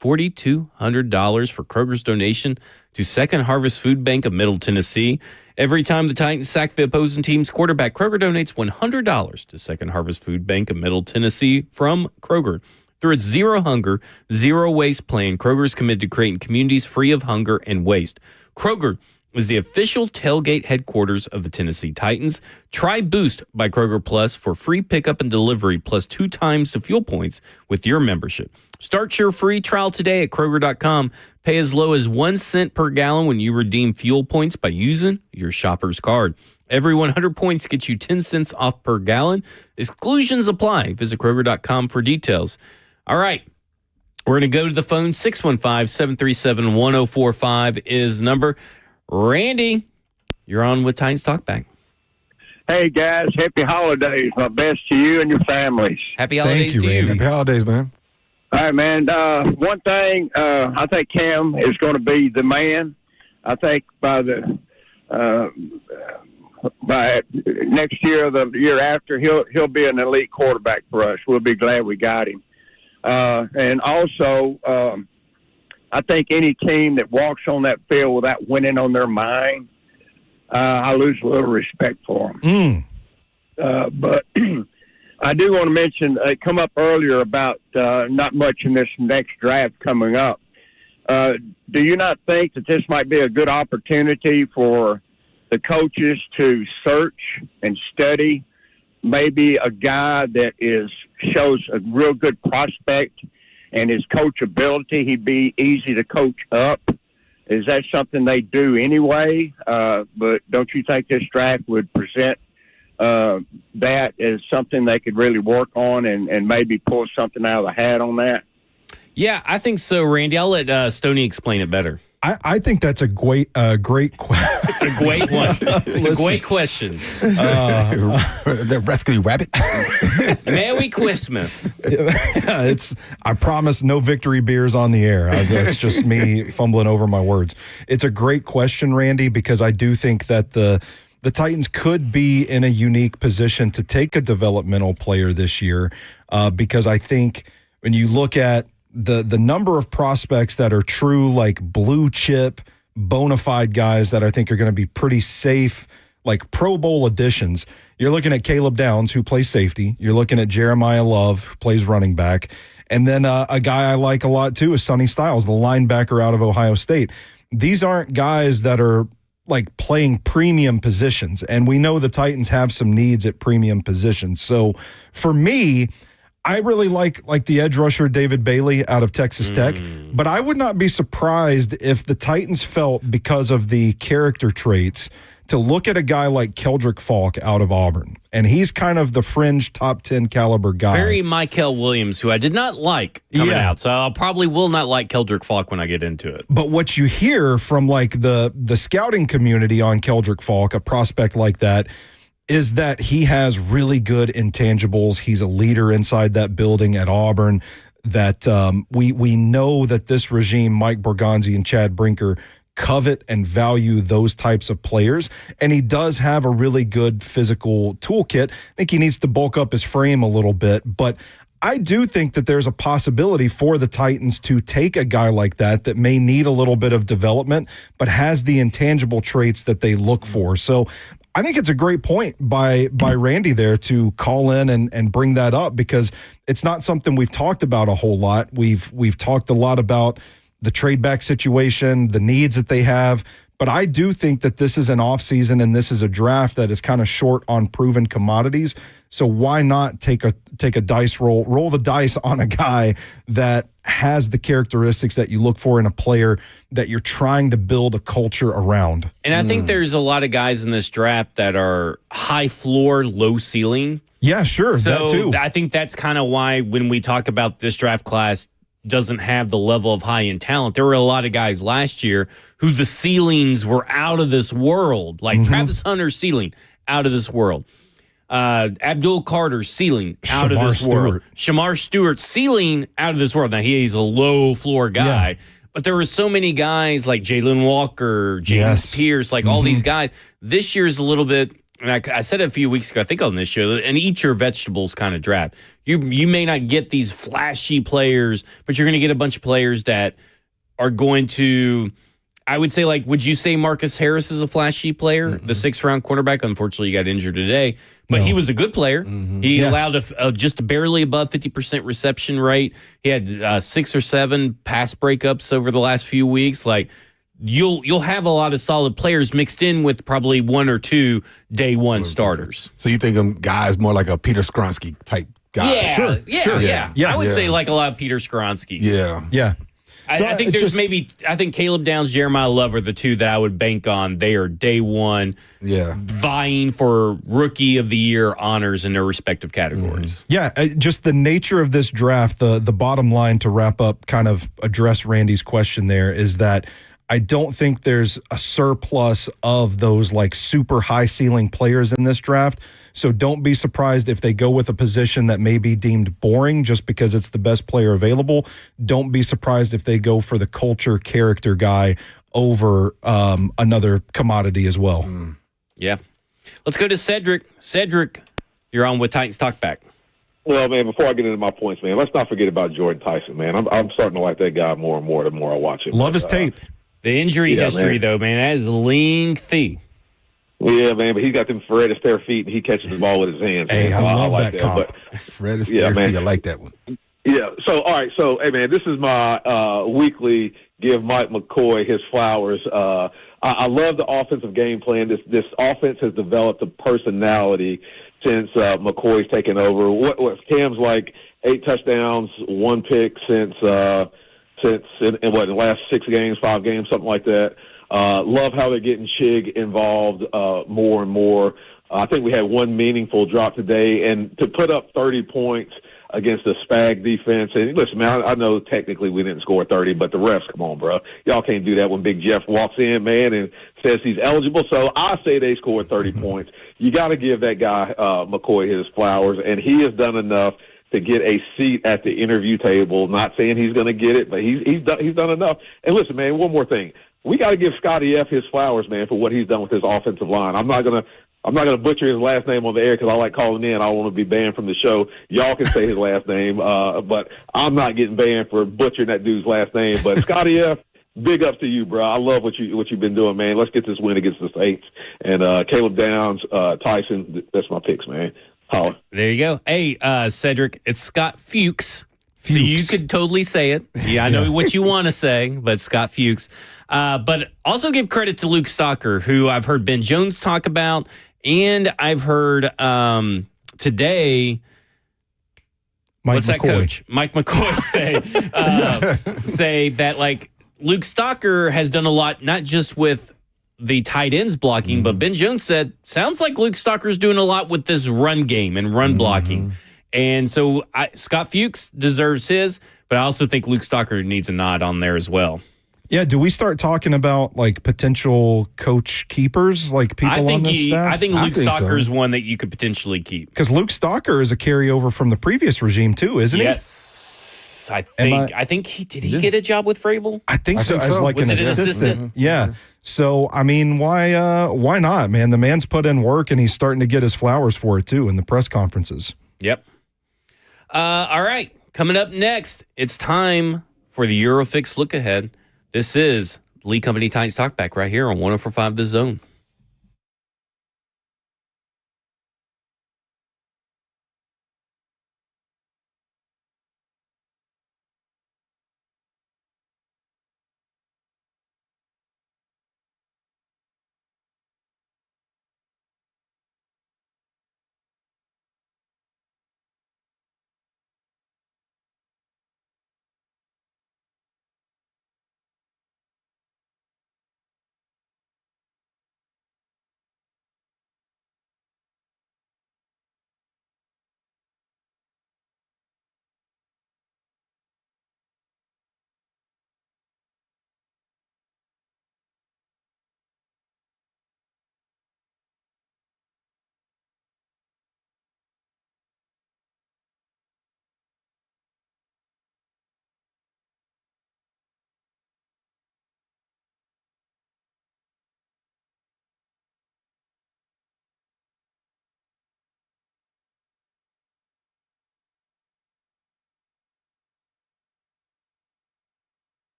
Speaker 1: $4,200 for Kroger's donation to Second Harvest Food Bank of Middle Tennessee. Every time the Titans sack the opposing team's quarterback, Kroger donates $100 to Second Harvest Food Bank of Middle Tennessee from Kroger. Through its Zero Hunger, Zero Waste plan, Kroger is committed to creating communities free of hunger and waste. Kroger is the official tailgate headquarters of the Tennessee Titans. Try Boost by Kroger Plus for free pickup and delivery plus 2 times the fuel points with your membership. Start your free trial today at Kroger.com. Pay as low as 1 cent per gallon when you redeem fuel points by using your shopper's card. Every 100 points gets you 10 cents off per gallon. Exclusions apply. Visit Kroger.com for details. All right. We're going to go to the phone. 615-737-1045 is the number. Randy, you're on with Titans Talkback.
Speaker 14: Hey, guys. Happy holidays. My best to you and your families.
Speaker 1: Happy holidays to you.
Speaker 2: Happy holidays, man.
Speaker 14: All right, man. One thing, I think Cam is going to be the man. I think by next year or the year after, he'll be an elite quarterback for us. We'll be glad we got him. And also, I think any team that walks on that field without winning on their mind, I lose a little respect for them. But I do want to mention, it come up earlier about not much in this next draft coming up. Do you not think that this might be a good opportunity for the coaches to search and study maybe a guy that shows a real good prospect and his coachability? He'd be easy to coach up. Is that something they do anyway? But don't you think this draft would present that as something they could really work on and maybe pull something out of the hat on that?
Speaker 1: Yeah, I think so, Randy. I'll let Stoney explain it better.
Speaker 3: I think that's a great question.
Speaker 1: It's a great one. It's a great question.
Speaker 2: The rescue rabbit.
Speaker 1: Merry Christmas.
Speaker 3: I promise no victory beers on the air. That's just me fumbling over my words. It's a great question, Randy, because I do think that the Titans could be in a unique position to take a developmental player this year because I think when you look at the number of prospects that are true, like blue chip, bona fide guys that I think are going to be pretty safe, like Pro Bowl additions. You're looking at Caleb Downs, who plays safety. You're looking at Jeremiah Love, who plays running back. And then a guy I like a lot, too, is Sonny Styles, the linebacker out of Ohio State. These aren't guys that are like playing premium positions. And we know the Titans have some needs at premium positions. So for me, I really like the edge rusher David Bailey out of Texas Tech, but I would not be surprised if the Titans felt, because of the character traits, to look at a guy like Keldrick Falk out of Auburn. And he's kind of the fringe top 10 caliber guy.
Speaker 1: Very Michael Williams, who I did not like coming out. So I probably will not like Keldrick Falk when I get into it.
Speaker 3: But what you hear from like the scouting community on Keldrick Falk, a prospect like that, is that he has really good intangibles. He's a leader inside that building at Auburn, that we know that this regime, Mike Borgonzi and Chad Brinker, covet and value those types of players. And he does have a really good physical toolkit. I think he needs to bulk up his frame a little bit, but I do think that there's a possibility for the Titans to take a guy like that may need a little bit of development, but has the intangible traits that they look for. So I think it's a great point by Randy there to call in and bring that up, because it's not something we've talked about a whole lot. We've talked a lot about the trade back situation, the needs that they have, but I do think that this is an offseason and this is a draft that is kind of short on proven commodities. So why not take a dice roll the dice on a guy that has the characteristics that you look for in a player that you're trying to build a culture around.
Speaker 1: And I think there's a lot of guys in this draft that are high floor, low ceiling.
Speaker 3: Yeah, sure.
Speaker 1: So
Speaker 3: that too.
Speaker 1: I think that's kind of why when we talk about this draft class, doesn't have the level of high-end talent. There were a lot of guys last year who the ceilings were out of this world, like Travis Hunter's ceiling, out of this world. Abdul Carter's ceiling, out of this world. Shamar Stewart's ceiling, out of this world. Now, he's a low-floor guy, but there were so many guys like Jalen Walker, James Pierce, like all these guys. This year's a little bit, and I said it a few weeks ago, I think on this show, an eat your vegetables kind of draft. You may not get these flashy players, but you're going to get a bunch of players that are going to, I would say, like, would you say Marcus Harris is a flashy player, the 6th-round cornerback? Unfortunately, he got injured today, but he was a good player. He allowed just barely above 50% reception rate. He had 6 or 7 pass breakups over the last few weeks. Like, you'll have a lot of solid players mixed in with probably 1 or 2 day one starters.
Speaker 2: So you think of guys more like a Peter Skronsky type guy?
Speaker 1: Yeah. I would say like a lot of Peter Skronsky.
Speaker 2: Yeah.
Speaker 1: So I think there's I think Caleb Downs, Jeremiah Love are the 2 that I would bank on. They are day one vying for Rookie of the Year honors in their respective categories.
Speaker 3: Yeah, just the nature of this draft, the bottom line to wrap up, kind of address Randy's question there, is that I don't think there's a surplus of those like super high ceiling players in this draft. So don't be surprised if they go with a position that may be deemed boring just because it's the best player available. Don't be surprised if they go for the culture character guy over another commodity as well.
Speaker 1: Yeah. Let's go to Cedric. Cedric, you're on with Titans Talkback.
Speaker 15: Well, man, before I get into my points, man, let's not forget about Jordan Tyson, man. I'm starting to like that guy more and more the more I watch him.
Speaker 3: Love his tape.
Speaker 1: The injury history, though, man, that is lengthy.
Speaker 15: Well, yeah, man, but he's got them Fred Astaire feet, and he catches the ball with his hands.
Speaker 2: Hey, I love
Speaker 15: like
Speaker 2: that comp. Fred Astaire feet, I like that one.
Speaker 15: Yeah, so, all right, so, hey, man, this is my weekly give Mike McCoy his flowers. I love the offensive game plan. This offense has developed a personality since McCoy's taken over. What Cam's like 8 touchdowns, 1 pick since in the last 6 games, 5 games, something like that. Love how they're getting Chig involved more and more. I think we had 1 meaningful drop today, and to put up 30 points against a Spag defense. And listen, man, I know technically we didn't score 30, but the refs, come on, bro. Y'all can't do that when Big Jeff walks in, man, and says he's eligible. So I say they scored 30 points. You got to give that guy McCoy his flowers, and he has done enough to get a seat at the interview table. Not saying he's going to get it, but he's done enough. And listen, man, one more thing. We got to give Scotty F his flowers, man, for what he's done with his offensive line. I'm not gonna butcher his last name on the air because I like calling in. I want to be banned from the show. Y'all can say his last name, but I'm not getting banned for butchering that dude's last name. But Scotty F, big ups to you, bro. I love what you've been doing, man. Let's get this win against the Saints. And Caleb Downs, Tyson, that's my picks, man. Holla.
Speaker 1: There you go. Hey, Cedric, it's Scott Fuchs. So you could totally say it. Yeah, I know what you want to say, but Scott Fuchs. But also give credit to Luke Stalker, who I've heard Ben Jones talk about, and I've heard today. What's that coach? Mike McCoy say that like Luke Stalker has done a lot, not just with the tight ends blocking, but Ben Jones said, sounds like Luke Stalker's doing a lot with this run game and run blocking. And so Scott Fuchs deserves his, but I also think Luke Stalker needs a nod on there as well.
Speaker 3: Yeah, do we start talking about like potential coach keepers, like people on this staff?
Speaker 1: I think Luke Stalker's one that you could potentially keep.
Speaker 3: Because Luke Stalker is a carryover from the previous regime too, isn't he?
Speaker 1: Yes. I think he get a job with Vrabel?
Speaker 3: I think so. As like
Speaker 1: Was
Speaker 3: an
Speaker 1: it
Speaker 3: assistant. Yeah. So I mean, why not, man? The man's put in work and he's starting to get his flowers for it too in the press conferences.
Speaker 1: Yep. All right. Coming up next, it's time for the Eurofix look ahead. This is Lee Company Titans Talkback right here on 104.5 The Zone.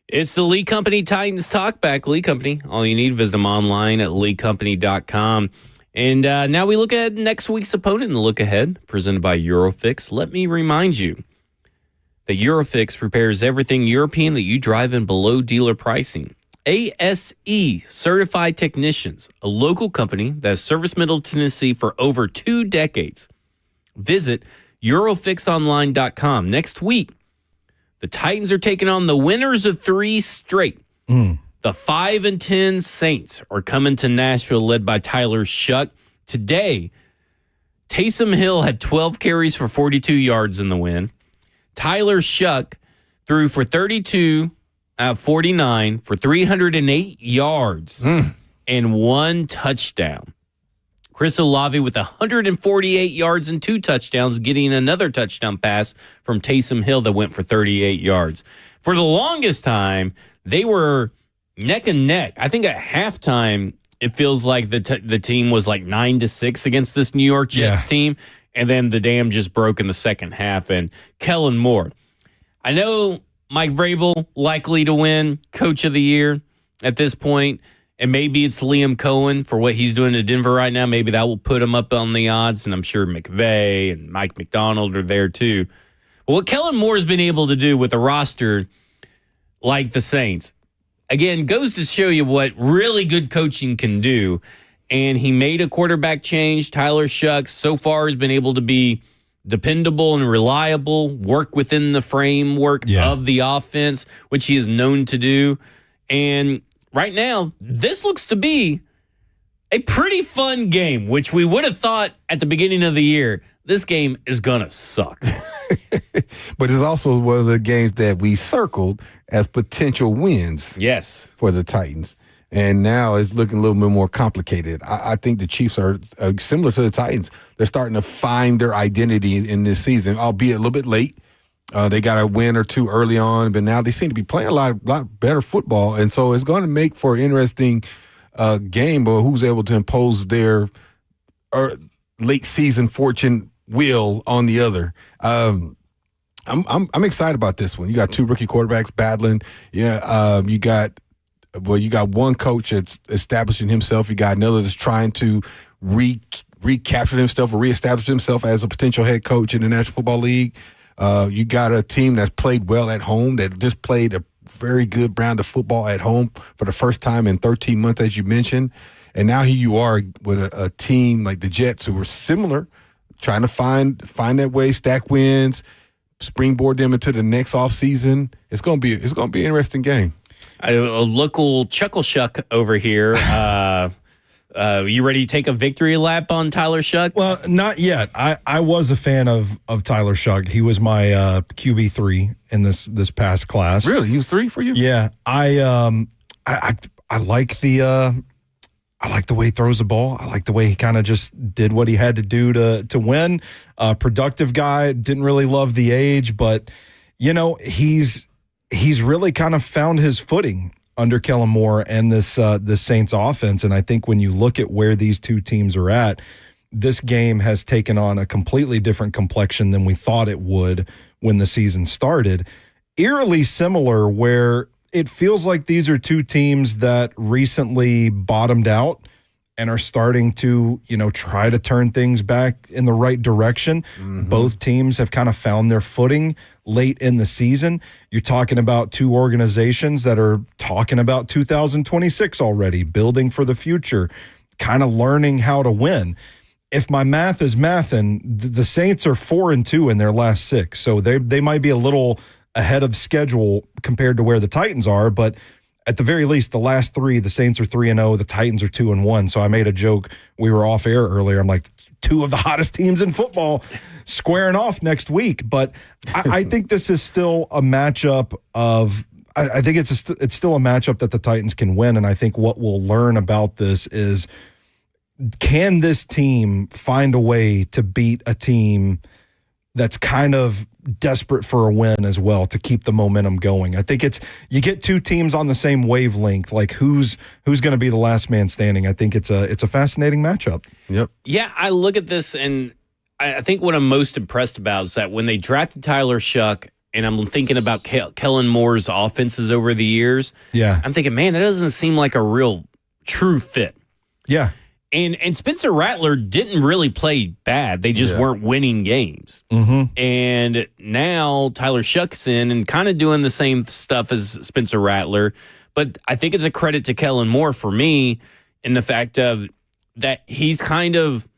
Speaker 1: It's the Lee Company Titans Talkback. Lee Company. All you need, visit them online at leecompany.com. And now we look at next week's opponent in the look ahead, presented by Eurofix. Let me remind you that Eurofix repairs everything European that you drive in below dealer pricing. ASE Certified Technicians, a local company that has serviced Middle Tennessee for over 2 decades. Visit Eurofixonline.com. Next week, the Titans are taking on the winners of 3 straight. The 5-10 Saints are coming to Nashville, led by Tyler Shuck. Today, Taysom Hill had 12 carries for 42 yards in the win. Tyler Shuck threw for 32 out of 49 for 308 yards and 1 touchdown. Chris Olave with 148 yards and 2 touchdowns, getting another touchdown pass from Taysom Hill that went for 38 yards. For the longest time, they were neck and neck. I think at halftime, it feels like the team was like 9-6 against this New York Jets team, and then the dam just broke in the second half. And Kellen Moore, I know Mike Vrabel likely to win Coach of the Year at this point. And maybe it's Liam Cohen for what he's doing to Denver right now. Maybe that will put him up on the odds. And I'm sure McVay and Mike McDonald are there too. But what Kellen Moore's been able to do with a roster like the Saints, again, goes to show you what really good coaching can do. And he made a quarterback change. Tyler Shucks so far has been able to be dependable and reliable, work within the framework of the offense, which he is known to do. And right now, this looks to be a pretty fun game, which we would have thought at the beginning of the year, this game is going to suck.
Speaker 2: But it's also one of the games that we circled as potential wins for the Titans. And now it's looking a little bit more complicated. I think the Chiefs are similar to the Titans. They're starting to find their identity in this season, albeit a little bit late. They got a win or 2 early on, but now they seem to be playing a lot better football. And so it's going to make for an interesting game, but who's able to impose their late season fortune will on the other. I'm excited about this one. You got 2 rookie quarterbacks battling. You got one coach that's establishing himself. You got another that's trying to recapture himself or reestablish himself as a potential head coach in the National Football League. You got a team that's played well at home, that just played a very good brand of football at home for the first time in 13 months, as you mentioned. And now here you are with a team like the Jets, who are similar, trying to find that way, stack wins, springboard them into the next offseason. It's gonna be an interesting game.
Speaker 1: A local chuckle shuck over here. You ready to take a victory lap on Tyler Shuck?
Speaker 3: Well, not yet. I was a fan of Tyler Shuck. He was my QB3 in this past class.
Speaker 2: Really? He was 3 for you?
Speaker 3: Yeah. I like the way he throws the ball. I like the way he kind of just did what he had to do to win. Productive guy. Didn't really love the age, but he's really kind of found his footing under Kellen Moore and this Saints offense. And I think when you look at where these 2 teams are at, this game has taken on a completely different complexion than we thought it would when the season started. Eerily similar, where it feels like these are 2 teams that recently bottomed out and are starting to, try to turn things back in the right direction. Mm-hmm. Both teams have kind of found their footing late in the season. You're talking about 2 organizations that are talking about 2026 already, building for the future, kind of learning how to win. If my math is mathin', the Saints are 4-2 in their last 6. So they might be a little ahead of schedule compared to where the Titans are, but at the very least, the last 3, the Saints are 3-0, the Titans are 2-1. So I made a joke. We were off air earlier. I'm like, 2 of the hottest teams in football squaring off next week. But I think this is still a matchup of. I think it's still a matchup that the Titans can win. And I think what we'll learn about this is, can this team find a way to beat a team that's kind of desperate for a win as well, to keep the momentum going? I think you get 2 teams on the same wavelength, like who's going to be the last man standing. I think it's a fascinating matchup.
Speaker 2: Yep.
Speaker 1: Yeah, I look at this and I think what I'm most impressed about is that when they drafted Tyler Shuck and I'm thinking about Kellen Moore's offenses over the years.
Speaker 3: Yeah.
Speaker 1: I'm thinking, man, that doesn't seem like a real true fit.
Speaker 3: Yeah.
Speaker 1: And Spencer Rattler didn't really play bad. They just weren't winning games.
Speaker 3: Mm-hmm.
Speaker 1: And now Tyler Shuck's in and kind of doing the same stuff as Spencer Rattler. But I think it's a credit to Kellen Moore for me in the fact of that he's kind of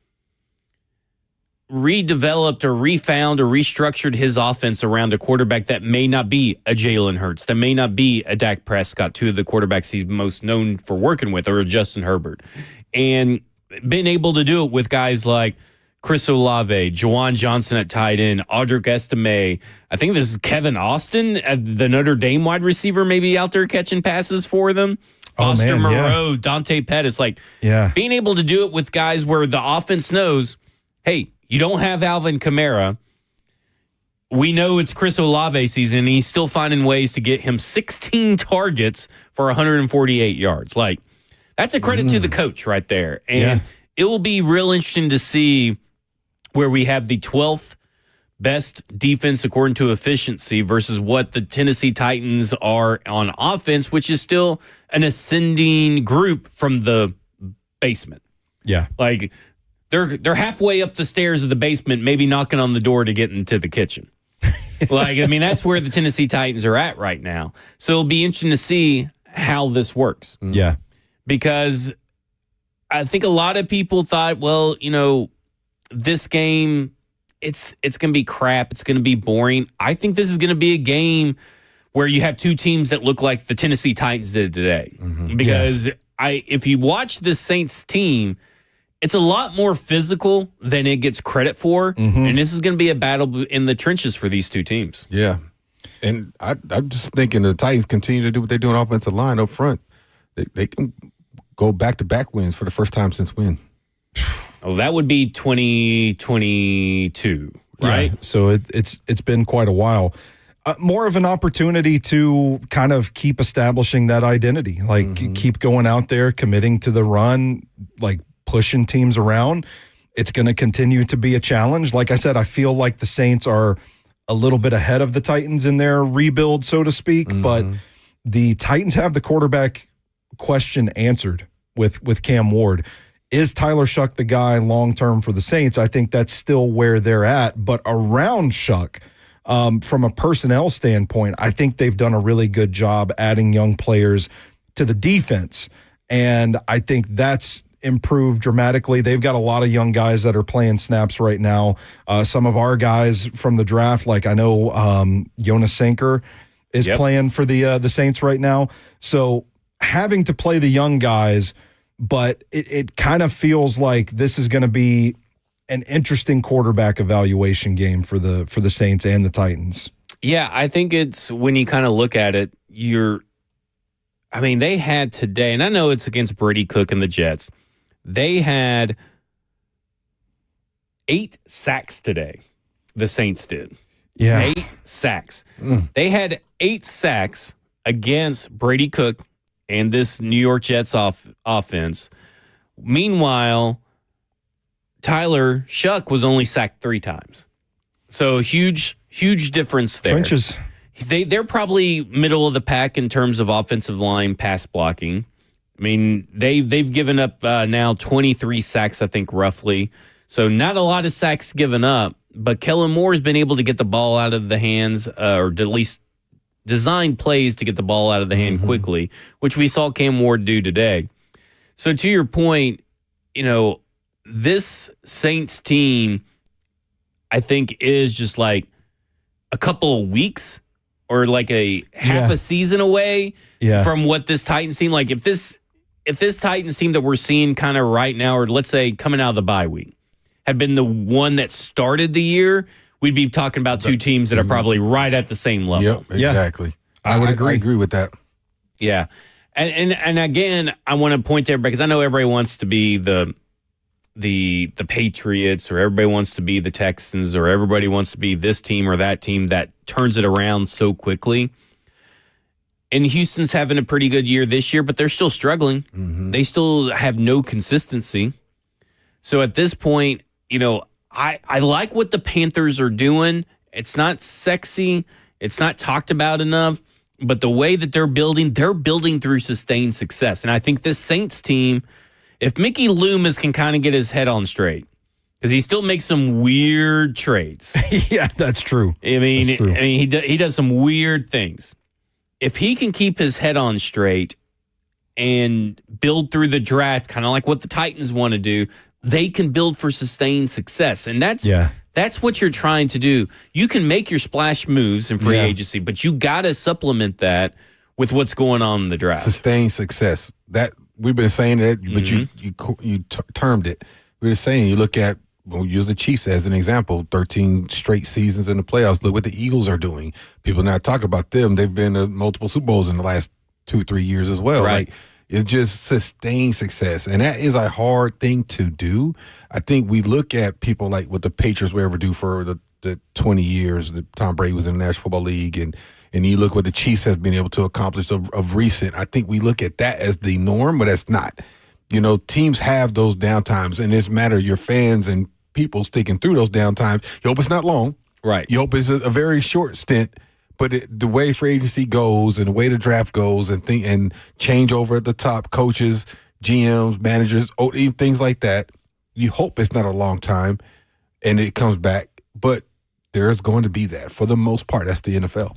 Speaker 1: redeveloped or refound or restructured his offense around a quarterback that may not be a Jalen Hurts, that may not be a Dak Prescott, two of the quarterbacks he's most known for working with, or a Justin Herbert. And been able to do it with guys like Chris Olave, Juwan Johnson at tight end, Audric Estime. I think this is Kevin Austin, the Notre Dame wide receiver, maybe out there catching passes for them. Foster Moreau, Dante Pettis. Being able to do it with guys where the offense knows, hey, you don't have Alvin Kamara. We know it's Chris Olave season, and he's still finding ways to get him 16 targets for 148 yards. That's a credit to the coach right there. And it will be real interesting to see where we have the 12th best defense according to efficiency versus what the Tennessee Titans are on offense, which is still an ascending group from the basement.
Speaker 3: Yeah.
Speaker 1: They're halfway up the stairs of the basement, maybe knocking on the door to get into the kitchen. That's where the Tennessee Titans are at right now. So it'll be interesting to see how this works.
Speaker 3: Yeah.
Speaker 1: Because I think a lot of people thought, well, this game, it's going to be crap. It's going to be boring. I think this is going to be a game where you have two teams that look like the Tennessee Titans did today. Mm-hmm. Because if you watch this Saints team, it's a lot more physical than it gets credit for. Mm-hmm. And this is going to be a battle in the trenches for these two teams.
Speaker 2: Yeah. And I'm just thinking the Titans continue to do what they do on offensive line up front. They can go back-to-back wins for the first time since when?
Speaker 1: Oh, that would be 2022, right?
Speaker 3: Yeah, so it's been quite a while. More of an opportunity to kind of keep establishing that identity, keep going out there, committing to the run, pushing teams around. It's going to continue to be a challenge. Like I said, I feel like the Saints are a little bit ahead of the Titans in their rebuild, so to speak, but the Titans have the quarterback question answered with Cam Ward. Is Tyler Shuck the guy long-term for the Saints? I think that's still where they're at. But around Shuck, from a personnel standpoint, I think they've done a really good job adding young players to the defense. And I think that's improved dramatically. They've got a lot of young guys that are playing snaps right now. Some of our guys from the draft, I know Jonas Sanker is playing for the Saints right now. So having to play the young guys, but it kind of feels like this is going to be an interesting quarterback evaluation game for the Saints and the Titans.
Speaker 1: Yeah, I think it's when you kind of look at it, they had today, and I know it's against Brady Cook and the Jets. They had 8 sacks today. The Saints did.
Speaker 3: Yeah.
Speaker 1: 8 sacks. They had 8 sacks against Brady Cook and this New York Jets offense. Meanwhile, Tyler Shuck was only sacked 3 times. So huge difference there.
Speaker 3: Trenches.
Speaker 1: They're probably middle of the pack in terms of offensive line pass blocking. They've given up now 23 sacks, I think, roughly. So not a lot of sacks given up, but Kellen Moore has been able to get the ball out of the hands, or at least design plays to get the ball out of the hand quickly, which we saw Cam Ward do today. So to your point, this Saints team, I think, is just a couple of weeks or a half a season away from what this Titans team, if this Titans team that we're seeing kind of right now, or let's say coming out of the bye week, had been the one that started the year, we'd be talking about two teams that are probably right at the same level.
Speaker 2: Yep, exactly. I would agree. I agree with that.
Speaker 1: Yeah. And again, I want to point to everybody, because I know everybody wants to be the Patriots, or everybody wants to be the Texans, or everybody wants to be this team or that team that turns it around so quickly. And Houston's having a pretty good year this year, but they're still struggling. They still have no consistency. So at this point, I like what the Panthers are doing. It's not sexy. It's not talked about enough, but the way that they're building through sustained success. And I think this Saints team, if Mickey Loomis can kind of get his head on straight, because he still makes some weird trades.
Speaker 3: Yeah, that's true.
Speaker 1: I mean, he does some weird things. If he can keep his head on straight and build through the draft, kind of like what the Titans want to do, they can build for sustained success. And that's what you're trying to do. You can make your splash moves in free agency, but you got to supplement that with what's going on in the draft.
Speaker 2: Sustained success. That we've been saying that, but you termed it. We're just saying, you look at, we'll use the Chiefs as an example, 13 straight seasons in the playoffs. Look what the Eagles are doing. People not talk about them. They've been to multiple Super Bowls in the last 2-3 years as well.
Speaker 1: Right.
Speaker 2: Like, it's just sustained success. And that is a hard thing to do. I think we look at people like what the Patriots were ever do for the 20 years that Tom Brady was in the National Football League, and you look what the Chiefs have been able to accomplish of recent. I think we look at that as the norm, but that's not. You know, teams have those downtimes, and it's a matter of your fans and people sticking through those downtimes. You hope it's not long.
Speaker 1: Right.
Speaker 2: You hope it's a very short stint. But the way free agency goes and the way the draft goes and change over at the top, coaches, GMs, managers, even things like that, you hope it's not a long time and it comes back. But there's going to be that for the most part. That's the NFL.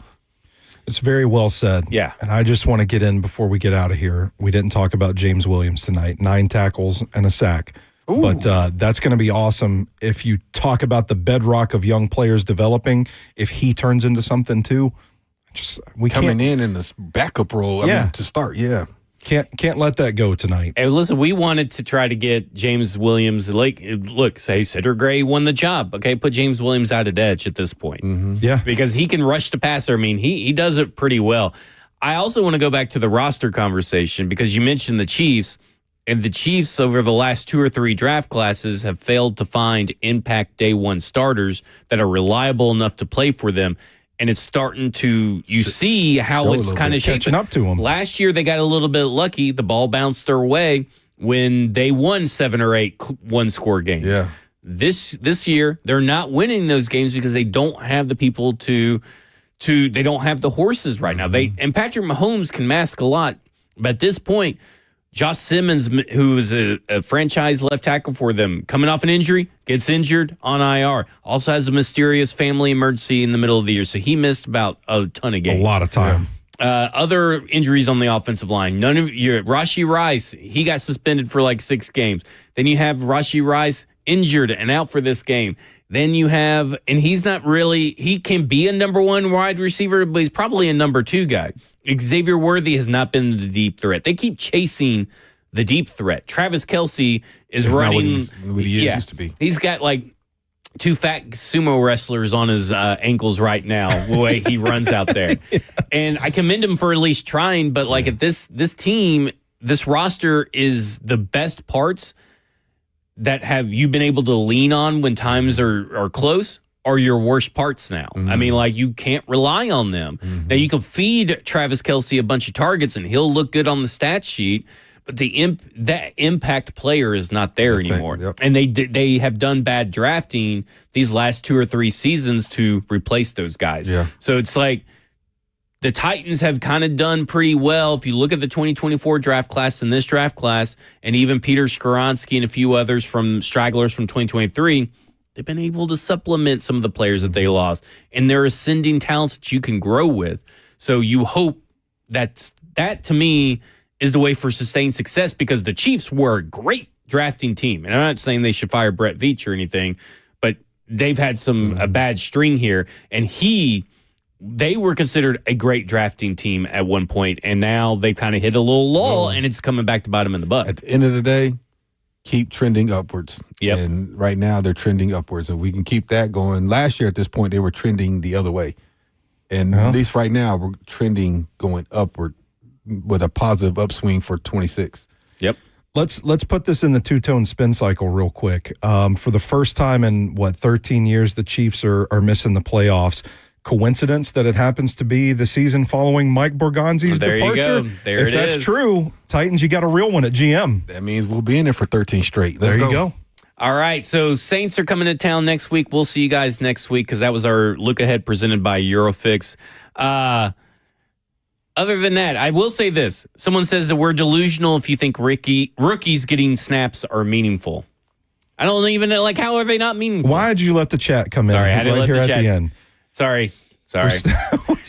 Speaker 3: It's very well said.
Speaker 1: Yeah.
Speaker 3: And I just want to get in before we get out of here. We didn't talk about James Williams tonight. 9 tackles and a sack. Ooh. But that's going to be awesome if you talk about the bedrock of young players developing. If he turns into something too, we
Speaker 2: coming in this backup role. I mean, to start. Yeah,
Speaker 3: can't let that go tonight.
Speaker 1: Hey, listen, we wanted to try to get James Williams. Look, say Cedric Gray won the job. Okay, put James Williams out at edge at this point.
Speaker 2: Mm-hmm.
Speaker 3: Yeah,
Speaker 1: because he can rush the passer. I mean, he does it pretty well. I also want to go back to the roster conversation because you mentioned the Chiefs. And the Chiefs, over the last 2 or 3 draft classes, have failed to find impact day one starters that are reliable enough to play for them. And it's starting to, you see how it's kind of
Speaker 3: catching up to them.
Speaker 1: Last year, they got a little bit lucky. The ball bounced their way when they won 7 or 8 one-score games.
Speaker 2: Yeah.
Speaker 1: This year, they're not winning those games because they don't have the people they don't have the horses right now. And Patrick Mahomes can mask a lot. But at this point, Josh Simmons, who is a franchise left tackle for them, coming off an injury, gets injured on IR. Also has a mysterious family emergency in the middle of the year, so he missed about a ton of games.
Speaker 3: A lot of time.
Speaker 1: Other injuries on the offensive line. Rashee Rice, he got suspended for like 6 games. Then you have Rashee Rice injured and out for this game. Then you have, and he's not really, he can be a number 1 wide receiver, but he's probably a number 2 guy. Xavier Worthy has not been the deep threat. They keep chasing the deep threat. Travis Kelce is running.
Speaker 2: What he used to be.
Speaker 1: He's got like 2 fat sumo wrestlers on his ankles right now, the way he runs out there. And I commend him for at least trying, but like at this team, this roster is the best parts that have you been able to lean on when times are close are your worst parts now.
Speaker 2: Mm-hmm.
Speaker 1: I mean, like, you can't rely on them. Mm-hmm. Now, you can feed Travis Kelce a bunch of targets, and he'll look good on the stat sheet, but that impact player is not there anymore.
Speaker 2: Yep.
Speaker 1: And they have done bad drafting these last 2 or 3 seasons to replace those guys.
Speaker 2: Yeah.
Speaker 1: So it's like the Titans have kind of done pretty well. If you look at the 2024 draft class and this draft class, and even Peter Skoronski and a few others from stragglers from 2023, they've been able to supplement some of the players that they lost. And they're ascending talents that you can grow with. So you hope that to me is the way for sustained success, because the Chiefs were a great drafting team. And I'm not saying they should fire Brett Veach or anything, but they've had a bad string here. And they were considered a great drafting team at one point, and now they kind of hit a little lull, and it's coming back to bite them in the butt.
Speaker 2: At the end of the day, keep trending upwards.
Speaker 1: Yep.
Speaker 2: And right now they're trending upwards. If we can keep that going. Last year at this point, they were trending the other way. And at least right now, we're trending going upward with a positive upswing for 26.
Speaker 1: Yep.
Speaker 3: Let's put this in the two-tone spin cycle real quick. For the first time in, 13 years, the Chiefs are missing the playoffs. Coincidence that it happens to be the season following Mike Borgonzi's departure?
Speaker 1: You go. There
Speaker 3: if that's
Speaker 1: is.
Speaker 3: true, Titans, you got a real one at GM.
Speaker 2: That means we'll be in there for 13 straight. Let's
Speaker 3: go.
Speaker 1: All right, so Saints are coming to town next week. We'll see you guys next week because that was our look ahead presented by Eurofix. Other than that, I will say this. Someone says that we're delusional if you think rookies getting snaps are meaningful. I don't even know, like, how are they not meaningful?
Speaker 3: Why did you let the chat come
Speaker 1: Sorry,
Speaker 3: in
Speaker 1: I didn't
Speaker 3: right
Speaker 1: let
Speaker 3: here
Speaker 1: the
Speaker 3: at
Speaker 1: chat.
Speaker 3: the end?
Speaker 1: Sorry.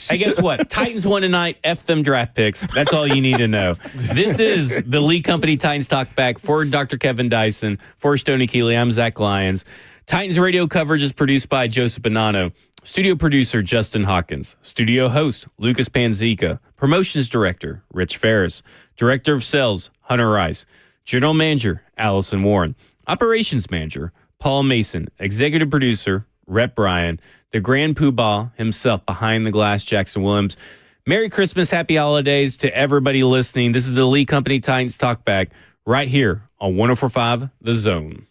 Speaker 1: Hey, guess what? Titans won tonight. F them draft picks. That's all you need to know. This is the Lee Company Titans Talkback for Dr. Kevin Dyson, for Stoney Keeley. I'm Zach Lyons. Titans radio coverage is produced by Joseph Bonanno. Studio producer Justin Hawkins. Studio host Lucas Panzica. Promotions director Rich Ferris. Director of sales Hunter Rice. General manager Allison Warren. Operations manager Paul Mason. Executive producer Rhett Bryan. The Grand Poobah himself behind the glass, Jackson Williams. Merry Christmas, happy holidays to everybody listening. This is the Lee Company Titans Talkback right here on 104.5 The Zone.